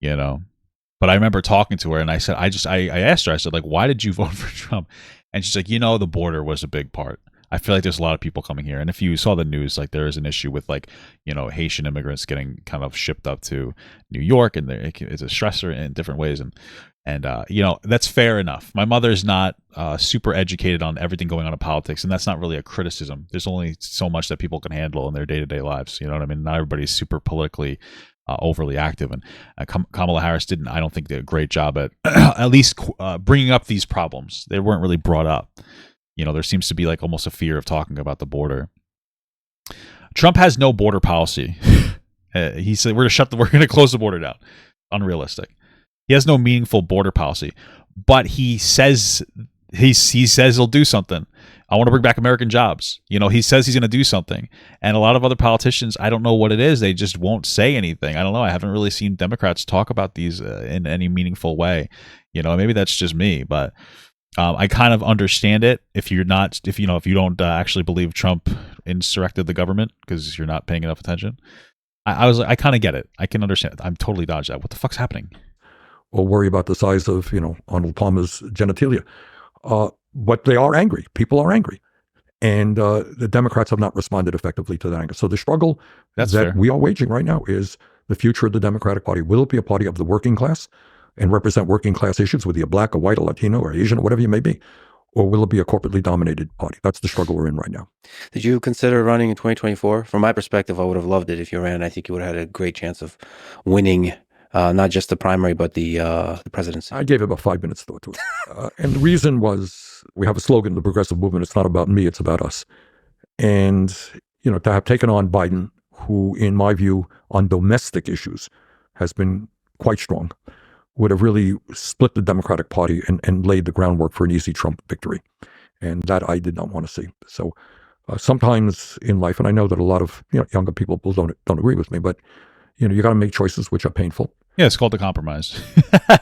But I remember talking to her, and I said, I asked her, I said, like, why did you vote for Trump? And she's like, the border was a big part. I feel like there's a lot of people coming here, and if you saw the news, like there is an issue with Haitian immigrants getting kind of shipped up to New York, and it's a stressor in different ways, and that's fair enough. My mother's not super educated on everything going on in politics, and that's not really a criticism. There's only so much that people can handle in their day-to-day lives. You know what I mean? Not everybody's super politically overly active, and Kamala Harris I don't think did a great job at at least bringing up these problems. They weren't really brought up. There seems to be like almost a fear of talking about the border. Trump has no border policy. He said we're going to close the border down. Unrealistic. He has no meaningful border policy, but he says he'll do something. I want to bring back American jobs. He says he's going to do something, and a lot of other politicians, I don't know what it is. They just won't say anything. I don't know. I haven't really seen Democrats talk about these in any meaningful way. Maybe that's just me, but I kind of understand it. If you don't actually believe Trump insurrected the government because you're not paying enough attention. I kind of get it. I can understand it. I'm totally dodged that. What the fuck's happening? Or worry about the size of, Arnold Palmer's genitalia. But they are angry. People are angry. And the Democrats have not responded effectively to that anger. So the struggle we are waging right now is the future of the Democratic Party. Will it be a party of the working class and represent working class issues, whether you're black or white or Latino or Asian or whatever you may be? Or will it be a corporately dominated party? That's the struggle we're in right now. Did you consider running in 2024? From my perspective, I would have loved it if you ran. I think you would have had a great chance of winning not just the primary, but the presidency. I gave about 5 minutes thought to it. And the reason was we have a slogan, the progressive movement, it's not about me, it's about us. And, to have taken on Biden who, in my view, on domestic issues, has been quite strong, would have really split the Democratic Party and laid the groundwork for an easy Trump victory. And that I did not want to see. So sometimes in life, and I know that a lot of younger people don't agree with me, but you got to make choices which are painful. Yeah, it's called a compromise.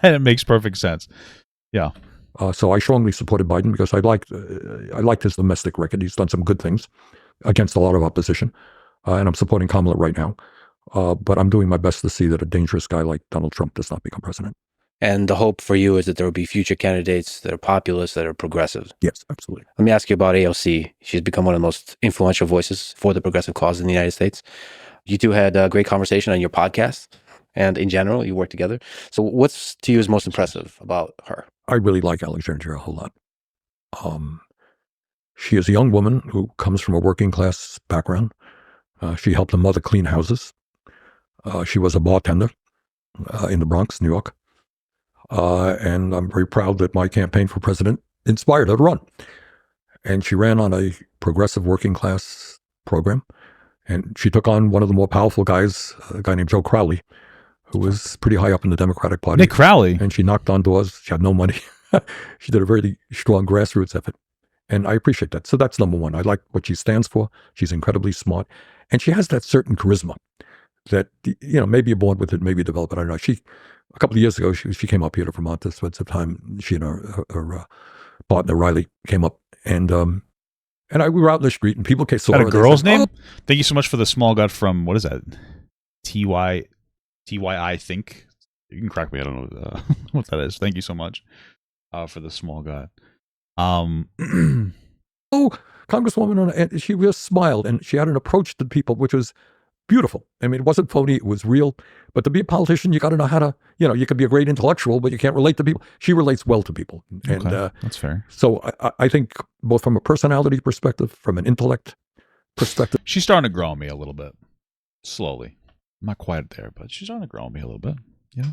It makes perfect sense. Yeah. So I strongly supported Biden because I liked his domestic record. He's done some good things against a lot of opposition, and I'm supporting Kamala right now. But I'm doing my best to see that a dangerous guy like Donald Trump does not become president. And the hope for you is that there will be future candidates that are populist, that are progressive. Yes, absolutely. Let me ask you about AOC. She's become one of the most influential voices for the progressive cause in the United States. You two had a great conversation on your podcast, and in general, you work together. So what's to you is most impressive about her? I really like Alexandria a whole lot. She is a young woman who comes from a working class background. She helped a mother clean houses. She was a bartender in the Bronx, New York. And I'm very proud that my campaign for president inspired her to run. And she ran on a progressive working class program. And she took on one of the more powerful guys, a guy named Joe Crowley, who was pretty high up in the Democratic Party. Nick Crowley. And she knocked on doors. She had no money. She did a very strong grassroots effort. And I appreciate that. So that's number one. I like what she stands for. She's incredibly smart. And she has that certain charisma that, maybe you're born with it, maybe you develop it. I don't know. A couple of years ago, she came up here to Vermont to spend some time. She and her partner, Riley, came up. And we were out in the street and people saw her. Is that a girl's name? Thank you so much for the small gut from, what is that? TYI think. You can correct me. I don't know what that is. Thank you so much for the small gut. Congresswoman, and she just smiled and she had an approach to people which was beautiful. I mean, it wasn't phony, it was real. But to be a politician, you got to know how to, you could be a great intellectual, but you can't relate to people. She relates well to people. And that's fair. So I think both from a personality perspective, from an intellect perspective. She's starting to grow on me a little bit. Slowly. I'm not quite there, but she's starting to grow on me a little bit. Yeah.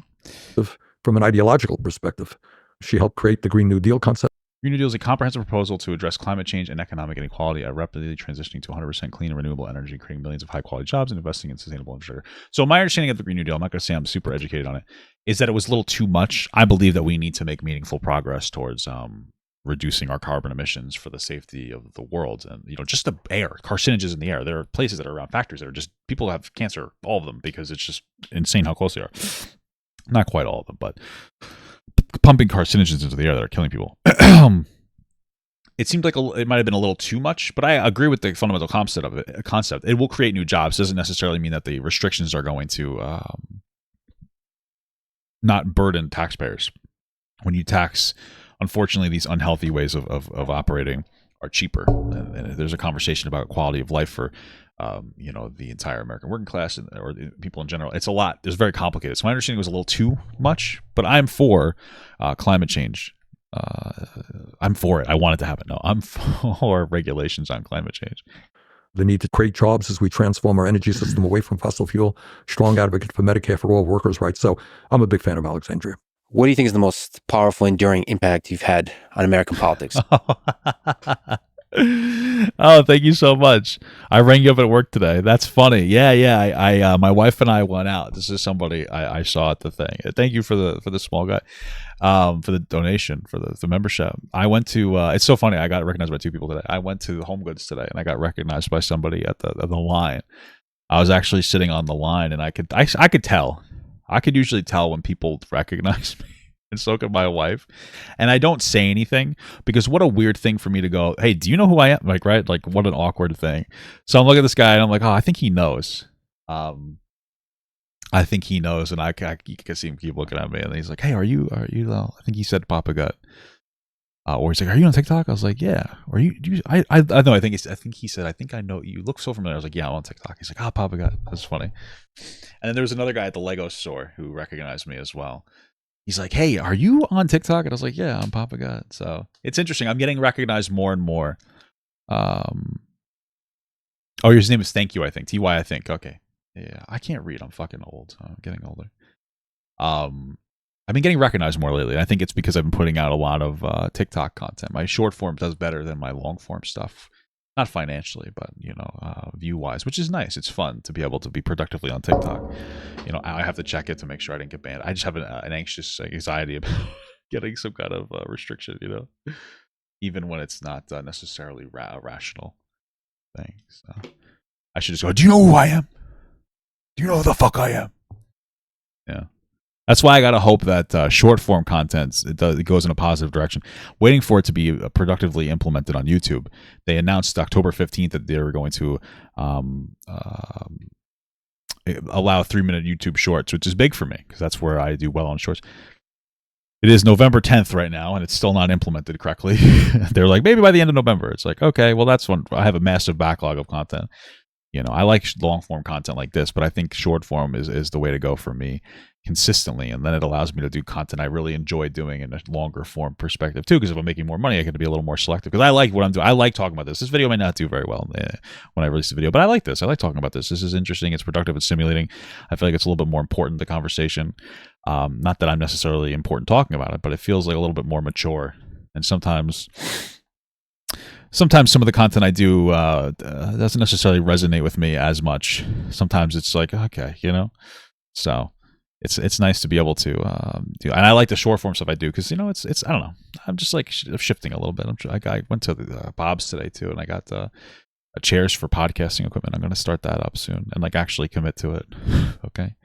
From an ideological perspective, she helped create the Green New Deal concept. Green New Deal is a comprehensive proposal to address climate change and economic inequality, rapidly transitioning to 100% clean and renewable energy, creating millions of high-quality jobs, and investing in sustainable infrastructure. So my understanding of the Green New Deal, I'm not going to say I'm super educated on it, is that it was a little too much. I believe that we need to make meaningful progress towards reducing our carbon emissions for the safety of the world. And, just the air, carcinogens in the air. There are places that are around factories that are just, people have cancer, all of them, because it's just insane how close they are. Not quite all of them, but pumping carcinogens into the air that are killing people. It seemed like it might have been a little too much, but I agree with the fundamental concept of it. It will create new jobs. Doesn't necessarily mean that the restrictions are going to not burden taxpayers. When you tax, unfortunately, these unhealthy ways of operating are cheaper. And there's a conversation about quality of life for the entire American working class or people in general. It's a lot. It's very complicated. So my understanding was a little too much, but I'm for climate change. I'm for it. I want it to happen. No, I'm for regulations on climate change. The need to create jobs as we transform our energy system away from fossil fuel. Strong advocate for Medicare for all, workers' rights. So I'm a big fan of Alexandria. What do you think is the most powerful, enduring impact you've had on American politics? Oh, thank you so much. I rang you up at work today. That's funny. Yeah. I my wife and I went out. This is somebody I saw at the thing. Thank you for the small guy, for the donation, for the membership. I went to. It's so funny. I got recognized by two people today. I went to Home Goods today, and I got recognized by somebody at the line. I was actually sitting on the line, and I could tell. I could usually tell when people recognize me. And so could my wife. And I don't say anything because what a weird thing for me to go, hey, do you know who I am? Like, right? Like, what an awkward thing. So I'm looking at this guy and I'm like, oh, I think he knows. I think he knows. And I can see him keep looking at me. And he's like, hey, are you, I think he said Papa Gut. Or he's like, are you on TikTok? I was like, yeah. Or I know, I think he said, I think I know you look so familiar. I was like, yeah, I'm on TikTok. He's like, Papa Gut. That's funny. And then there was another guy at the Lego store who recognized me as well. He's like, hey, are you on TikTok? And I was like, yeah, I'm Papa Gut. So it's interesting. I'm getting recognized more and more. His name is Thank You, I think. TY, I think. Okay. Yeah, I can't read. I'm fucking old. I'm getting older. I've been getting recognized more lately. I think it's because I've been putting out a lot of TikTok content. My short form does better than my long form stuff. not financially, but view wise, which is nice. It's fun to be able to be productively on TikTok. I have to check it to make sure I didn't get banned. I just have an anxious anxiety about getting some kind of restriction, even when it's not necessarily a rational thing. So I should just go, do you know who I am? Do you know who the fuck I am? Yeah. That's why I gotta hope that short form content it goes in a positive direction. Waiting for it to be productively implemented on YouTube. They announced October 15th that they were going to allow 3-minute YouTube shorts, which is big for me because that's where I do well on shorts. It is November 10th right now, and it's still not implemented correctly. They're like, maybe by the end of November. It's like, okay, well, that's when I have a massive backlog of content. I like long form content like this, but I think short form is the way to go for me consistently. And then it allows me to do content I really enjoy doing in a longer form perspective too. Because if I'm making more money, I get to be a little more selective because I like what I'm doing. I like talking about this. This video may not do very well when I release the video, but I like this. I like talking about this. This is interesting. It's productive. It's stimulating. I feel like it's a little bit more important, the conversation. Not that I'm necessarily important talking about it, but it feels like a little bit more mature. And sometimes some of the content I do doesn't necessarily resonate with me as much. Sometimes it's like, okay, so it's nice to be able to do. And I like the short form stuff I do because it's I don't know. I'm just like shifting a little bit. I went to the Bob's today too, and I got chairs for podcasting equipment. I'm going to start that up soon and like actually commit to it. Okay,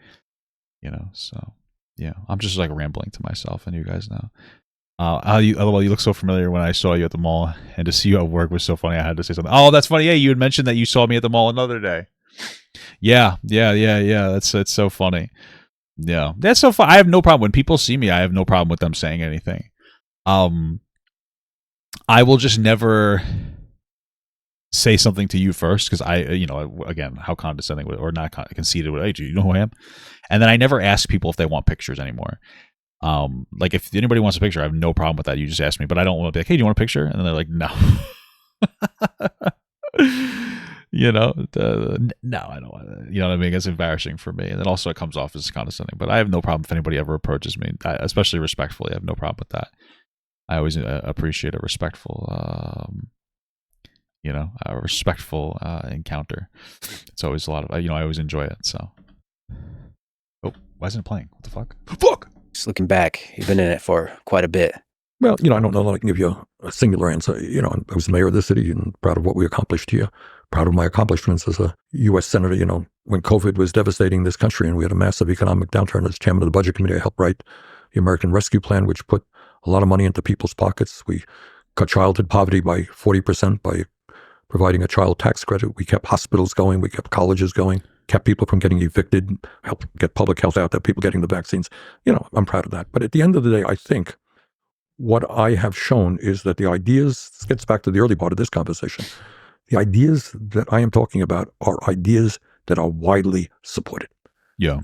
so yeah, I'm just like rambling to myself, and you guys know. You look so familiar when I saw you at the mall, and to see you at work was so funny. I had to say something. Oh, that's funny. Yeah, you had mentioned that you saw me at the mall another day. Yeah. That's so funny. Yeah, that's so fun. I have no problem when people see me. I have no problem with them saying anything. I will just never say something to you first because again, how condescending or not conceited would I? Do you know who I am? And then I never ask people if they want pictures anymore. Like if anybody wants a picture, I have no problem with that. You just ask me, but I don't want to be like, hey, do you want a picture? And then they're like, no. No, I don't want to. You know what I mean? It's embarrassing for me. And then also it comes off as condescending, but I have no problem if anybody ever approaches me, especially respectfully. I have no problem with that. I always appreciate a respectful, encounter. It's always a lot of, I always enjoy it. So, oh, why isn't it playing? What the fuck? Fuck! Just looking back, you've been in it for quite a bit. Well, I don't know that I can give you a singular answer. I was mayor of the city and proud of what we accomplished here. Proud of my accomplishments as a U.S. senator. When COVID was devastating this country and we had a massive economic downturn, as chairman of the budget committee, I helped write the American Rescue Plan, which put a lot of money into people's pockets. We cut childhood poverty by 40% by providing a child tax credit. We kept hospitals going. We kept colleges going. Kept people from getting evicted. Helped get public health out there. People getting the vaccines. I'm proud of that. But at the end of the day, I think what I have shown is that the ideas, this gets back to the early part of this conversation, the ideas that I am talking about are ideas that are widely supported. Yeah.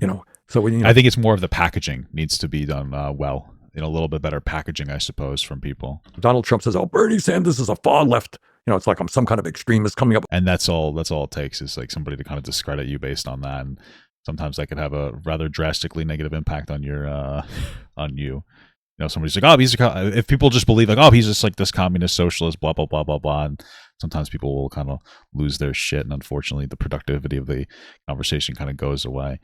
So I think it's more of the packaging needs to be done well. A little bit better packaging, I suppose, from people. Donald Trump says, "Oh, Bernie Sanders is a far left." It's like I'm some kind of extremist coming up. And that's all it takes is like somebody to kind of discredit you based on that. And sometimes that could have a rather drastically negative impact on your on you. Somebody's like, oh, if people just believe like, oh, he's just like this communist socialist, blah, blah, blah, blah, blah. And sometimes people will kind of lose their shit. And unfortunately, the productivity of the conversation kind of goes away,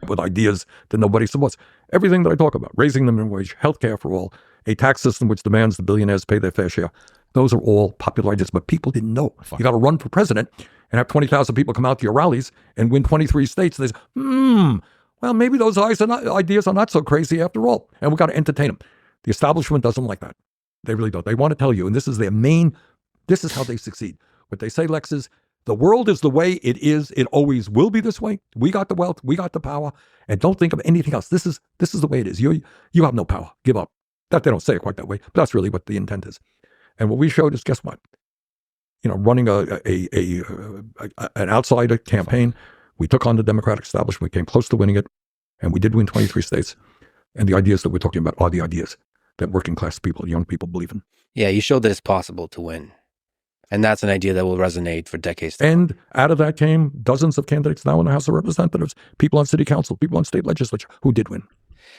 With ideas that nobody supports. Everything that I talk about, raising the minimum wage, healthcare for all, a tax system which demands the billionaires pay their fair share. Those are all popular ideas, but people didn't know. You got to run for president and have 20,000 people come out to your rallies and win 23 states. They say, well, maybe those ideas are not so crazy after all, and we've got to entertain them. The establishment doesn't like that. They really don't. They want to tell you, and this is this is how they succeed. What they say, Lex, is the world is the way it is. It always will be this way. We got the wealth. We got the power, and don't think of anything else. This is the way it is. You have no power. Give up. That they don't say it quite that way, but that's really what the intent is. And what we showed is, guess what? Running an outsider campaign. We took on the Democratic establishment. We came close to winning it, and we did win 23 states. And the ideas that we're talking about are the ideas that working class people, young people believe in. Yeah, you showed that it's possible to win. And that's an idea that will resonate for decades. And out of that came dozens of candidates now in the House of Representatives, people on city council, people on state legislature who did win.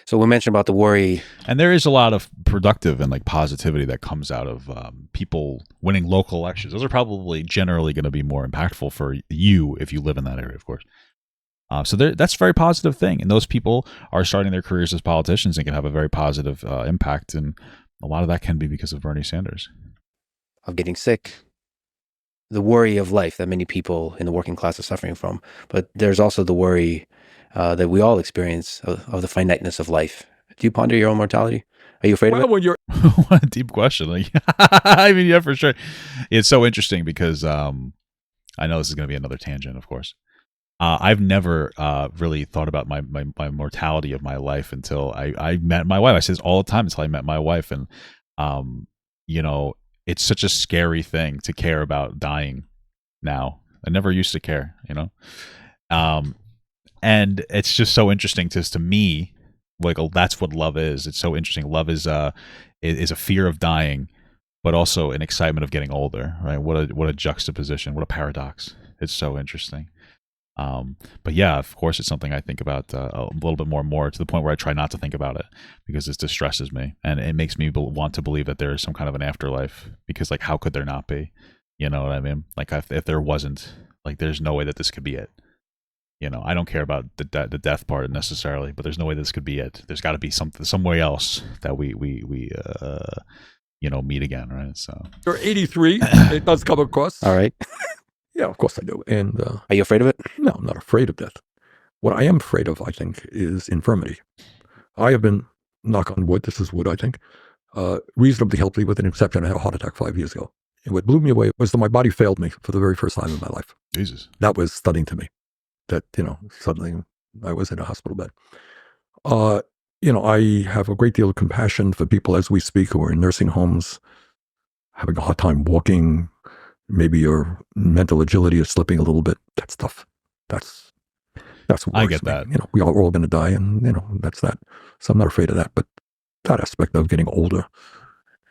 So we mentioned about the worry. And there is a lot of productive and like positivity that comes out of people winning local elections. Those are probably generally going to be more impactful for you if you live in that area, of course. So that's a very positive thing. And those people are starting their careers as politicians and can have a very positive impact. And a lot of that can be because of Bernie Sanders. Of getting sick, the worry of life that many people in the working class are suffering from. But there's also the worry that we all experience of the finiteness of life. Do you ponder your own mortality? Are you afraid of it? When you're What a deep question. Like, I mean, yeah, for sure. It's so interesting because I know this is going to be another tangent, of course. I've never really thought about my mortality of my life until I met my wife. I say this all the time until I met my wife. And, you know, it's such a scary thing to care about dying now. I never used to care, you know. And it's just so interesting to me, like, that's what love is. It's so interesting. Love is a fear of dying, but also an excitement of getting older, right? What a juxtaposition, what a paradox. It's so interesting. But yeah, of course, it's something I think about a little bit more and more, to the point where I try not to think about it because it distresses me, and it makes me want to believe that there is some kind of an afterlife, because like, how could there not be? You know what I mean? Like, if there wasn't, like, there's no way that this could be it. You know, I don't care about the death part necessarily, but there's no way this could be it. There's got to be some way else that we you know, meet again, right? So you're 83, it does come across. All right. Yeah, of course I do. And Are you afraid of it? no, I'm not afraid of death. What I am afraid of, I think, is infirmity. I have been, knock on wood, this is wood, I think, reasonably healthy, with an exception. I had a heart attack 5 years ago. And what blew me away was that my body failed me for the very first time in my life. Jesus. That was stunning to me, that, you know, suddenly I was in a hospital bed. You know, I have a great deal of compassion for people as we speak who are in nursing homes, having a hard time walking. Maybe your mental agility is slipping a little bit. That's tough. That's what I worries get me. that. You know, we are all going to die, and you know, that's that. So I'm not afraid of that. But that aspect of getting older,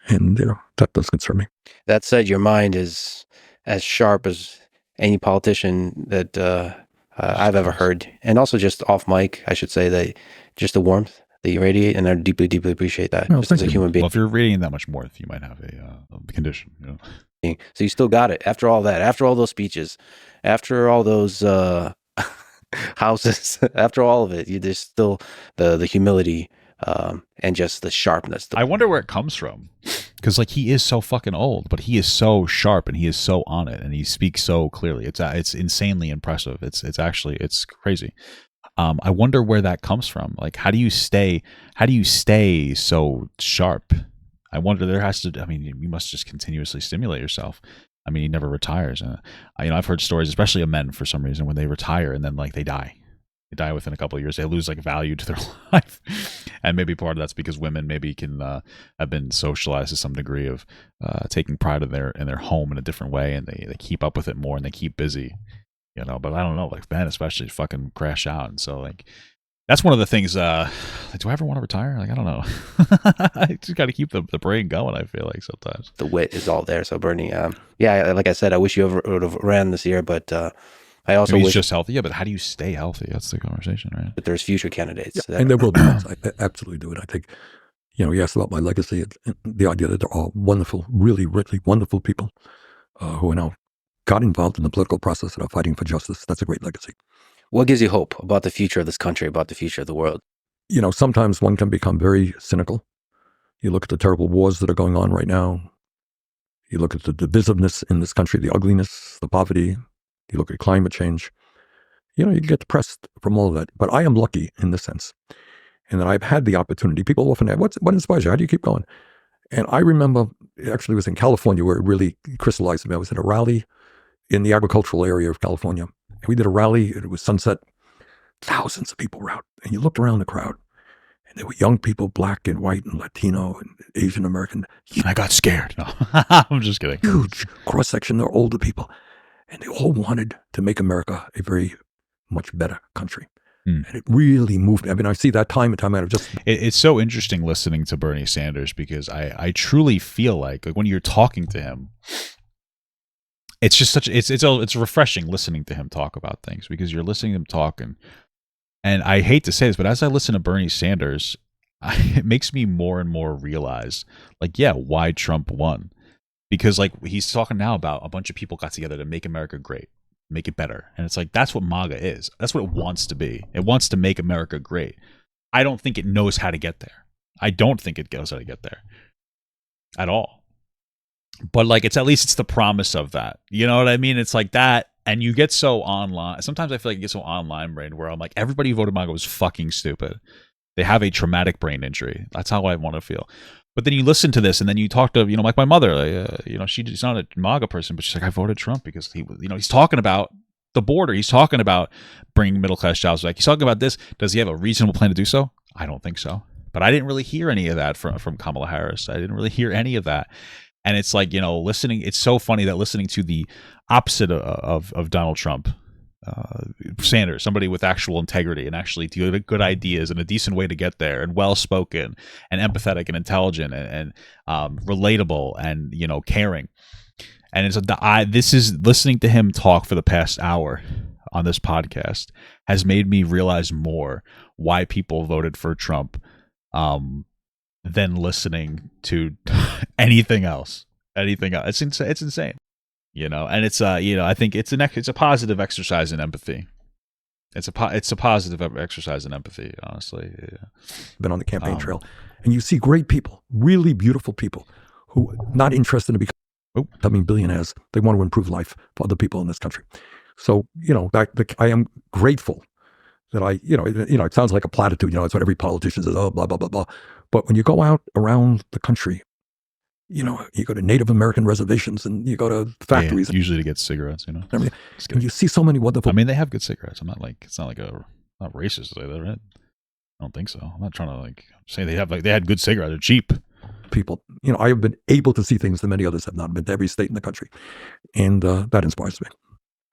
and you know, that does concern me. That said, your mind is as sharp as any politician that I've ever heard. And also, just off mic, I should say that just the warmth that you radiate, and I deeply, deeply appreciate that, No, just as a thank you. human being. Well, if you're radiating that much more, you might have a condition. You know? So you still got it after all that, after all those speeches, after all those houses, after all of it, there's still the humility and just the sharpness. I wonder where it comes from, because like, he is so fucking old, but he is so sharp and he is so on it, and he speaks so clearly. It's insanely impressive. It's crazy. I wonder where that comes from. Like, how do you stay so sharp? I wonder, I mean, you must just continuously stimulate yourself. I mean, he never retires. You know, I've heard stories, especially of men, for some reason, when they retire and then like they die within a couple of years. They lose like value to their life. And maybe part of that's because women maybe can have been socialized to some degree of taking pride in their home in a different way, and they keep up with it more and they keep busy, you know. But I don't know, like, men especially fucking crash out. And so like, that's one of the things. Do I ever want to retire? Like, I don't know. I just got to keep the brain going, I feel like, sometimes. The wit is all there. So Bernie, yeah, like I said, I wish you would have ran this year, but I also Maybe wish he's just healthy. Yeah, but how do you stay healthy? That's the conversation, right? that there's future candidates. Yeah, that and there will be. I absolutely do it. I think, you know, you asked about my legacy, and the idea that there are wonderful, really, really wonderful people who are now got involved in the political process and are fighting for justice. That's a great legacy. What gives you hope about the future of this country, about the future of the world? You know, sometimes one can become very cynical. You look at the terrible wars that are going on right now. You look at the divisiveness in this country, the ugliness, the poverty. You look at climate change. You know, you get depressed from all of that. But I am lucky in this sense, in that I've had the opportunity. People often ask, what inspires you? How do you keep going? And I remember, actually, it was in California where it really crystallized me. I was at a rally in the agricultural area of California. And we did a rally, and it was sunset. Thousands of people were out. And you looked around the crowd, and there were young people, black and white and Latino and Asian American. I got scared. No, I'm just kidding. Huge cross-section. They're older people. And they all wanted to make America a very much better country. And it really moved me. I mean, I see that time and time out. It's so interesting listening to Bernie Sanders, because I truly feel like when you're talking to him, it's just it's refreshing listening to him talk about things, because you're listening to him talk, and And I hate to say this, but as I listen to Bernie Sanders, it makes me more and more realize, like, yeah, why Trump won. Because, like, he's talking now about a bunch of people got together to make America great, make it better. And it's like, that's what MAGA is. That's what it wants to be. It wants to make America great. I don't think it knows how to get there. I don't think it knows how to get there at all. But, like, it's at least it's the promise of that. You know what I mean? It's like that. And you get so online. Sometimes I feel like you get so online brain where I'm like, everybody who voted MAGA was fucking stupid. They have a traumatic brain injury. That's how I want to feel. But then you listen to this, and then you talk to, like my mother. She's not a MAGA person, but she's like, I voted Trump because he's talking about the border. He's talking about bringing middle class jobs back. He's talking about this. Does he have a reasonable plan to do so? I don't think so. But I didn't really hear any of that from Kamala Harris. I didn't really hear any of that. And it's like, listening. It's so funny that listening to the opposite of Donald Trump, Sanders, somebody with actual integrity and actually good ideas and a decent way to get there, and well-spoken and empathetic and intelligent and relatable and caring. And it's this is listening to him talk for the past hour on this podcast has made me realize more why people voted for Trump than listening to anything else. It's insane. And it's I think it's a positive exercise in empathy. It's a positive exercise in empathy, honestly. Yeah. Been on the campaign trail, and you see great people, really beautiful people, who are not interested in becoming billionaires. They want to improve life for other people in this country. So I am grateful that it sounds like a platitude. It's what every politician says. Oh, blah blah blah blah. But when you go out around the country, you go to Native American reservations and you go to factories. Yeah, usually to get cigarettes, and you see so many wonderful. I mean, they have good cigarettes. I'm not like, it's not like not racist to say that, right? I don't think so. I'm not trying to say they had good cigarettes. They're cheap. People, I have been able to see things that many others have not. Been to every state in the country, and that inspires me.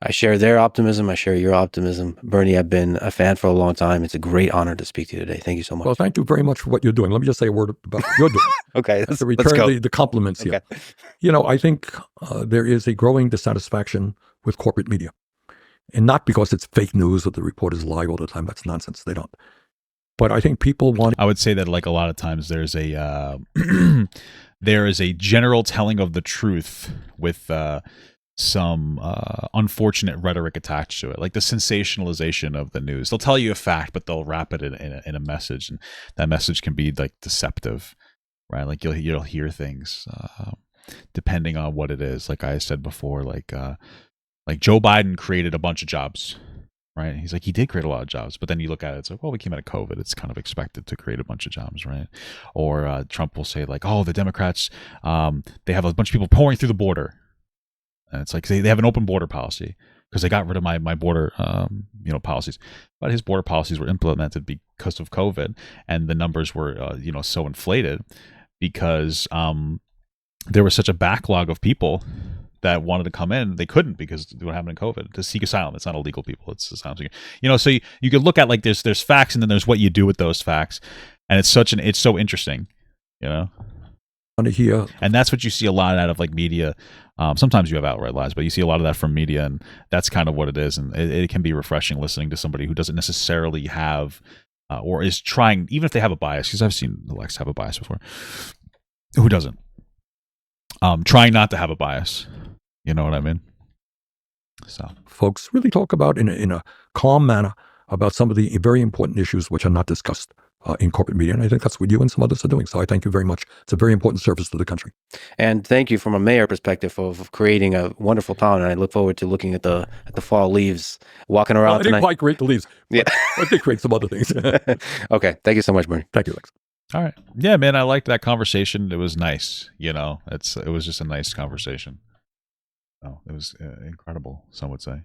I share their optimism. I share your optimism. Bernie, I've been a fan for a long time. It's a great honor to speak to you today. Thank you so much. Well, thank you very much for what you're doing. Let me just say a word about what you're doing. Okay, let's return the compliments here. I think there is a growing dissatisfaction with corporate media. And not because it's fake news or the reporters lie all the time. That's nonsense. They don't. But I think people want... I would say that a lot of times there's a there is a general telling of the truth with some unfortunate rhetoric attached to it, like the sensationalization of the news. They'll tell you a fact, but they'll wrap it in a message, and that message can be deceptive, right? Like you'll hear things depending on what it is. Like I said before, like Joe Biden created a bunch of jobs, right? He's like, he did create a lot of jobs, but then you look at it, it's like, well, we came out of COVID. It's kind of expected to create a bunch of jobs, right? Or Trump will say oh, the Democrats, they have a bunch of people pouring through the border. And it's like they have an open border policy because they got rid of my border policies, but his border policies were implemented because of COVID, and the numbers were so inflated because there was such a backlog of people that wanted to come in. They couldn't because they were having COVID to seek asylum. It's not illegal people. It's asylum seeker. So you could look at there's facts, and then there's what you do with those facts, and it's so interesting, And that's what you see a lot out of media. Sometimes you have outright lies, but you see a lot of that from media, and that's kind of what it is. And it can be refreshing listening to somebody who doesn't necessarily have, or is trying, even if they have a bias, because I've seen Lex have a bias before. Who doesn't? Trying not to have a bias. You know what I mean? So, folks really talk about in a calm manner about some of the very important issues which are not discussed in corporate media. And I think that's what you and some others are doing. So I thank you very much. It's a very important service to the country. And thank you from a mayor perspective of creating a wonderful town. And I look forward to looking at the fall leaves, walking around I didn't quite create the leaves. Yeah. I did create some other things. Okay. Thank you so much, Bernie. Thank you, Lex. All right. Yeah, man, I liked that conversation. It was nice. It was just a nice conversation. Oh, it was incredible, some would say.